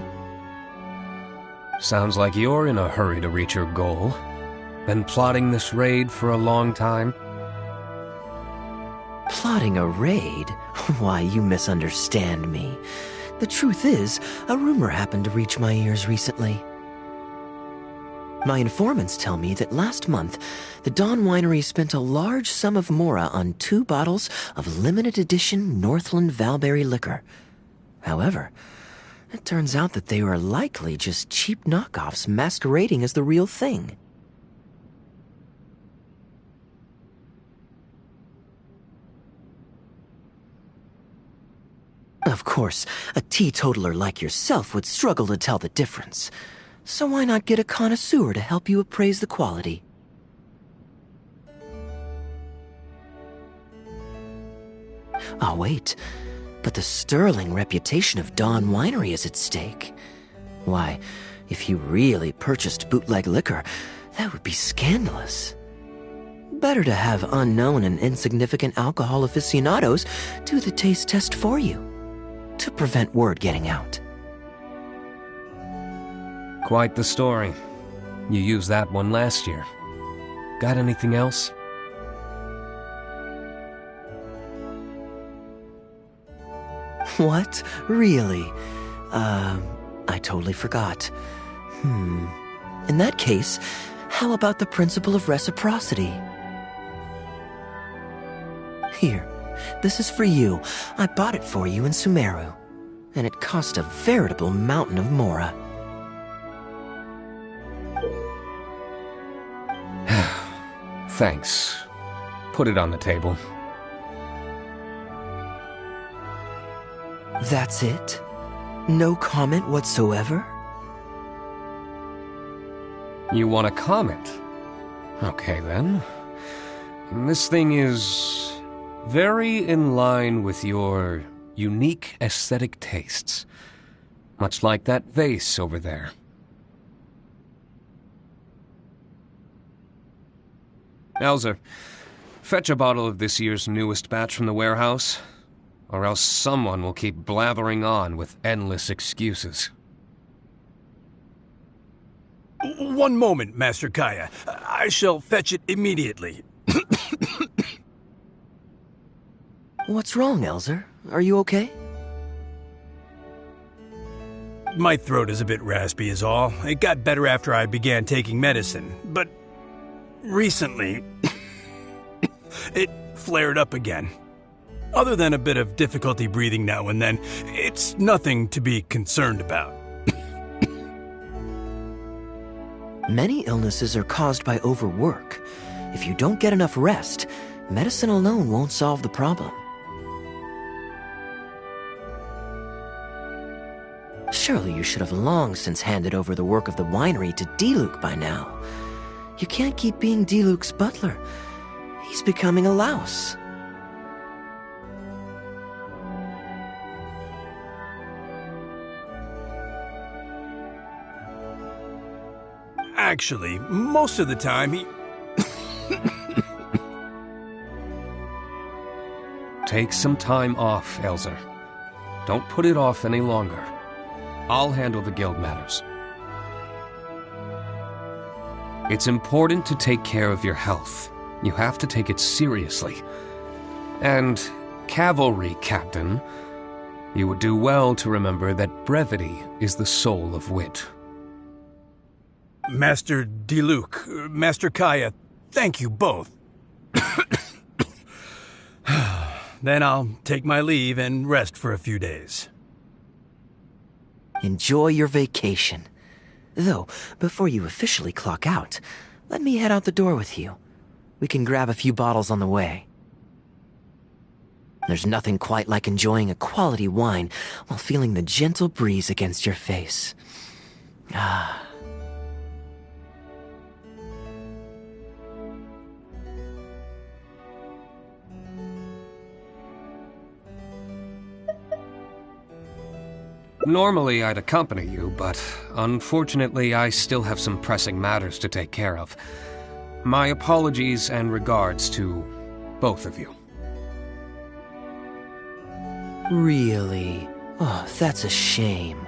Sounds like you're in a hurry to reach your goal. Been plotting this raid for a long time? Plotting a raid? Why, you misunderstand me. The truth is, a rumor happened to reach my ears recently. My informants tell me that last month, the Dawn Winery spent a large sum of mora on 2 bottles of limited edition Northland Valberry liquor. However, it turns out that they were likely just cheap knockoffs masquerading as the real thing. Of course, a teetotaler like yourself would struggle to tell the difference. So why not get a connoisseur to help you appraise the quality? Oh, wait. But the sterling reputation of Dawn Winery is at stake. Why, if you really purchased bootleg liquor, that would be scandalous. Better to have unknown and insignificant alcohol aficionados do the taste test for you, to prevent word getting out. Quite the story. You used that one last year. Got anything else? What? Really? I totally forgot. In that case, how about the principle of reciprocity? Here, this is for you. I bought it for you in Sumeru, and it cost a veritable mountain of mora. Thanks. Put it on the table. That's it? No comment whatsoever? You want a comment? Okay then. This thing is very in line with your unique aesthetic tastes. Much like that vase over there. Elzer, fetch a bottle of this year's newest batch from the warehouse, or else someone will keep blathering on with endless excuses. One moment, Master Kaya. I shall fetch it immediately. What's wrong, Elzer? Are you okay? My throat is a bit raspy is all. It got better after I began taking medicine, but recently it flared up again. Other than a bit of difficulty breathing now and then, it's nothing to be concerned about. Many illnesses are caused by overwork. If you don't get enough rest, medicine alone won't solve the problem. Surely you should have long since handed over the work of the winery to Diluc by now. You can't keep being Diluc's butler. He's becoming a louse. Actually, most of the time he... Take some time off, Elzer. Don't put it off any longer. I'll handle the guild matters. It's important to take care of your health. You have to take it seriously. And, cavalry captain, you would do well to remember that brevity is the soul of wit. Master Diluc, Master Kaya, thank you both. Then I'll take my leave and rest for a few days. Enjoy your vacation. Though, before you officially clock out, let me head out the door with you. We can grab a few bottles on the way. There's nothing quite like enjoying a quality wine while feeling the gentle breeze against your face. Ah. Normally I'd accompany you, but unfortunately I still have some pressing matters to take care of. My apologies and regards to both of you. Really? Oh, that's a shame.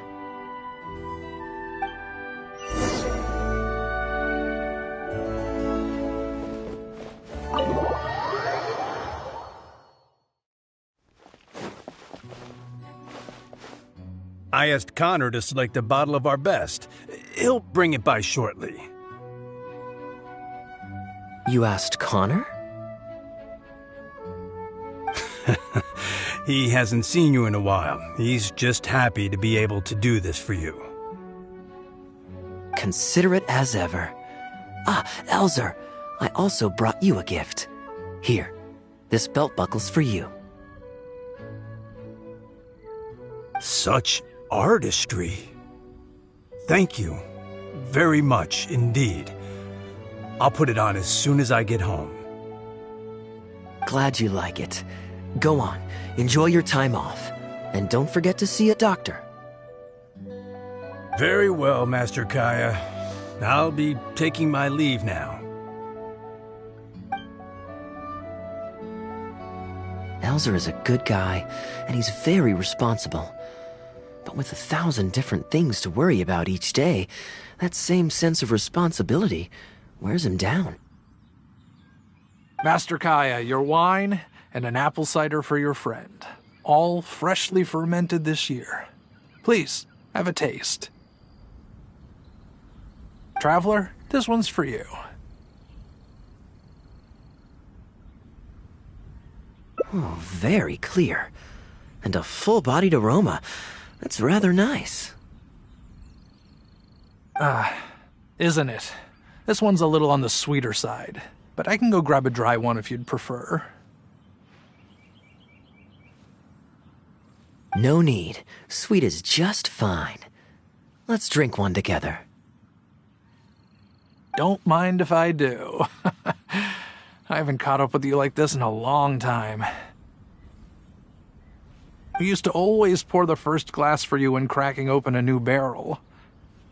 I asked Connor to select a bottle of our best. He'll bring it by shortly. You asked Connor? He hasn't seen you in a while. He's just happy to be able to do this for you. Considerate as ever. Ah, Elzer, I also brought you a gift. Here, this belt buckle's for you. Such artistry. Thank you very much indeed. I'll put it on as soon as I get home. Glad you like it. Go on, enjoy your time off. And don't forget to see a doctor. Very well, Master Kaya. I'll be taking my leave now. Elzer is a good guy, and he's very responsible. But with 1,000 different things to worry about each day, that same sense of responsibility wears him down. Master Kaya, your wine and an apple cider for your friend. All freshly fermented this year. Please, have a taste. Traveler, this one's for you. Oh, very clear. And a full-bodied aroma. That's rather nice. Isn't it? This one's a little on the sweeter side, but I can go grab a dry one if you'd prefer. No need. Sweet is just fine. Let's drink one together. Don't mind if I do. I haven't caught up with you like this in a long time. We used to always pour the first glass for you when cracking open a new barrel.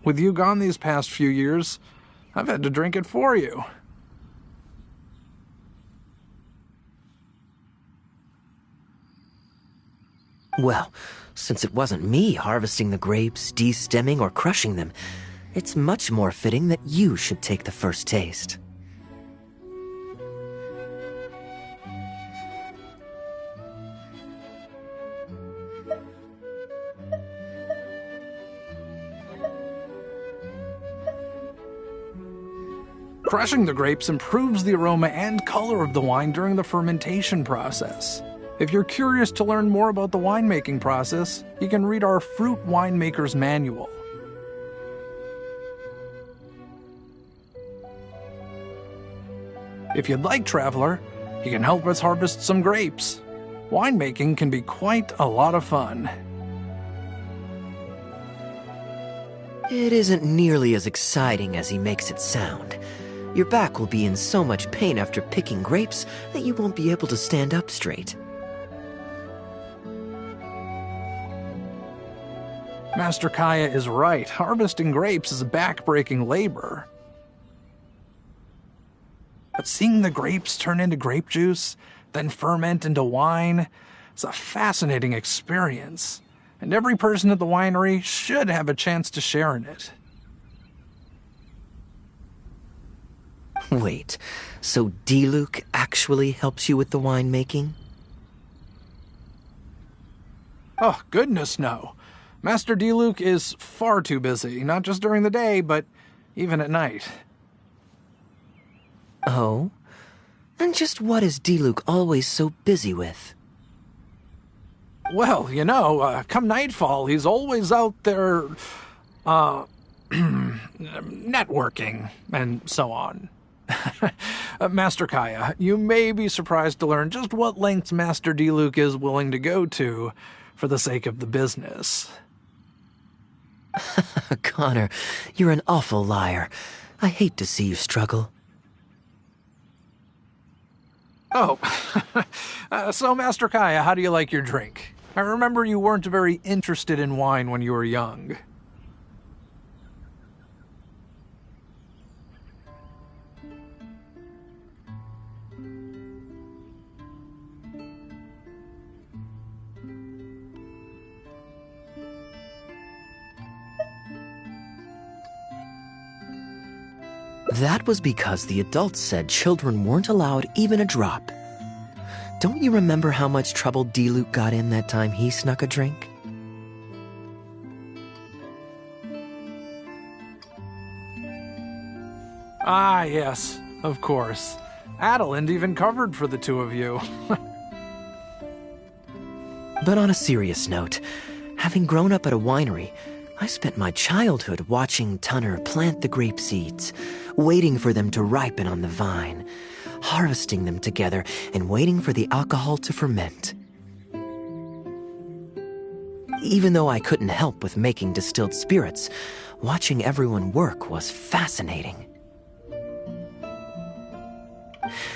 With you gone these past few years, I've had to drink it for you. Well, since it wasn't me harvesting the grapes, de-stemming, or crushing them, it's much more fitting that you should take the first taste. Crushing the grapes improves the aroma and color of the wine during the fermentation process. If you're curious to learn more about the winemaking process, you can read our Fruit Winemaker's Manual. If you'd like, Traveler, you can help us harvest some grapes. Winemaking can be quite a lot of fun. It isn't nearly as exciting as he makes it sound. Your back will be in so much pain after picking grapes that you won't be able to stand up straight. Master Kaya is right. Harvesting grapes is back-breaking labor. But seeing the grapes turn into grape juice, then ferment into wine, is a fascinating experience. And every person at the winery should have a chance to share in it. Wait, so D-Luke actually helps you with the winemaking? Oh, goodness no. Master D-Luke is far too busy, not just during the day, but even at night. Oh? And just what is D-Luke always so busy with? Well, come nightfall, he's always out there, networking, and so on. Master Kaya, you may be surprised to learn just what lengths Master D-Luke is willing to go to for the sake of the business. Connor, you're an awful liar. I hate to see you struggle. Oh, so Master Kaya, how do you like your drink? I remember you weren't very interested in wine when you were young. That was because the adults said children weren't allowed even a drop. Don't you remember how much trouble D-Luke got in that time he snuck a drink? Ah, yes, of course. Adeline even covered for the two of you. But on a serious note, having grown up at a winery, I spent my childhood watching Tunner plant the grape seeds, waiting for them to ripen on the vine, harvesting them together and waiting for the alcohol to ferment. Even though I couldn't help with making distilled spirits, watching everyone work was fascinating.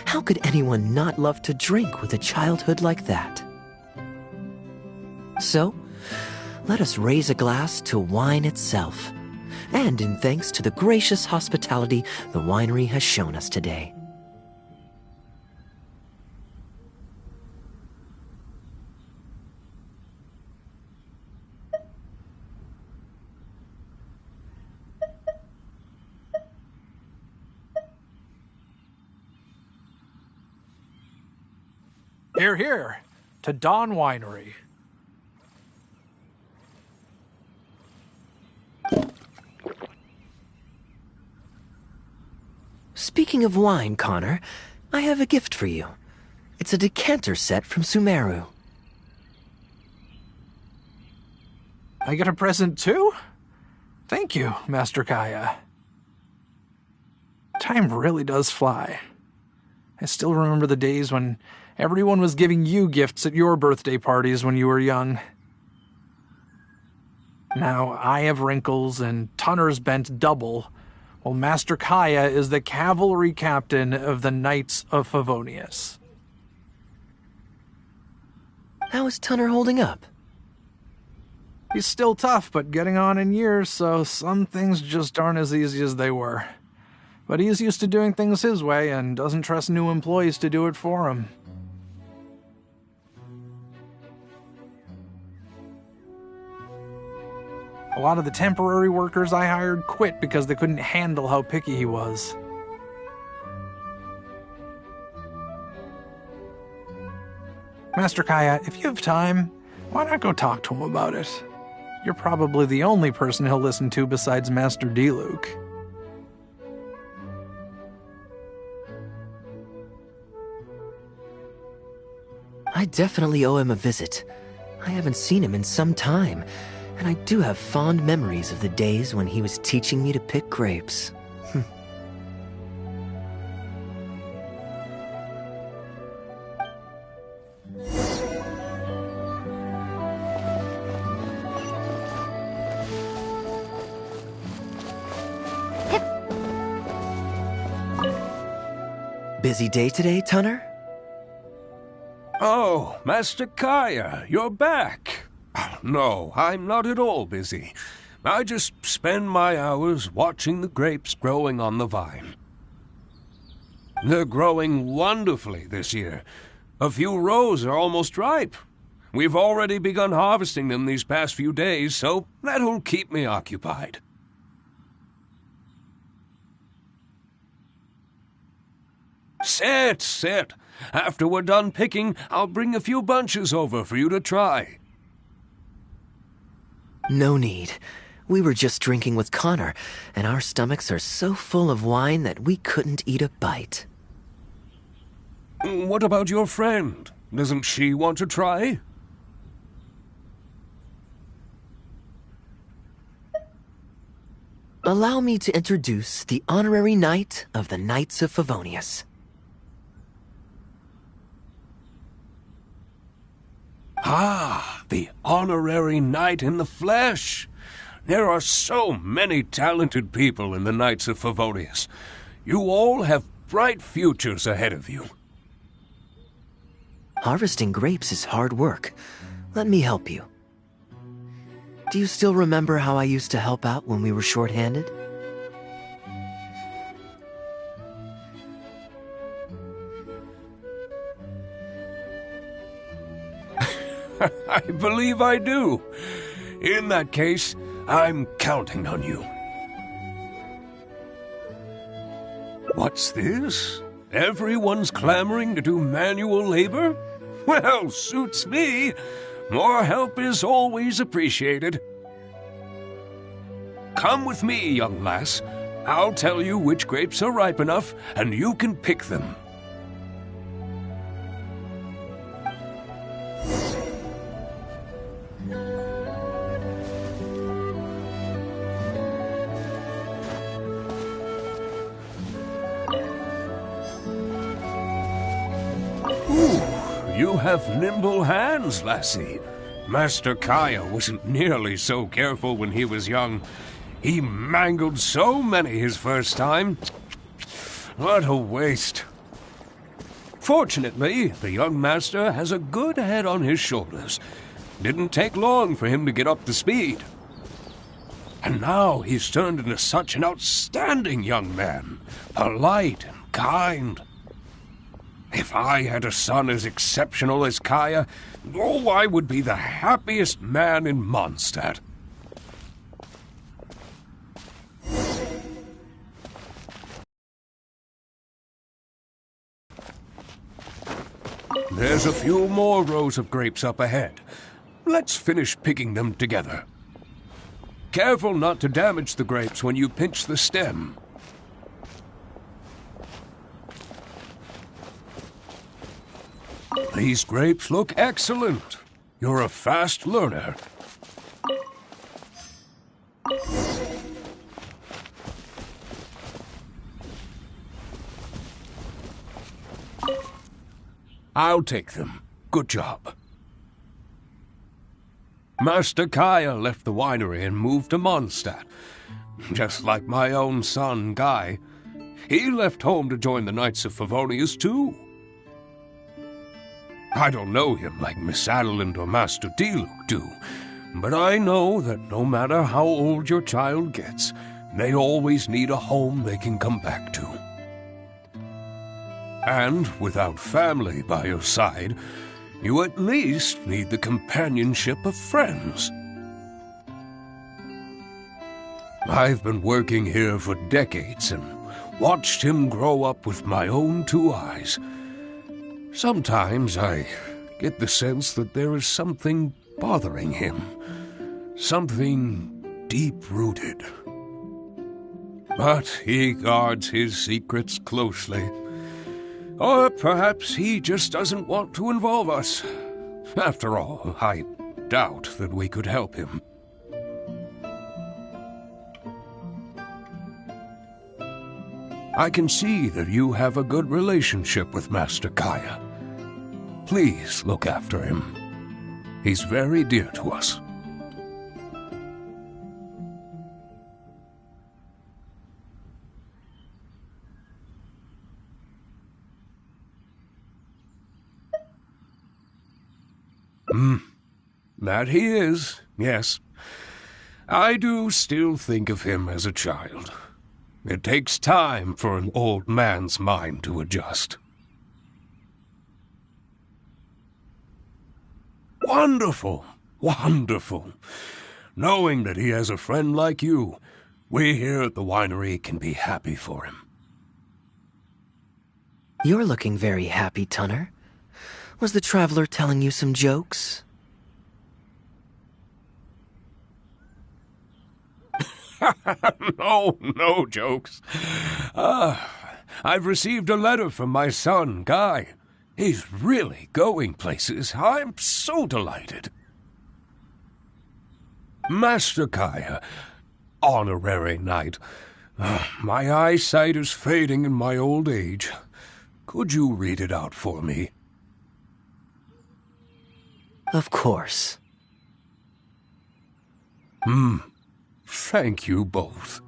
How could anyone not love to drink with a childhood like that? So, let us raise a glass to wine itself, and in thanks to the gracious hospitality the winery has shown us today. Hear, hear, to Dawn Winery. Speaking of wine, Connor, I have a gift for you. It's a decanter set from Sumeru. I get a present too? Thank you, Master Kaya. Time really does fly. I still remember the days when everyone was giving you gifts at your birthday parties when you were young. Now I have wrinkles and Tunner's bent double, while Master Kaya is the cavalry captain of the Knights of Favonius. How is Tunner holding up? He's still tough, but getting on in years, so some things just aren't as easy as they were. But he's used to doing things his way and doesn't trust new employees to do it for him. A lot of the temporary workers I hired quit because they couldn't handle how picky he was. Master Kaya, if you have time, why not go talk to him about it? You're probably the only person he'll listen to besides Master D-Luke. I definitely owe him a visit. I haven't seen him in some time, and I do have fond memories of the days when he was teaching me to pick grapes. Busy day today, Tunner? Oh, Master Kaya, you're back. No, I'm not at all busy. I just spend my hours watching the grapes growing on the vine. They're growing wonderfully this year. A few rows are almost ripe. We've already begun harvesting them these past few days, so that'll keep me occupied. Sit. After we're done picking, I'll bring a few bunches over for you to try. No need. We were just drinking with Connor, and our stomachs are so full of wine that we couldn't eat a bite. What about your friend? Doesn't she want to try? Allow me to introduce the honorary knight of the Knights of Favonius. Ah, the honorary knight in the flesh. There are so many talented people in the Knights of Favonius. You all have bright futures ahead of you. Harvesting grapes is hard work. Let me help you. Do you still remember how I used to help out when we were short-handed? I believe I do. In that case, I'm counting on you. What's this? Everyone's clamoring to do manual labor? Well, suits me. More help is always appreciated. Come with me, young lass. I'll tell you which grapes are ripe enough, and you can pick them. You have nimble hands, lassie. Master Kaya wasn't nearly so careful when he was young. He mangled so many his first time. What a waste. Fortunately, the young master has a good head on his shoulders. Didn't take long for him to get up to speed. And now he's turned into such an outstanding young man. Polite and kind. If I had a son as exceptional as Kaya, oh, I would be the happiest man in Mondstadt. There's a few more rows of grapes up ahead. Let's finish picking them together. Careful not to damage the grapes when you pinch the stem. These grapes look excellent. You're a fast learner. I'll take them. Good job. Master Kaya left the winery and moved to Mondstadt. Just like my own son, Guy. He left home to join the Knights of Favonius, too. I don't know him like Miss Adeline or Master Diluc do, but I know that no matter how old your child gets, they always need a home they can come back to. And without family by your side, you at least need the companionship of friends. I've been working here for decades and watched him grow up with my own two eyes. Sometimes I get the sense that there is something bothering him, something deep-rooted. But he guards his secrets closely. Or perhaps he just doesn't want to involve us. After all, I doubt that we could help him. I can see that you have a good relationship with Master Kaya. Please look after him. He's very dear to us. That he is, yes. I do still think of him as a child. It takes time for an old man's mind to adjust. Wonderful, wonderful. Knowing that he has a friend like you, we here at the winery can be happy for him. You're looking very happy, Tunner. Was the traveler telling you some jokes? No jokes. I've received a letter from my son, Guy. He's really going places. I'm so delighted. Master Kaya, honorary knight, my eyesight is fading in my old age. Could you read it out for me? Of course. Thank you both.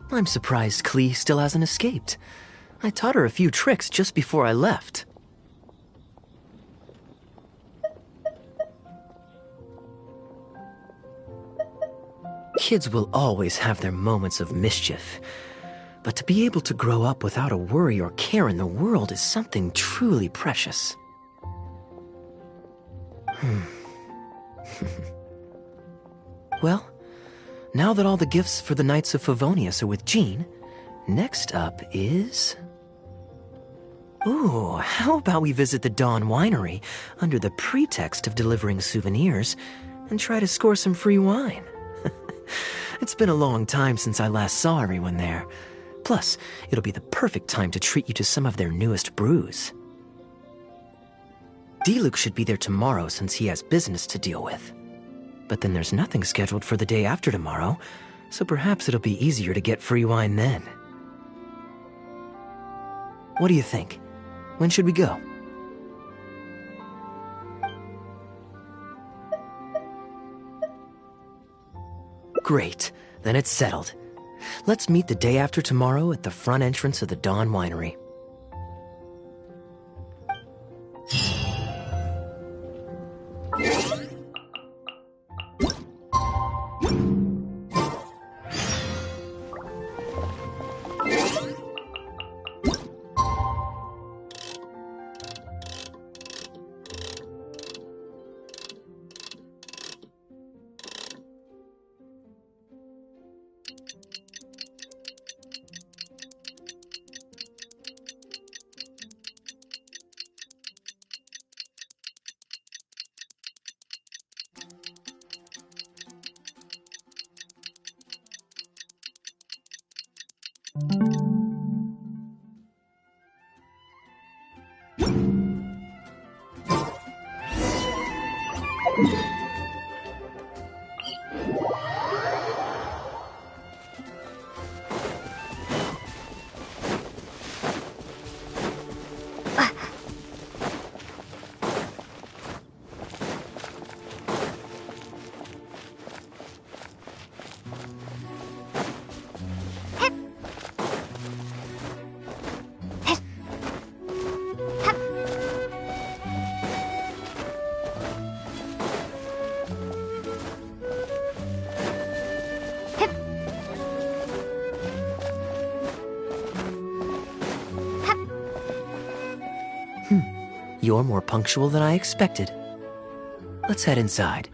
I'm surprised Klee still hasn't escaped. I taught her a few tricks just before I left. Kids will always have their moments of mischief, but to be able to grow up without a worry or care in the world is something truly precious. Well, now that all the gifts for the Knights of Favonius are with Jean, next up is... Ooh, how about we visit the Dawn Winery under the pretext of delivering souvenirs and try to score some free wine? It's been a long time since I last saw everyone there. Plus, it'll be the perfect time to treat you to some of their newest brews. Diluc should be there tomorrow since he has business to deal with. But then there's nothing scheduled for the day after tomorrow, so perhaps it'll be easier to get free wine then. What do you think? When should we go? Great, then it's settled. Let's meet the day after tomorrow at the front entrance of the Dawn Winery. You're more punctual than I expected. Let's head inside.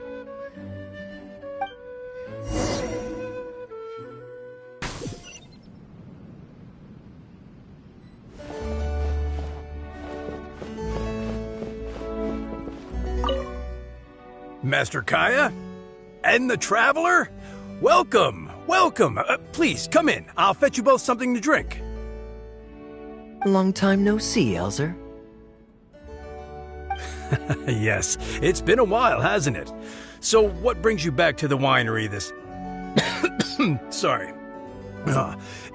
Master Kaya? And the Traveler? Welcome, welcome. Please, come in. I'll fetch you both something to drink. Long time no see, Elzer. Yes, it's been a while, hasn't it? So what brings you back to the winery this... Sorry.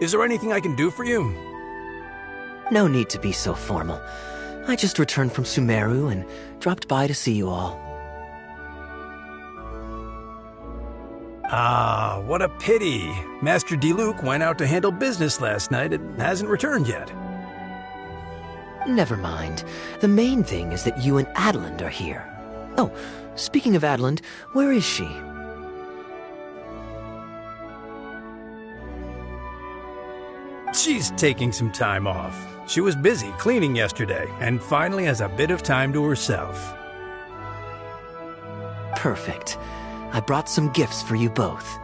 Is there anything I can do for you? No need to be so formal. I just returned from Sumeru and dropped by to see you all. Ah, what a pity. Master Diluc went out to handle business last night and hasn't returned yet. Never mind. The main thing is that you and Adeland are here. Oh, speaking of Adeland, where is she? She's taking some time off. She was busy cleaning yesterday and finally has a bit of time to herself. Perfect. I brought some gifts for you both.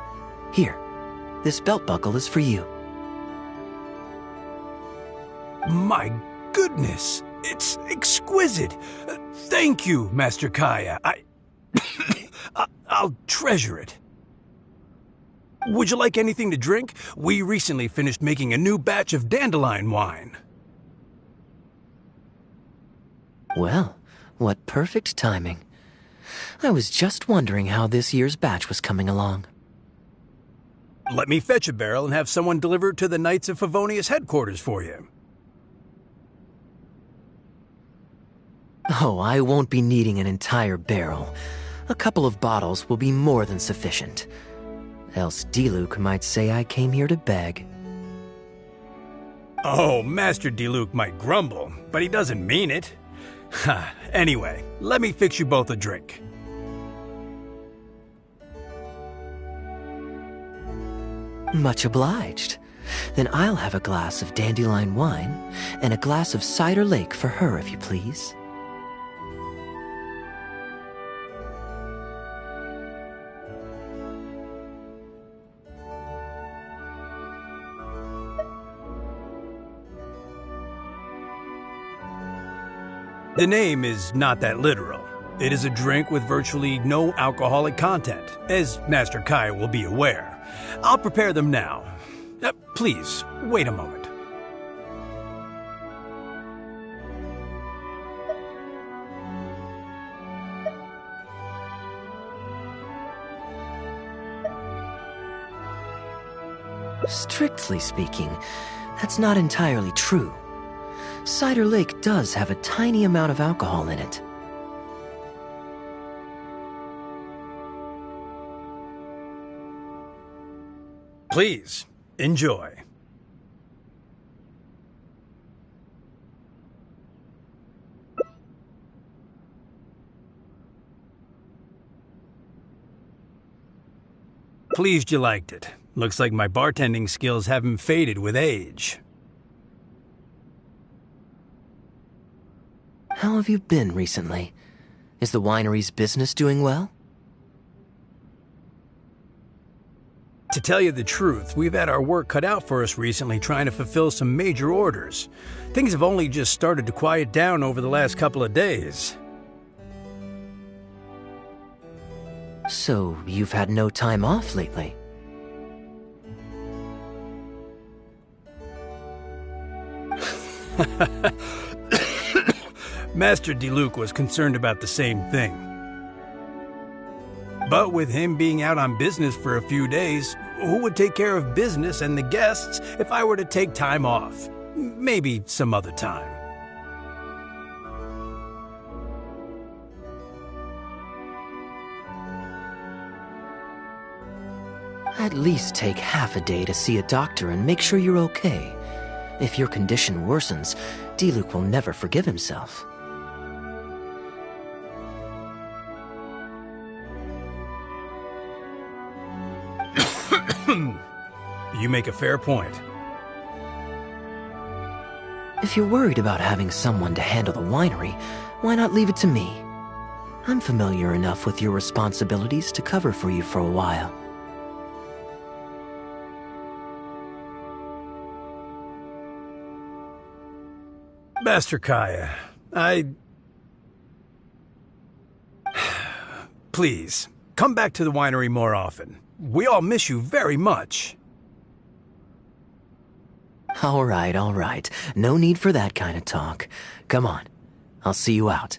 Here, this belt buckle is for you. My goodness, it's exquisite. Thank you, Master Kaya. I'll treasure it. Would you like anything to drink? We recently finished making a new batch of dandelion wine. Well, what perfect timing. I was just wondering how this year's batch was coming along. Let me fetch a barrel and have someone deliver it to the Knights of Favonius headquarters for you. Oh, I won't be needing an entire barrel. A couple of bottles will be more than sufficient. Else Diluc might say I came here to beg. Oh, Master Diluc might grumble, but he doesn't mean it. Anyway, let me fix you both a drink. Much obliged. Then I'll have a glass of dandelion wine and a glass of cider lake for her, if you please. The name is not that literal. It is a drink with virtually no alcoholic content, as Master Kai will be aware. I'll prepare them now. Please, wait a moment. Strictly speaking, that's not entirely true. Cider Lake does have a tiny amount of alcohol in it. Please, enjoy. Pleased you liked it. Looks like my bartending skills haven't faded with age. How have you been recently? Is the winery's business doing well? To tell you the truth, we've had our work cut out for us recently trying to fulfill some major orders. Things have only just started to quiet down over the last couple of days. So, you've had no time off lately? Master Diluc was concerned about the same thing. But with him being out on business for a few days, who would take care of business and the guests if I were to take time off? Maybe some other time. At least take half a day to see a doctor and make sure you're okay. If your condition worsens, Diluc will never forgive himself. You make a fair point. If you're worried about having someone to handle the winery, why not leave it to me? I'm familiar enough with your responsibilities to cover for you for a while. Master Kaya, Please, come back to the winery more often. We all miss you very much. All right. No need for that kind of talk. Come on. I'll see you out.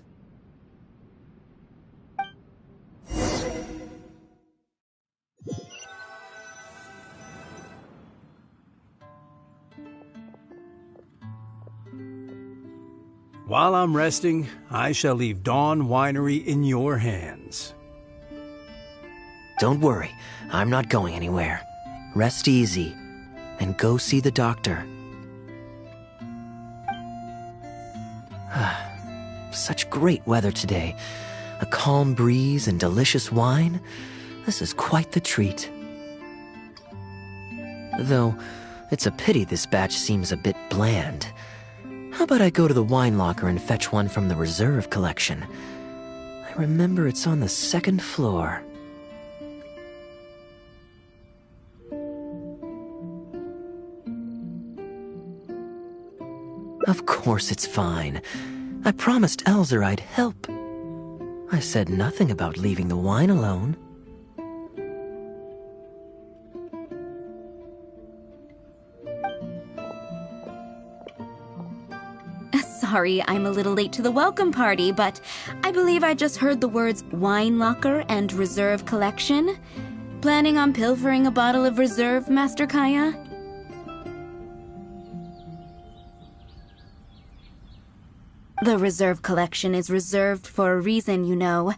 While I'm resting, I shall leave Dawn Winery in your hands. Don't worry. I'm not going anywhere. Rest easy. And go see the doctor. Such great weather today. A calm breeze and delicious wine. This is quite the treat. Though, it's a pity this batch seems a bit bland. How about I go to the wine locker and fetch one from the reserve collection? I remember it's on the second floor. Of course it's fine. I promised Elzer I'd help. I said nothing about leaving the wine alone. Sorry, I'm a little late to the welcome party, but I believe I just heard the words wine locker and reserve collection. Planning on pilfering a bottle of reserve, Master Kaya? The reserve collection is reserved for a reason, you know.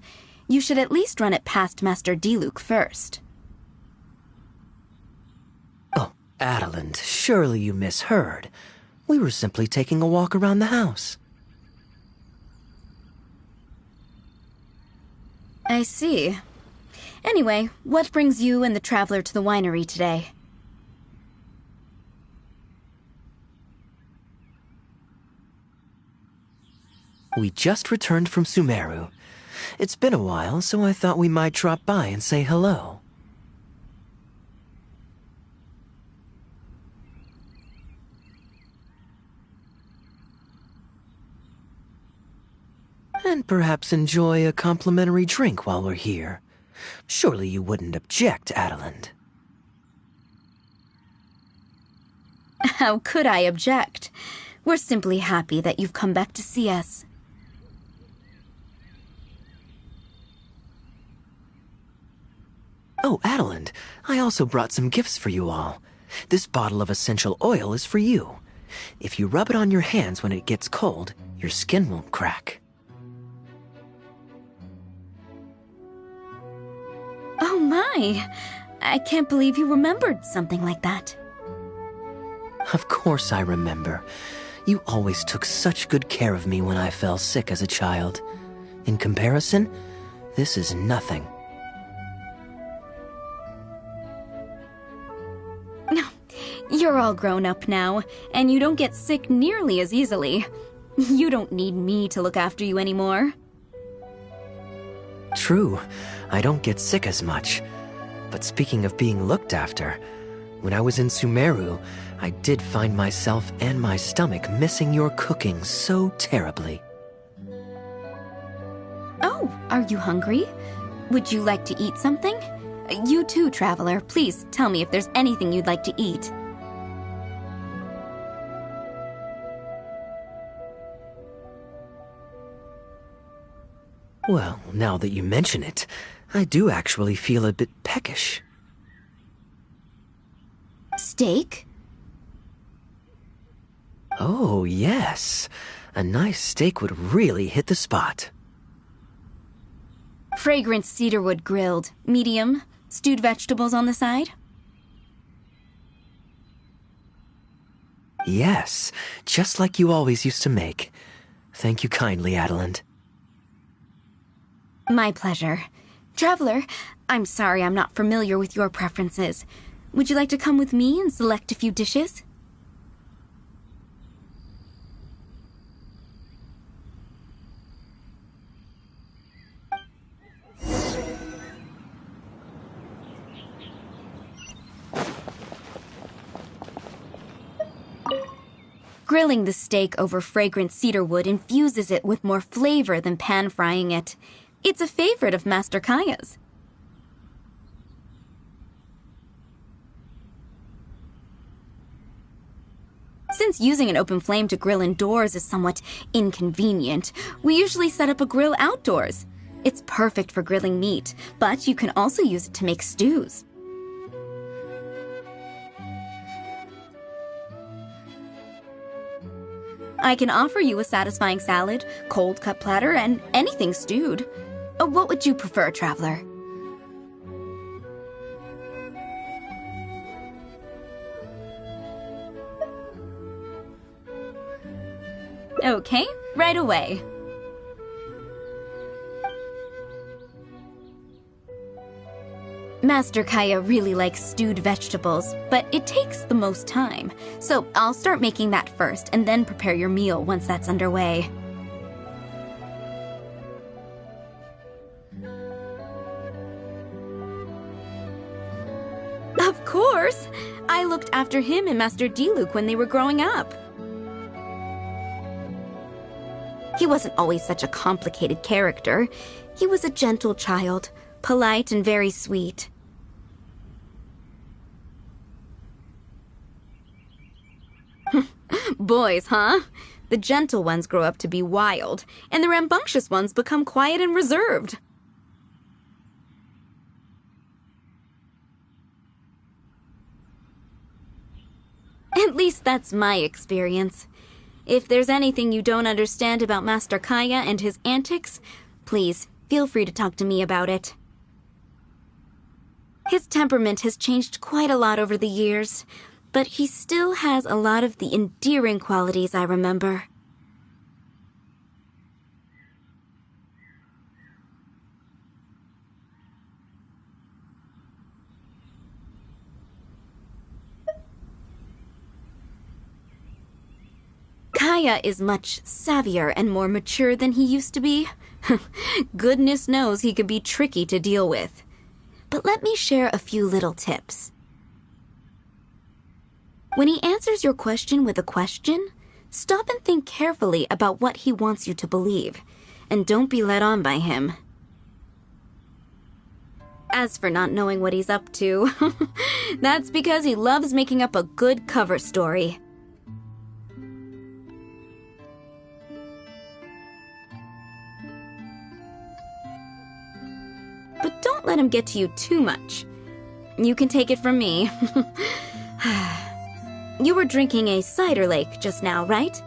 You should at least run it past Master Diluc first. Oh, Adeland, surely you misheard. We were simply taking a walk around the house. I see. Anyway, what brings you and the traveler to the winery today? We just returned from Sumeru. It's been a while, so I thought we might drop by and say hello. And perhaps enjoy a complimentary drink while we're here. Surely you wouldn't object, Adeland. How could I object? We're simply happy that you've come back to see us. Oh, Adeland, I also brought some gifts for you all. This bottle of essential oil is for you. If you rub it on your hands when it gets cold, your skin won't crack. Oh my! I can't believe you remembered something like that. Of course I remember. You always took such good care of me when I fell sick as a child. In comparison, this is nothing. You're all grown up now, and you don't get sick nearly as easily. You don't need me to look after you anymore. True, I don't get sick as much. But speaking of being looked after, when I was in Sumeru, I did find myself and my stomach missing your cooking so terribly. Oh, are you hungry? Would you like to eat something? You too, traveler. Please tell me if there's anything you'd like to eat. Well, now that you mention it, I do actually feel a bit peckish. Steak? Oh, yes. A nice steak would really hit the spot. Fragrant cedarwood grilled, medium, stewed vegetables on the side? Yes, just like you always used to make. Thank you kindly, Adeland. My pleasure. Traveler, I'm sorry I'm not familiar with your preferences. Would you like to come with me and select a few dishes? Grilling the steak over fragrant cedarwood infuses it with more flavor than pan-frying it. It's a favorite of Master Kaya's. Since using an open flame to grill indoors is somewhat inconvenient, we usually set up a grill outdoors. It's perfect for grilling meat, but you can also use it to make stews. I can offer you a satisfying salad, cold cut platter, and anything stewed. What would you prefer, traveler? Okay, right away. Master Kaya really likes stewed vegetables, but it takes the most time. So I'll start making that first and then prepare your meal once that's underway. Of course! I looked after him and Master Diluc when they were growing up. He wasn't always such a complicated character. He was a gentle child, polite and very sweet. Boys, huh? The gentle ones grow up to be wild, and the rambunctious ones become quiet and reserved. At least that's my experience. If there's anything you don't understand about Master Kaya and his antics, please feel free to talk to me about it. His temperament has changed quite a lot over the years, but he still has a lot of the endearing qualities I remember. Kaya is much savvier and more mature than he used to be. Goodness knows he could be tricky to deal with. But let me share a few little tips. When he answers your question with a question, stop and think carefully about what he wants you to believe, and don't be led on by him. As for not knowing what he's up to, that's because he loves making up a good cover story. But don't let him get to you too much. You can take it from me. You were drinking a cider lake just now, right?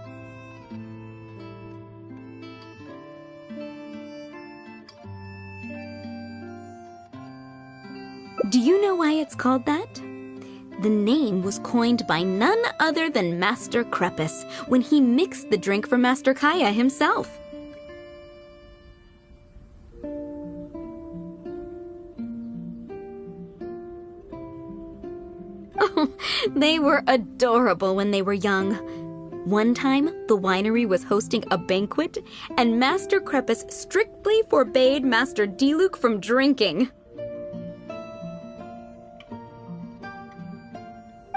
Do you know why it's called that? The name was coined by none other than Master Crepus when he mixed the drink for Master Kaya himself. They were adorable when they were young. One time, the winery was hosting a banquet, and Master Crepus strictly forbade Master Diluc from drinking.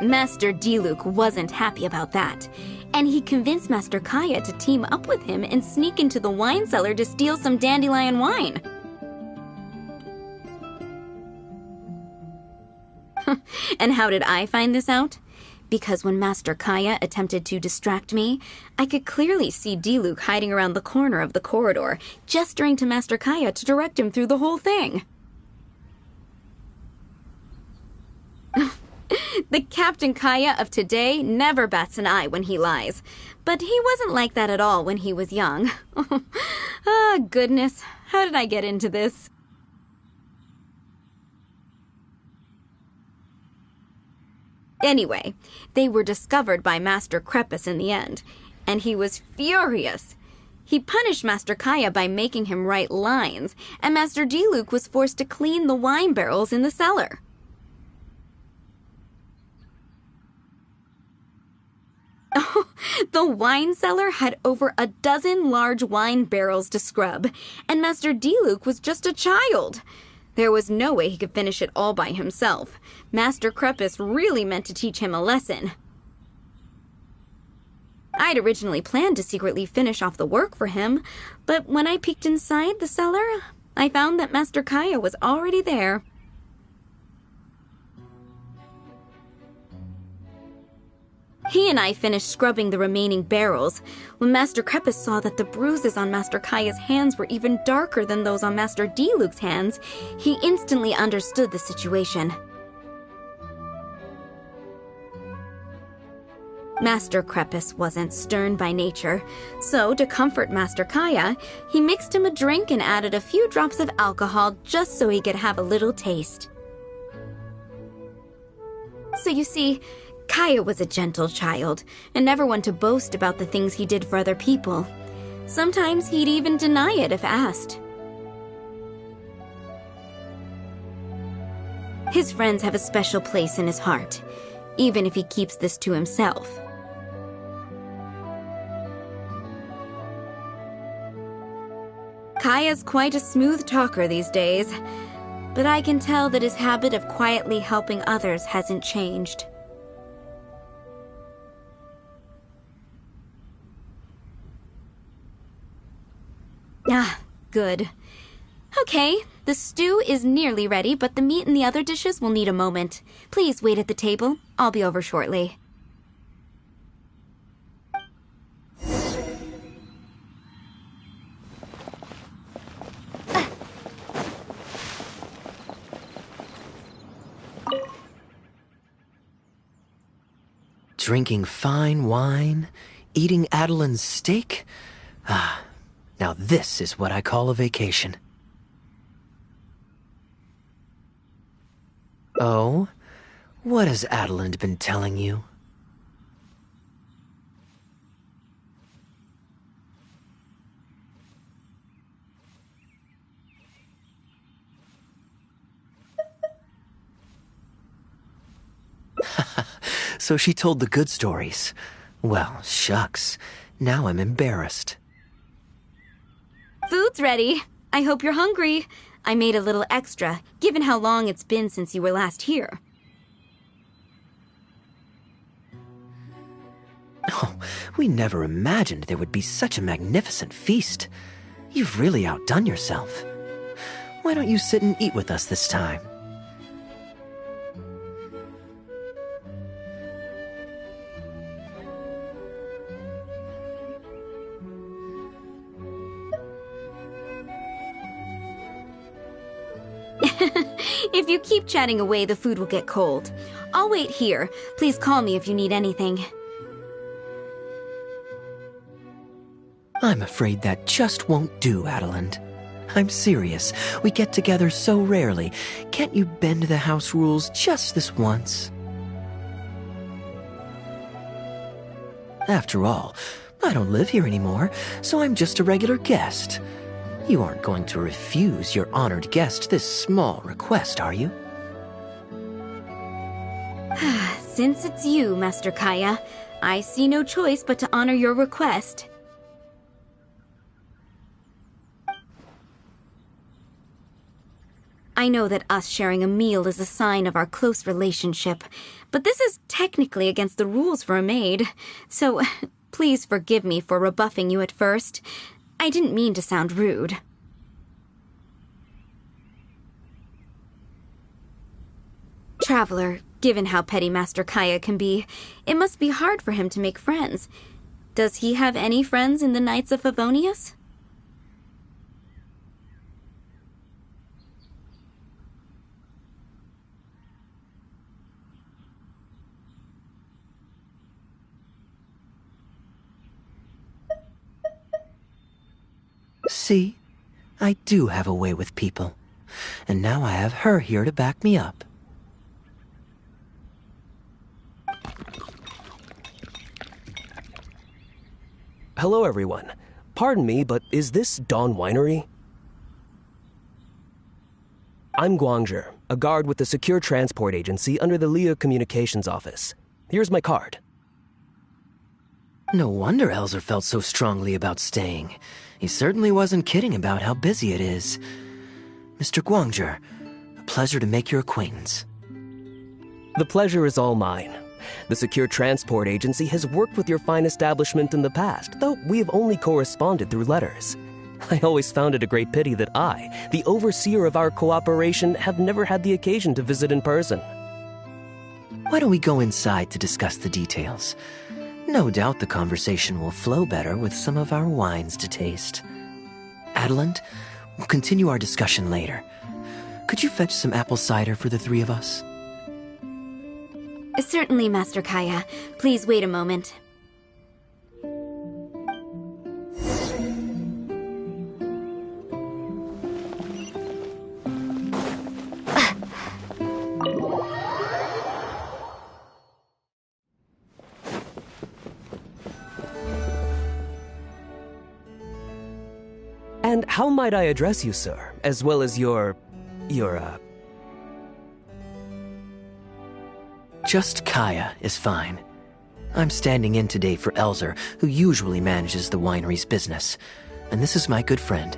Master Diluc wasn't happy about that, and he convinced Master Kaya to team up with him and sneak into the wine cellar to steal some dandelion wine. And how did I find this out? Because when Master Kaya attempted to distract me, I could clearly see Diluc hiding around the corner of the corridor, gesturing to Master Kaya to direct him through the whole thing. The Captain Kaya of today never bats an eye when he lies, but he wasn't like that at all when he was young. Ah, goodness, how did I get into this? Anyway, they were discovered by Master Crepus in the end, and he was furious. He punished Master Kaya by making him write lines, and Master Diluc was forced to clean the wine barrels in the cellar. Oh, the wine cellar had over a dozen large wine barrels to scrub, and Master Diluc was just a child. There was no way he could finish it all by himself. Master Crepus really meant to teach him a lesson. I'd originally planned to secretly finish off the work for him, but when I peeked inside the cellar, I found that Master Kaya was already there. He and I finished scrubbing the remaining barrels. When Master Crepus saw that the bruises on Master Kaya's hands were even darker than those on Master Diluc's hands, he instantly understood the situation. Master Crepus wasn't stern by nature, so to comfort Master Kaya, he mixed him a drink and added a few drops of alcohol just so he could have a little taste. So you see, Kaya was a gentle child, and never one to boast about the things he did for other people. Sometimes he'd even deny it if asked. His friends have a special place in his heart, even if he keeps this to himself. Kaya's quite a smooth talker these days, but I can tell that his habit of quietly helping others hasn't changed. Ah, good. Okay, the stew is nearly ready, but the meat and the other dishes will need a moment. Please wait at the table. I'll be over shortly. Drinking fine wine, eating Adeline's steak? Ah, now this is what I call a vacation. Oh? What has Adeline been telling you? So she told the good stories. Well, shucks. Now I'm embarrassed. Food's ready. I hope you're hungry. I made a little extra, given how long it's been since you were last here. Oh, we never imagined there would be such a magnificent feast. You've really outdone yourself. Why don't you sit and eat with us this time? If you keep chatting away, the food will get cold. I'll wait here. Please call me if you need anything. I'm afraid that just won't do, Adeline. I'm serious. We get together so rarely. Can't you bend the house rules just this once? After all, I don't live here anymore, so I'm just a regular guest. You aren't going to refuse your honored guest this small request, are you? Since it's you, Master Kaya, I see no choice but to honor your request. I know that us sharing a meal is a sign of our close relationship, but this is technically against the rules for a maid, so please forgive me for rebuffing you at first. I didn't mean to sound rude. Traveler, given how petty Master Kaya can be, it must be hard for him to make friends. Does he have any friends in the Knights of Favonius? See? I do have a way with people. And now I have her here to back me up. Hello, everyone. Pardon me, but is this Dawn Winery? I'm Guangzhe, a guard with the Secure Transport Agency under the Leo Communications Office. Here's my card. No wonder Elzer felt so strongly about staying. He certainly wasn't kidding about how busy it is. Mr. Guangzhe, a pleasure to make your acquaintance. The pleasure is all mine. The Secure Transport Agency has worked with your fine establishment in the past, though we have only corresponded through letters. I always found it a great pity that I, the overseer of our cooperation, have never had the occasion to visit in person. Why don't we go inside to discuss the details? No doubt the conversation will flow better with some of our wines to taste. Adeland, we'll continue our discussion later. Could you fetch some apple cider for the three of us? Certainly, Master Kaya. Please wait a moment. And how might I address you, sir, as well as your... Just Kaya is fine. I'm standing in today for Elzer, who usually manages the winery's business. And this is my good friend.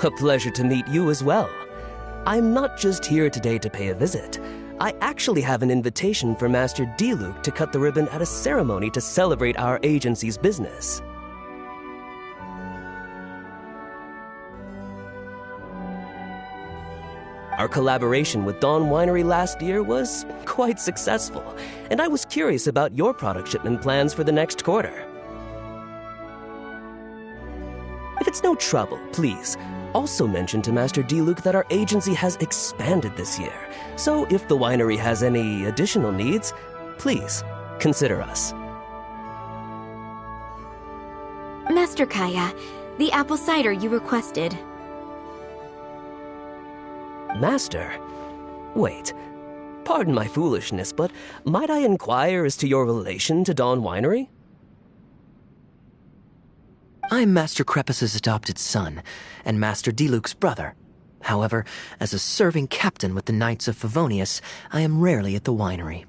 A pleasure to meet you as well. I'm not just here today to pay a visit. I actually have an invitation for Master Diluc to cut the ribbon at a ceremony to celebrate our agency's business. Our collaboration with Dawn Winery last year was quite successful, and I was curious about your product shipment plans for the next quarter. If it's no trouble, please, also mention to Master Diluc that our agency has expanded this year, so if the winery has any additional needs, please consider us. Master Kaya, the apple cider you requested. Master? Wait, pardon my foolishness, but might I inquire as to your relation to Dawn Winery? I'm Master Crepus's adopted son, and Master Diluc's brother. However, as a serving captain with the Knights of Favonius, I am rarely at the winery.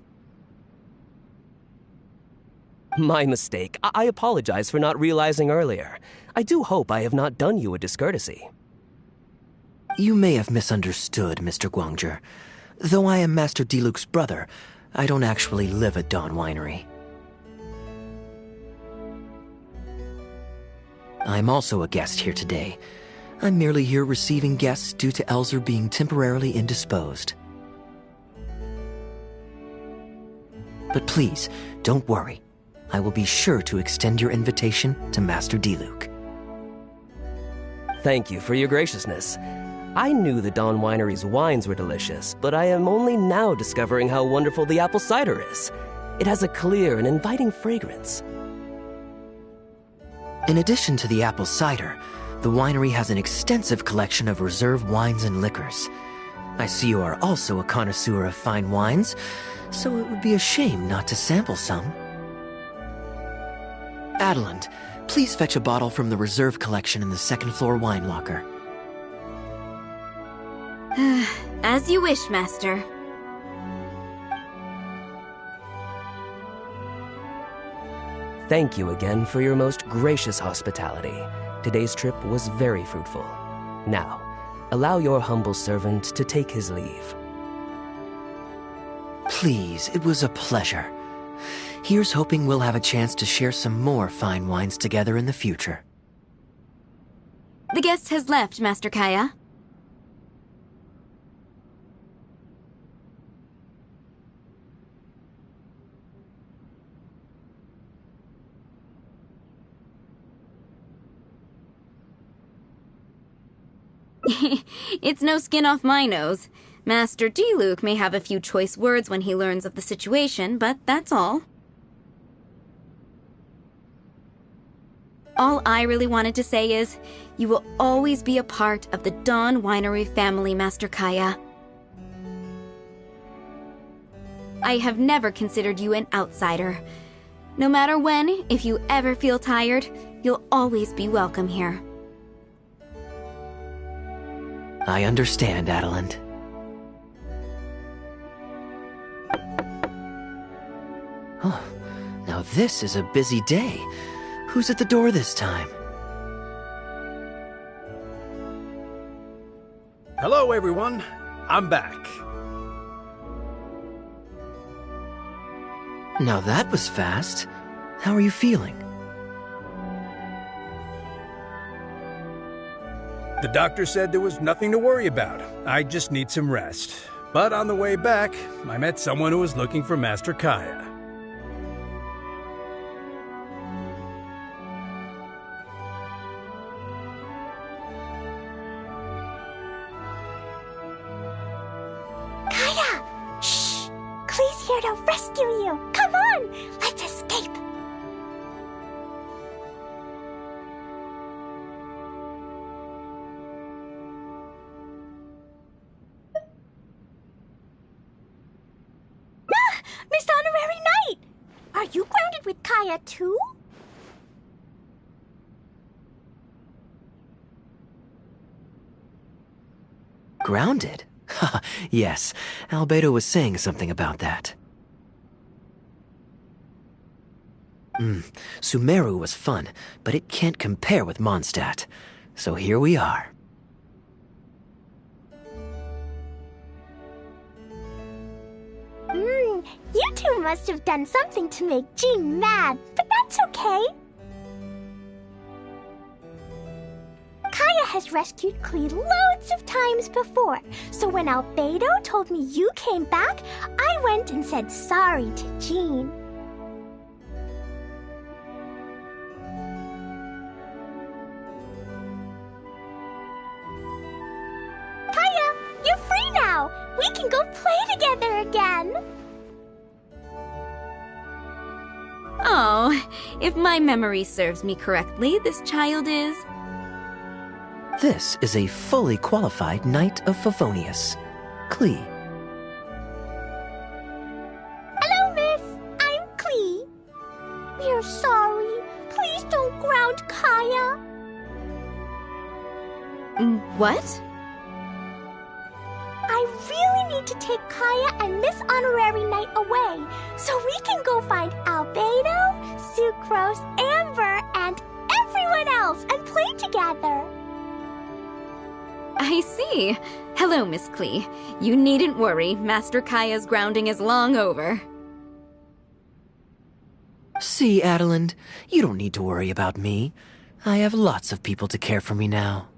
My mistake. I apologize for not realizing earlier. I do hope I have not done you a discourtesy. You may have misunderstood, Mr. Guangzhi. Though I am Master Diluc's brother, I don't actually live at Dawn Winery. I'm also a guest here today. I'm merely here receiving guests due to Elzer being temporarily indisposed. But please, don't worry. I will be sure to extend your invitation to Master Diluc. Thank you for your graciousness. I knew the Dawn Winery's wines were delicious, but I am only now discovering how wonderful the apple cider is. It has a clear and inviting fragrance. In addition to the apple cider, the winery has an extensive collection of reserve wines and liquors. I see you are also a connoisseur of fine wines, so it would be a shame not to sample some. Adeland, please fetch a bottle from the reserve collection in the second-floor wine locker. As you wish, Master. Thank you again for your most gracious hospitality. Today's trip was very fruitful. Now, allow your humble servant to take his leave. Please, it was a pleasure. Here's hoping we'll have a chance to share some more fine wines together in the future. The guest has left, Master Kaya. It's no skin off my nose. Master Diluc may have a few choice words when he learns of the situation, but that's all. All I really wanted to say is, you will always be a part of the Dawn Winery family, Master Kaya. I have never considered you an outsider. No matter when, if you ever feel tired, you'll always be welcome here. I understand, Adeland. Oh, now this is a busy day. Who's at the door this time? Hello, everyone. I'm back. Now that was fast. How are you feeling? The doctor said there was nothing to worry about. I just need some rest. But on the way back, I met someone who was looking for Master Kaya. Kaya! Shh! Klee's here to rescue you! Come on! Let's escape! Ah! Miss Honorary Knight! Are you grounded with Kaya too? Grounded? Yes, Albedo was saying something about that. Sumeru was fun, but it can't compare with Mondstadt. So here we are. You two must have done something to make Jean mad, but that's okay. Kaya has rescued Klee loads of times before, so when Albedo told me you came back, I went and said sorry to Jean. Kaya, you're free now! We can go play together again! Oh, if my memory serves me correctly, this child is... This is a fully qualified Knight of Favonius, Klee. Hello, miss. I'm Klee. We're sorry. Please don't ground Kaya. What? I really need to take Kaya and Miss Honorary Knight away so we can go find Albedo, Sucrose, Amber, and everyone else and play together. I see. Hello, Miss Klee. You needn't worry. Master Kaya's grounding is long over. See, Adeland, you don't need to worry about me. I have lots of people to care for me now.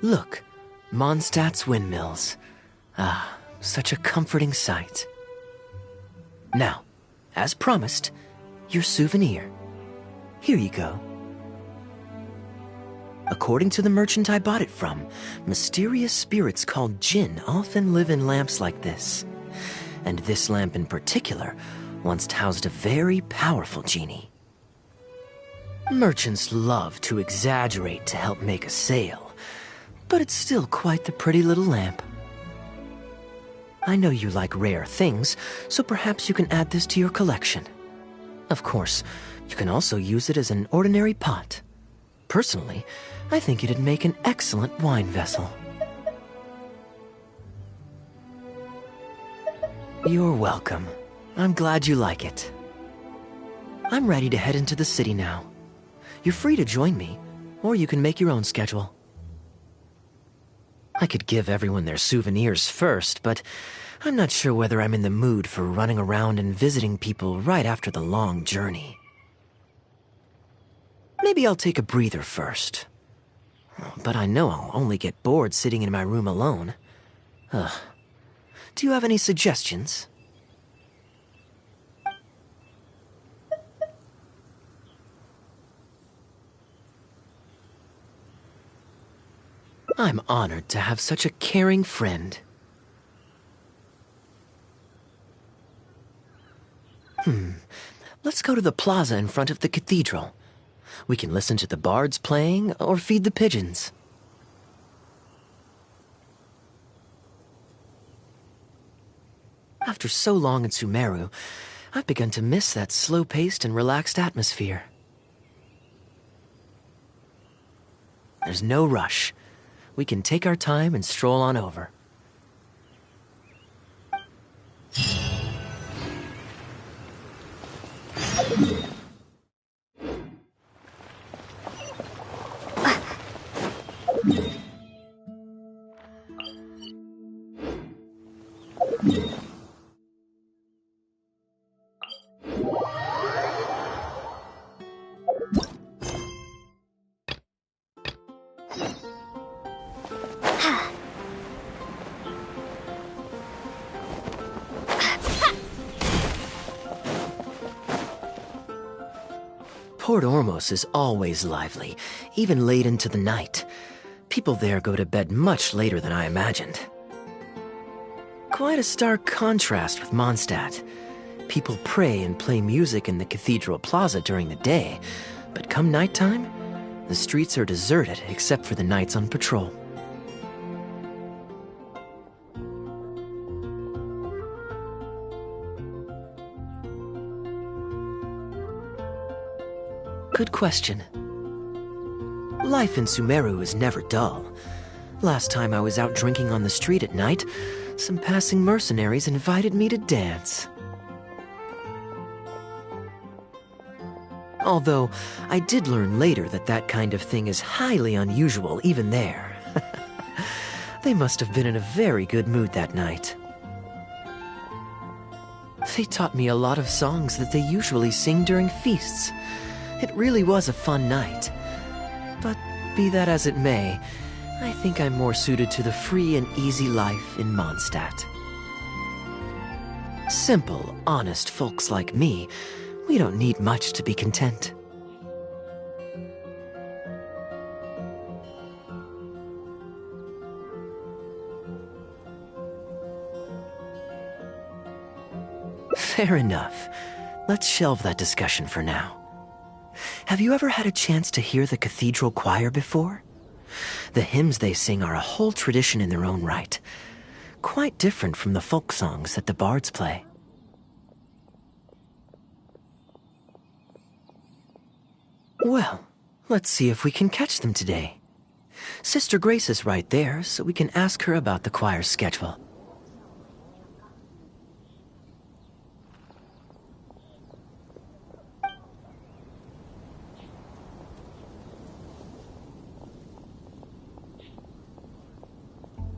Look, Mondstadt's windmills. Ah, such a comforting sight. Now, as promised, your souvenir. Here you go. According to the merchant I bought it from, mysterious spirits called Jinn often live in lamps like this. And this lamp in particular once housed a very powerful genie. Merchants love to exaggerate to help make a sale, but it's still quite the pretty little lamp. I know you like rare things, so perhaps you can add this to your collection. Of course, you can also use it as an ordinary pot. Personally, I think it'd make an excellent wine vessel. You're welcome. I'm glad you like it. I'm ready to head into the city now. You're free to join me, or you can make your own schedule. I could give everyone their souvenirs first, but I'm not sure whether I'm in the mood for running around and visiting people right after the long journey. Maybe I'll take a breather first. But I know I'll only get bored sitting in my room alone. Ugh. Do you have any suggestions? I'm honored to have such a caring friend. Let's go to the plaza in front of the cathedral. We can listen to the bards playing or feed the pigeons. After so long in Sumeru, I've begun to miss that slow-paced and relaxed atmosphere. There's no rush. We can take our time and stroll on over. Port Ormos is always lively, even late into the night. People there go to bed much later than I imagined. Quite a stark contrast with Mondstadt. People pray and play music in the cathedral plaza during the day, but come nighttime, the streets are deserted except for the knights on patrol. Good question. Life in Sumeru is never dull. Last time I was out drinking on the street at night, some passing mercenaries invited me to dance. Although, I did learn later that that kind of thing is highly unusual even there. They must have been in a very good mood that night. They taught me a lot of songs that they usually sing during feasts. It really was a fun night. But be that as it may, I think I'm more suited to the free and easy life in Mondstadt. Simple, honest folks like me, we don't need much to be content. Fair enough. Let's shelve that discussion for now. Have you ever had a chance to hear the cathedral choir before? The hymns they sing are a whole tradition in their own right. Quite different from the folk songs that the bards play. Well, let's see if we can catch them today. Sister Grace is right there, so we can ask her about the choir's schedule.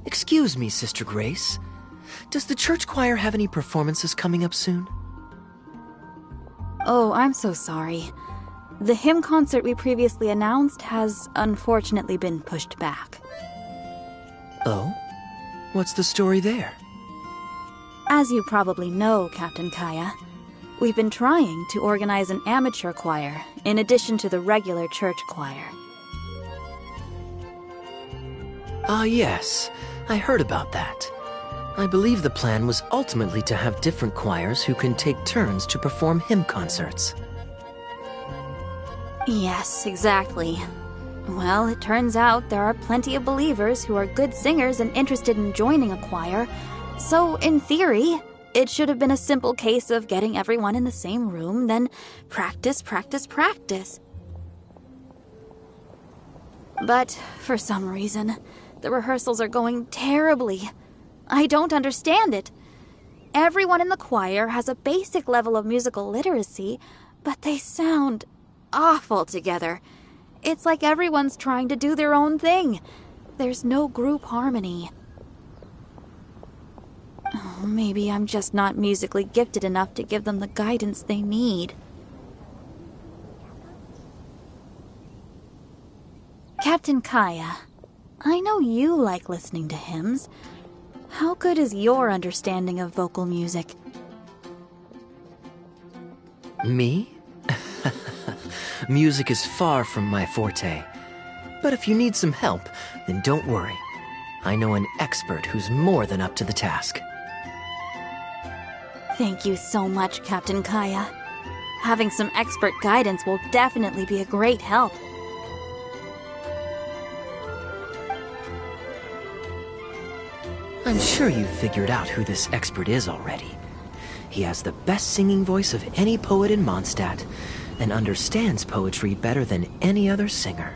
Excuse me, Sister Grace. Does the church choir have any performances coming up soon? Oh, I'm so sorry. The hymn concert we previously announced has unfortunately been pushed back. Oh? What's the story there? As you probably know, Captain Kaya, we've been trying to organize an amateur choir in addition to the regular church choir. Ah, yes. I heard about that. I believe the plan was ultimately to have different choirs who can take turns to perform hymn concerts. Yes, exactly. Well, it turns out there are plenty of believers who are good singers and interested in joining a choir. So, in theory, it should have been a simple case of getting everyone in the same room, then practice, practice, practice. But, for some reason, the rehearsals are going terribly. I don't understand it. Everyone in the choir has a basic level of musical literacy, but they sound awful together. It's like everyone's trying to do their own thing. There's no group harmony. Oh, maybe I'm just not musically gifted enough to give them the guidance they need. Captain Kaya, I know you like listening to hymns. How good is your understanding of vocal music? Me? Music is far from my forte. But if you need some help, then don't worry. I know an expert who's more than up to the task. Thank you so much, Captain Kaya. Having some expert guidance will definitely be a great help. I'm sure you've figured out who this expert is already. He has the best singing voice of any poet in Mondstadt, and understands poetry better than any other singer.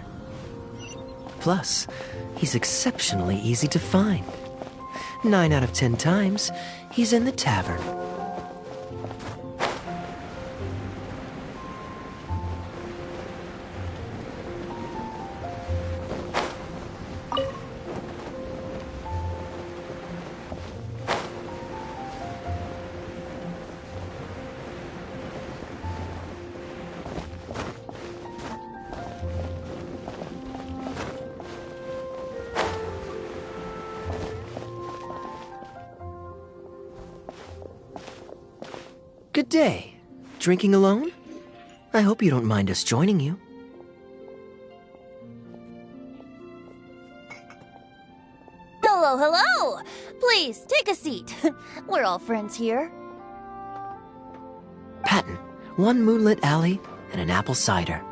Plus, he's exceptionally easy to find. 9 out of 10 times, he's in the tavern. Good day. Drinking alone? I hope you don't mind us joining you. Hello, hello! Please, take a seat. We're all friends here. Patton, 1 moonlit alley and an apple cider.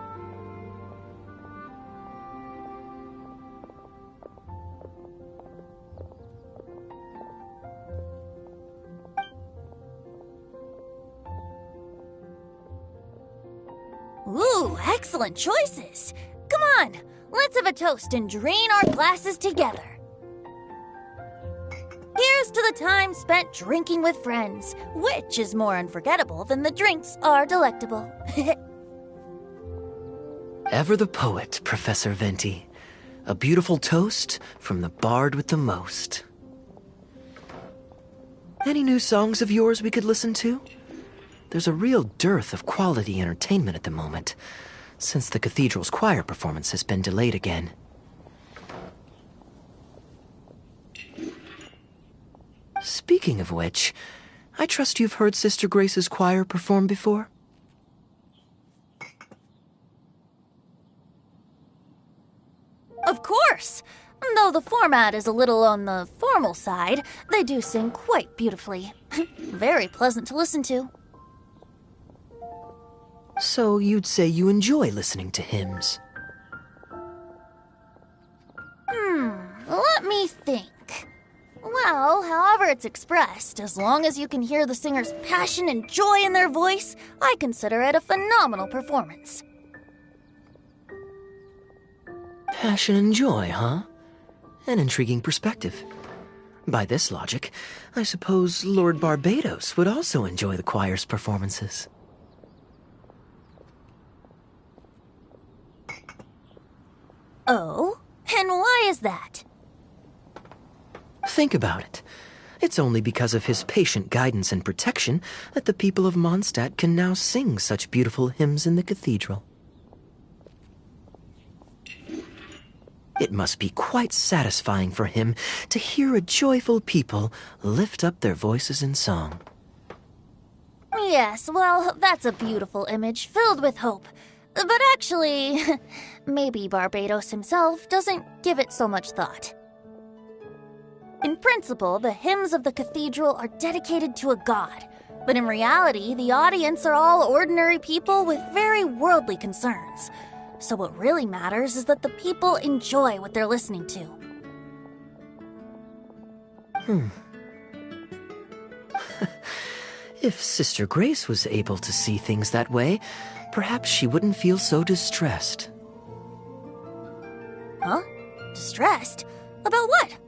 Ooh, excellent choices. Come on, let's have a toast and drain our glasses together. Here's to the time spent drinking with friends, which is more unforgettable than the drinks are delectable. Ever the poet, Professor Venti. A beautiful toast from the bard with the most. Any new songs of yours we could listen to? There's a real dearth of quality entertainment at the moment, since the cathedral's choir performance has been delayed again. Speaking of which, I trust you've heard Sister Grace's choir perform before? Of course! Though the format is a little on the formal side, they do sing quite beautifully. Very pleasant to listen to. So you'd say you enjoy listening to hymns? Let me think. Well, however it's expressed, as long as you can hear the singer's passion and joy in their voice, I consider it a phenomenal performance. Passion and joy, huh? An intriguing perspective. By this logic, I suppose Lord Barbados would also enjoy the choir's performances. Oh? And why is that? Think about it. It's only because of his patient guidance and protection that the people of Mondstadt can now sing such beautiful hymns in the cathedral. It must be quite satisfying for him to hear a joyful people lift up their voices in song. Yes, well, that's a beautiful image filled with hope. But actually, maybe Barbados himself doesn't give it so much thought. In principle, the hymns of the cathedral are dedicated to a god, but in reality, the audience are all ordinary people with very worldly concerns. So what really matters is that the people enjoy what they're listening to. If Sister Grace was able to see things that way, perhaps she wouldn't feel so distressed. Huh? Distressed? About what?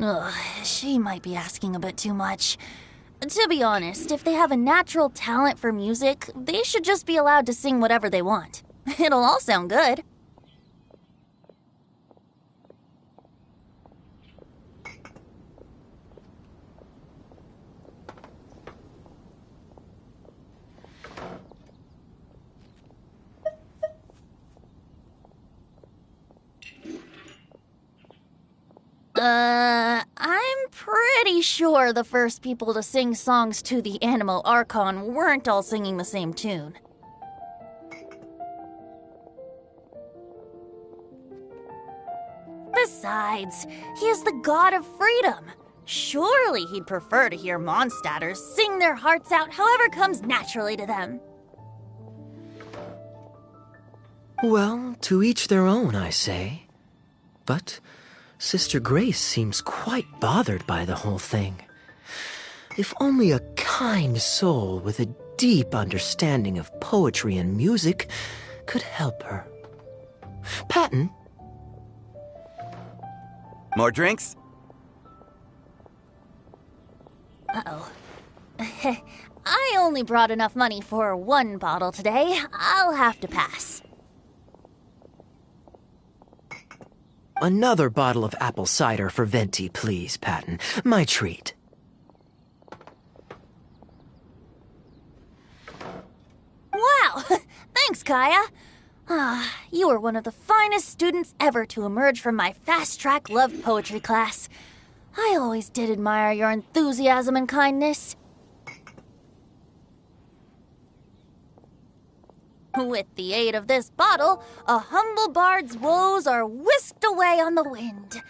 Ugh, she might be asking a bit too much. To be honest, if they have a natural talent for music, they should just be allowed to sing whatever they want. It'll all sound good. I'm pretty sure the first people to sing songs to the Animal Archon weren't all singing the same tune. Besides, he is the god of freedom. Surely he'd prefer to hear Mondstadters sing their hearts out however comes naturally to them. Well, to each their own, I say. But Sister Grace seems quite bothered by the whole thing. If only a kind soul with a deep understanding of poetry and music could help her. Patton? More drinks? Uh-oh. I only brought enough money for one bottle today. I'll have to pass. Another bottle of apple cider for Venti, please, Patton. My treat. Wow! Thanks, Kaya. You were one of the finest students ever to emerge from my fast-track love poetry class. I always did admire your enthusiasm and kindness. With the aid of this bottle, a humble bard's woes are whisked away on the wind.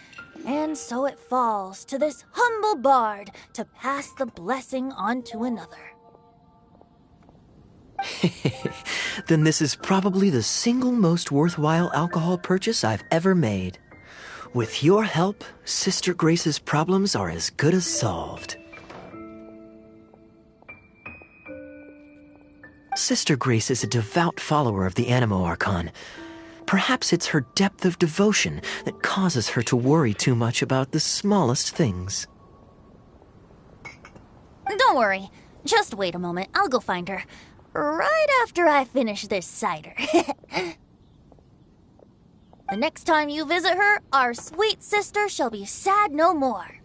And so it falls to this humble bard to pass the blessing on to another. Then this is probably the single most worthwhile alcohol purchase I've ever made. With your help, Sister Grace's problems are as good as solved. Sister Grace is a devout follower of the Animo Archon. Perhaps it's her depth of devotion that causes her to worry too much about the smallest things. Don't worry. Just wait a moment. I'll go find her. Right after I finish this cider. The next time you visit her, our sweet sister shall be sad no more.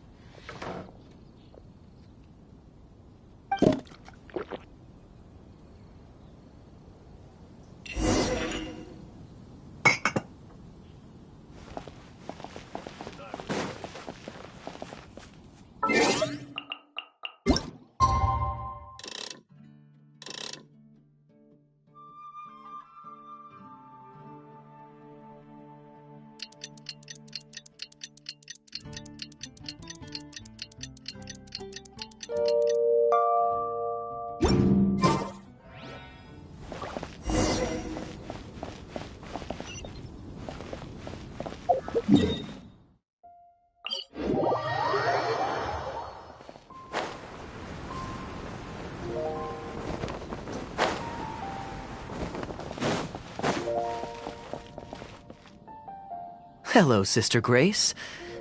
Hello, Sister Grace.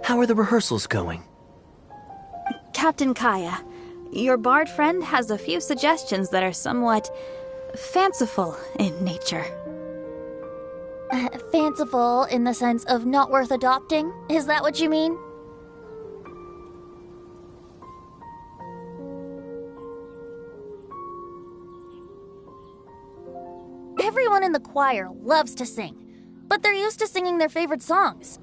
How are the rehearsals going? Captain Kaya, your bard friend has a few suggestions that are somewhat fanciful in nature. Fanciful in the sense of not worth adopting? Is that what you mean? Everyone in the choir loves to sing, but they're used to singing their favorite songs.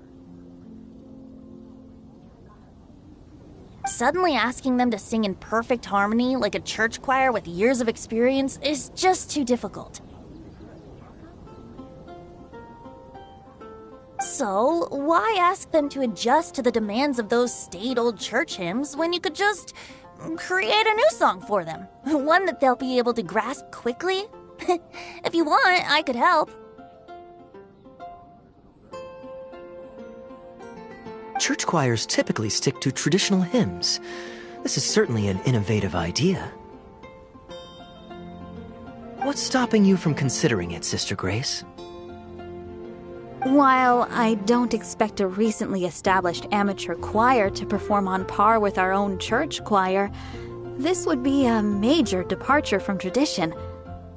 Suddenly asking them to sing in perfect harmony like a church choir with years of experience is just too difficult. So, why ask them to adjust to the demands of those staid old church hymns when you could just create a new song for them? One that they'll be able to grasp quickly? If you want, I could help. Church choirs typically stick to traditional hymns. This is certainly an innovative idea. What's stopping you from considering it, Sister Grace? While I don't expect a recently established amateur choir to perform on par with our own church choir, this would be a major departure from tradition.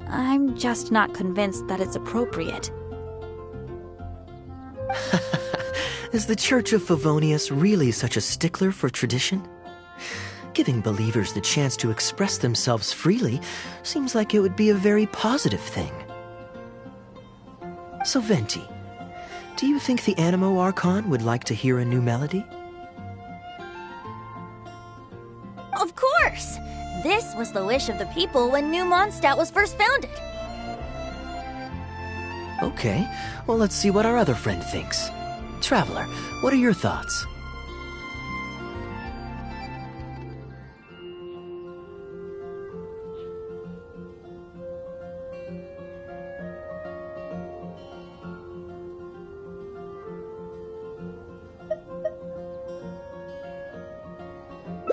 I'm just not convinced that it's appropriate. Is the Church of Favonius really such a stickler for tradition? Giving believers the chance to express themselves freely seems like it would be a very positive thing. So, Venti, do you think the Animo Archon would like to hear a new melody? Of course! This was the wish of the people when New Mondstadt was first founded. Okay, well, let's see what our other friend thinks. Traveler, what are your thoughts?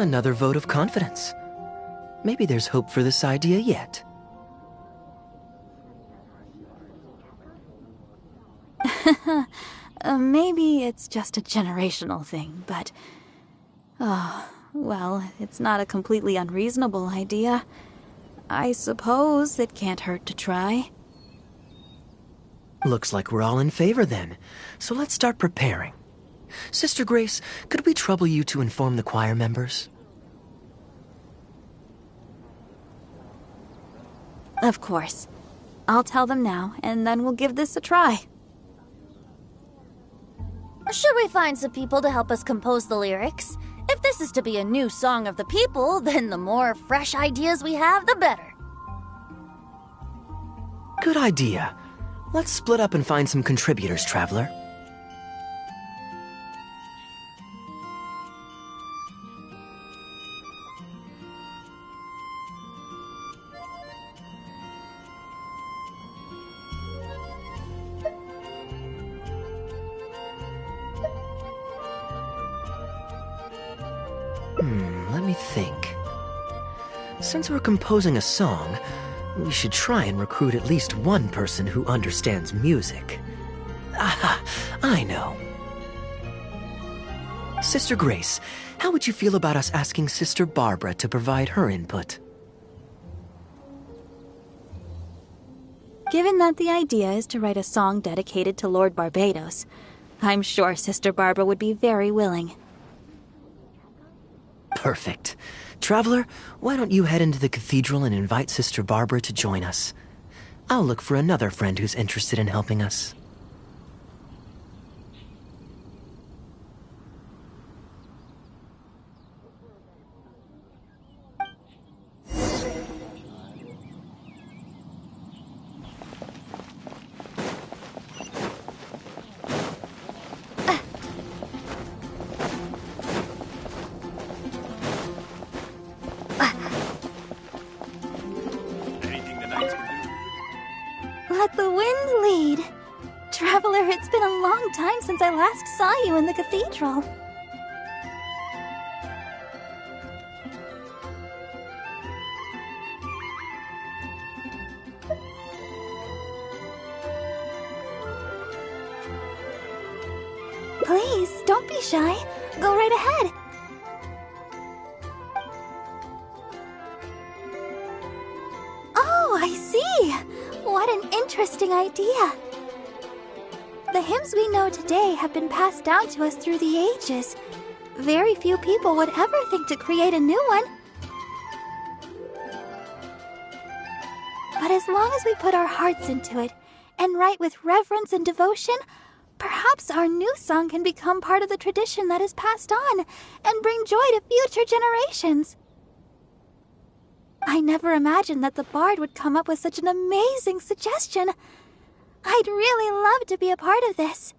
Another vote of confidence. Maybe there's hope for this idea yet. Maybe it's just a generational thing, but... Oh, well, it's not a completely unreasonable idea. I suppose it can't hurt to try. Looks like we're all in favor then, so let's start preparing. Sister Grace, could we trouble you to inform the choir members? Of course. I'll tell them now, and then we'll give this a try. Should we find some people to help us compose the lyrics? If this is to be a new song of the people, then the more fresh ideas we have, the better. Good idea. Let's split up and find some contributors, Traveler. Let me think. Since we're composing a song, we should try and recruit at least one person who understands music. Aha, I know. Sister Grace, how would you feel about us asking Sister Barbara to provide her input? Given that the idea is to write a song dedicated to Lord Barbados, I'm sure Sister Barbara would be very willing. Perfect. Traveler, why don't you head into the cathedral and invite Sister Barbara to join us? I'll look for another friend who's interested in helping us. Let the wind lead. Traveler, it's been a long time since I last saw you in the cathedral. Please, don't be shy. Go right ahead. Oh, I see. What an interesting idea. The hymns we know today have been passed down to us through the ages. Very few people would ever think to create a new one. But as long as we put our hearts into it and write with reverence and devotion, perhaps our new song can become part of the tradition that is passed on and bring joy to future generations. I never imagined that the Bard would come up with such an amazing suggestion. I'd really love to be a part of this.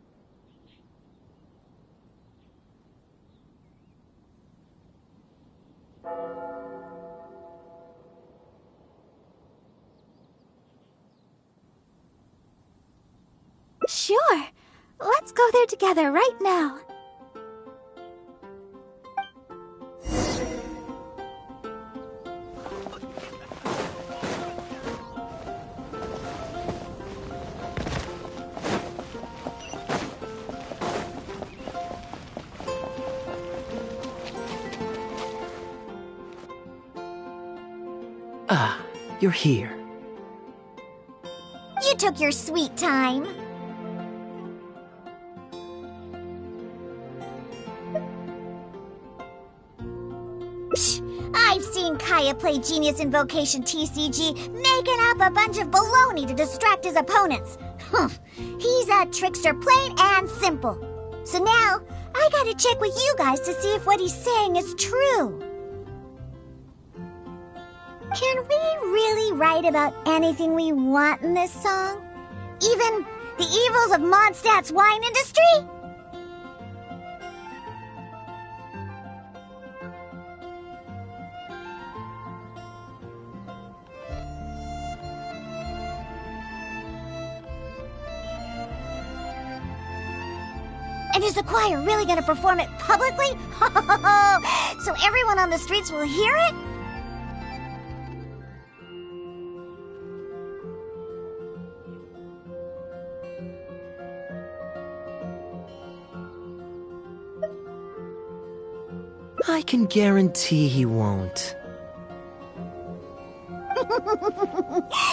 Sure. Let's go there together right now. Ah, you're here. You took your sweet time. I've seen Kaya play Genius Invocation TCG, making up a bunch of baloney to distract his opponents. He's a trickster, plain and simple. So now, I gotta check with you guys to see if what he's saying is true. Can we really write about anything we want in this song? Even the evils of Mondstadt's wine industry? And And is the choir really gonna perform it publicly? So everyone on the streets will hear it? I can guarantee he won't.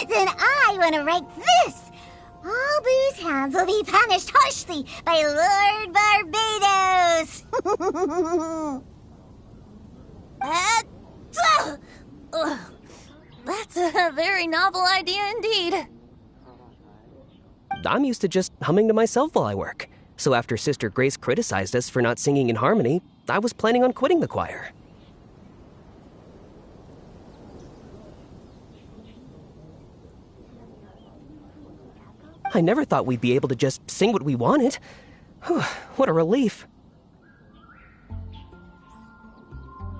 Then I want to write this. All booze hounds will be punished harshly by Lord Barbados. That's a very novel idea indeed. I'm used to just humming to myself while I work. So after Sister Grace criticized us for not singing in harmony, I was planning on quitting the choir. I never thought we'd be able to just sing what we wanted. Whew, what a relief.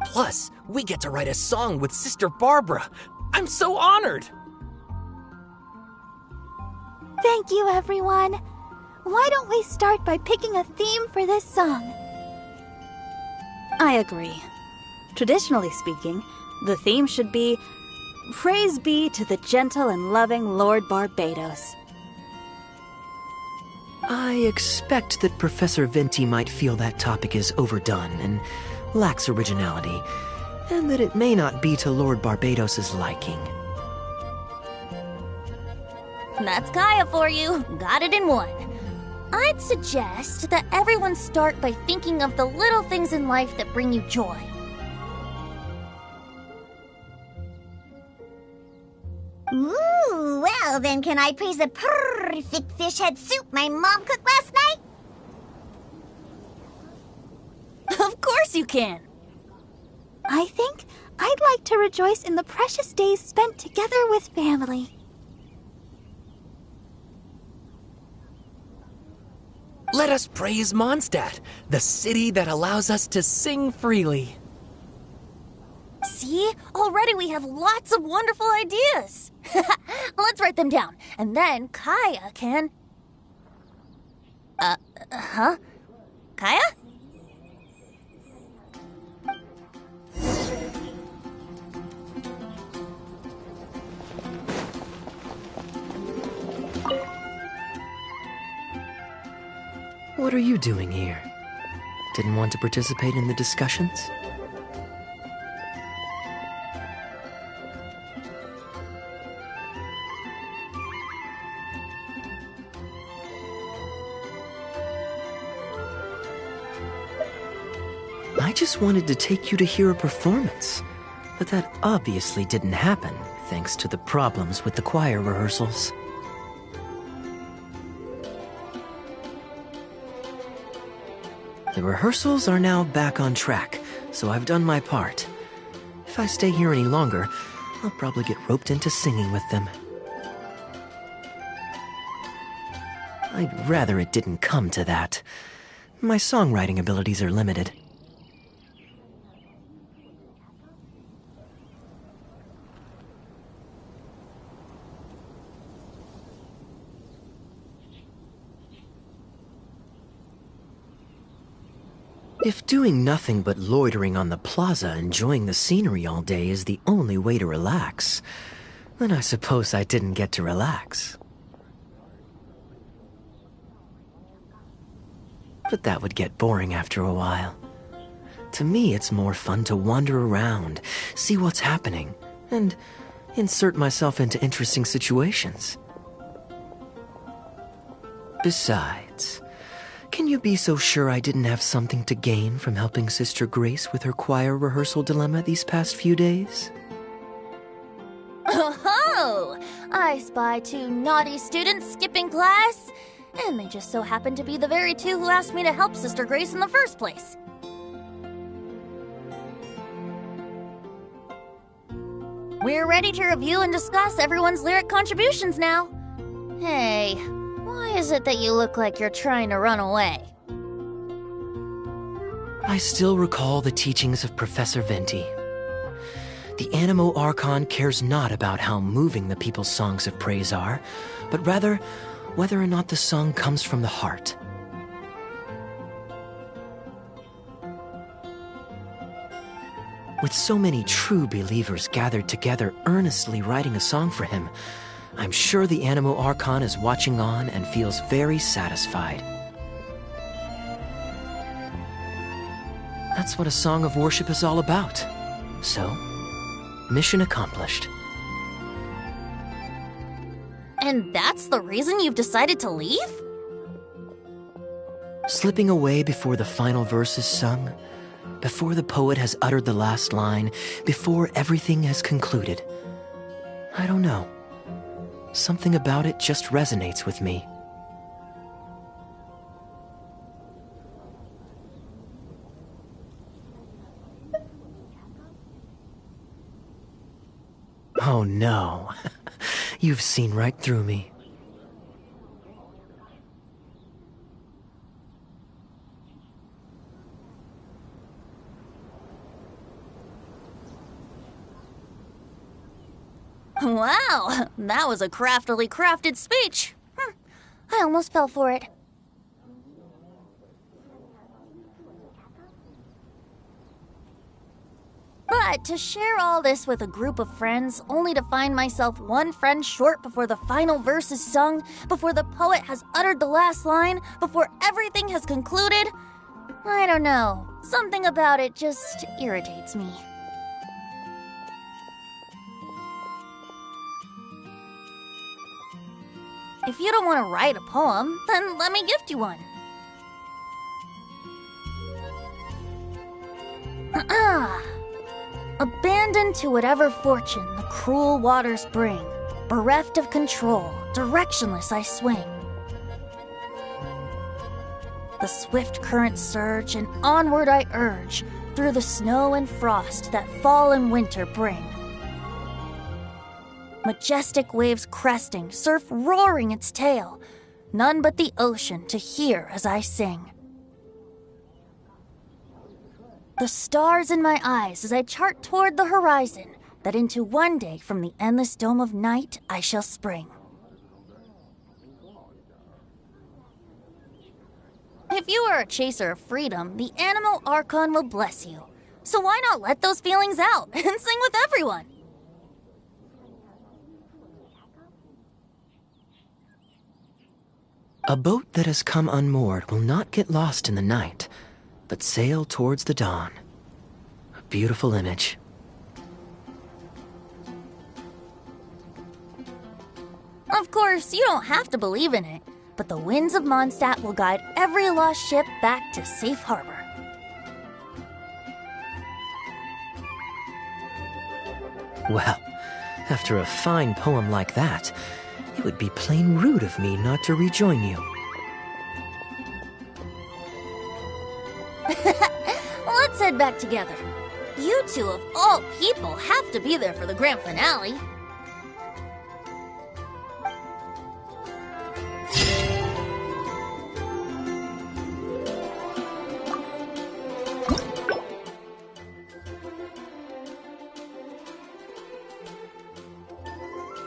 Plus, we get to write a song with Sister Barbara. I'm so honored! Thank you, everyone. Why don't we start by picking a theme for this song? I agree. Traditionally speaking, the theme should be Praise be to the gentle and loving Lord Barbados. I expect that Professor Venti might feel that topic is overdone and lacks originality, and that it may not be to Lord Barbados's liking. That's Kaya for you. Got it in one. I'd suggest that everyone start by thinking of the little things in life that bring you joy. Ooh, well then can I praise the perfect fish head soup my mom cooked last night? Of course you can. I think I'd like to rejoice in the precious days spent together with family. Let us praise Mondstadt, the city that allows us to sing freely. See? Already we have lots of wonderful ideas. Let's write them down, and then Kaya can... Kaya? What are you doing here? Didn't want to participate in the discussions? I just wanted to take you to hear a performance, but that obviously didn't happen, thanks to the problems with the choir rehearsals. The rehearsals are now back on track, so I've done my part. If I stay here any longer, I'll probably get roped into singing with them. I'd rather it didn't come to that. My songwriting abilities are limited. If doing nothing but loitering on the plaza enjoying the scenery all day is the only way to relax, then I suppose I didn't get to relax. But that would get boring after a while. To me, it's more fun to wander around, see what's happening, and insert myself into interesting situations. Besides, can you be so sure I didn't have something to gain from helping Sister Grace with her choir rehearsal dilemma these past few days? Oh, I spy 2 naughty students skipping class, and they just so happen to be the very 2 who asked me to help Sister Grace in the first place. We're ready to review and discuss everyone's lyric contributions now. Hey, why is it that you look like you're trying to run away? I still recall the teachings of Professor Venti. The Animo Archon cares not about how moving the people's songs of praise are, but rather whether or not the song comes from the heart. With so many true believers gathered together earnestly writing a song for him, I'm sure the Animo Archon is watching on and feels very satisfied. That's what a song of worship is all about. So, mission accomplished. And that's the reason you've decided to leave? Slipping away before the final verse is sung, before the poet has uttered the last line, before everything has concluded. I don't know. Something about it just resonates with me. Oh no. You've seen right through me. Wow, that was a craftily crafted speech. I almost fell for it. But to share all this with a group of friends, only to find myself one friend short before the final verse is sung, before the poet has uttered the last line, before everything has concluded, I don't know. Something about it just irritates me. If you don't want to write a poem, then let me gift you one. Abandoned to whatever fortune the cruel waters bring, bereft of control, directionless I swing. The swift currents surge, and onward I urge, through the snow and frost that fall and winter bring. Majestic waves cresting, surf roaring its tail, none but the ocean to hear as I sing. The stars in my eyes as I chart toward the horizon, that into one day from the endless dome of night I shall spring. If you are a chaser of freedom, the Animo Archon will bless you. So why not let those feelings out and sing with everyone? A boat that has come unmoored will not get lost in the night, but sail towards the dawn. A beautiful image. Of course, you don't have to believe in it, but the winds of Mondstadt will guide every lost ship back to safe harbor. Well, after a fine poem like that, it would be plain rude of me not to rejoin you. Let's head back together. You two of all people have to be there for the grand finale.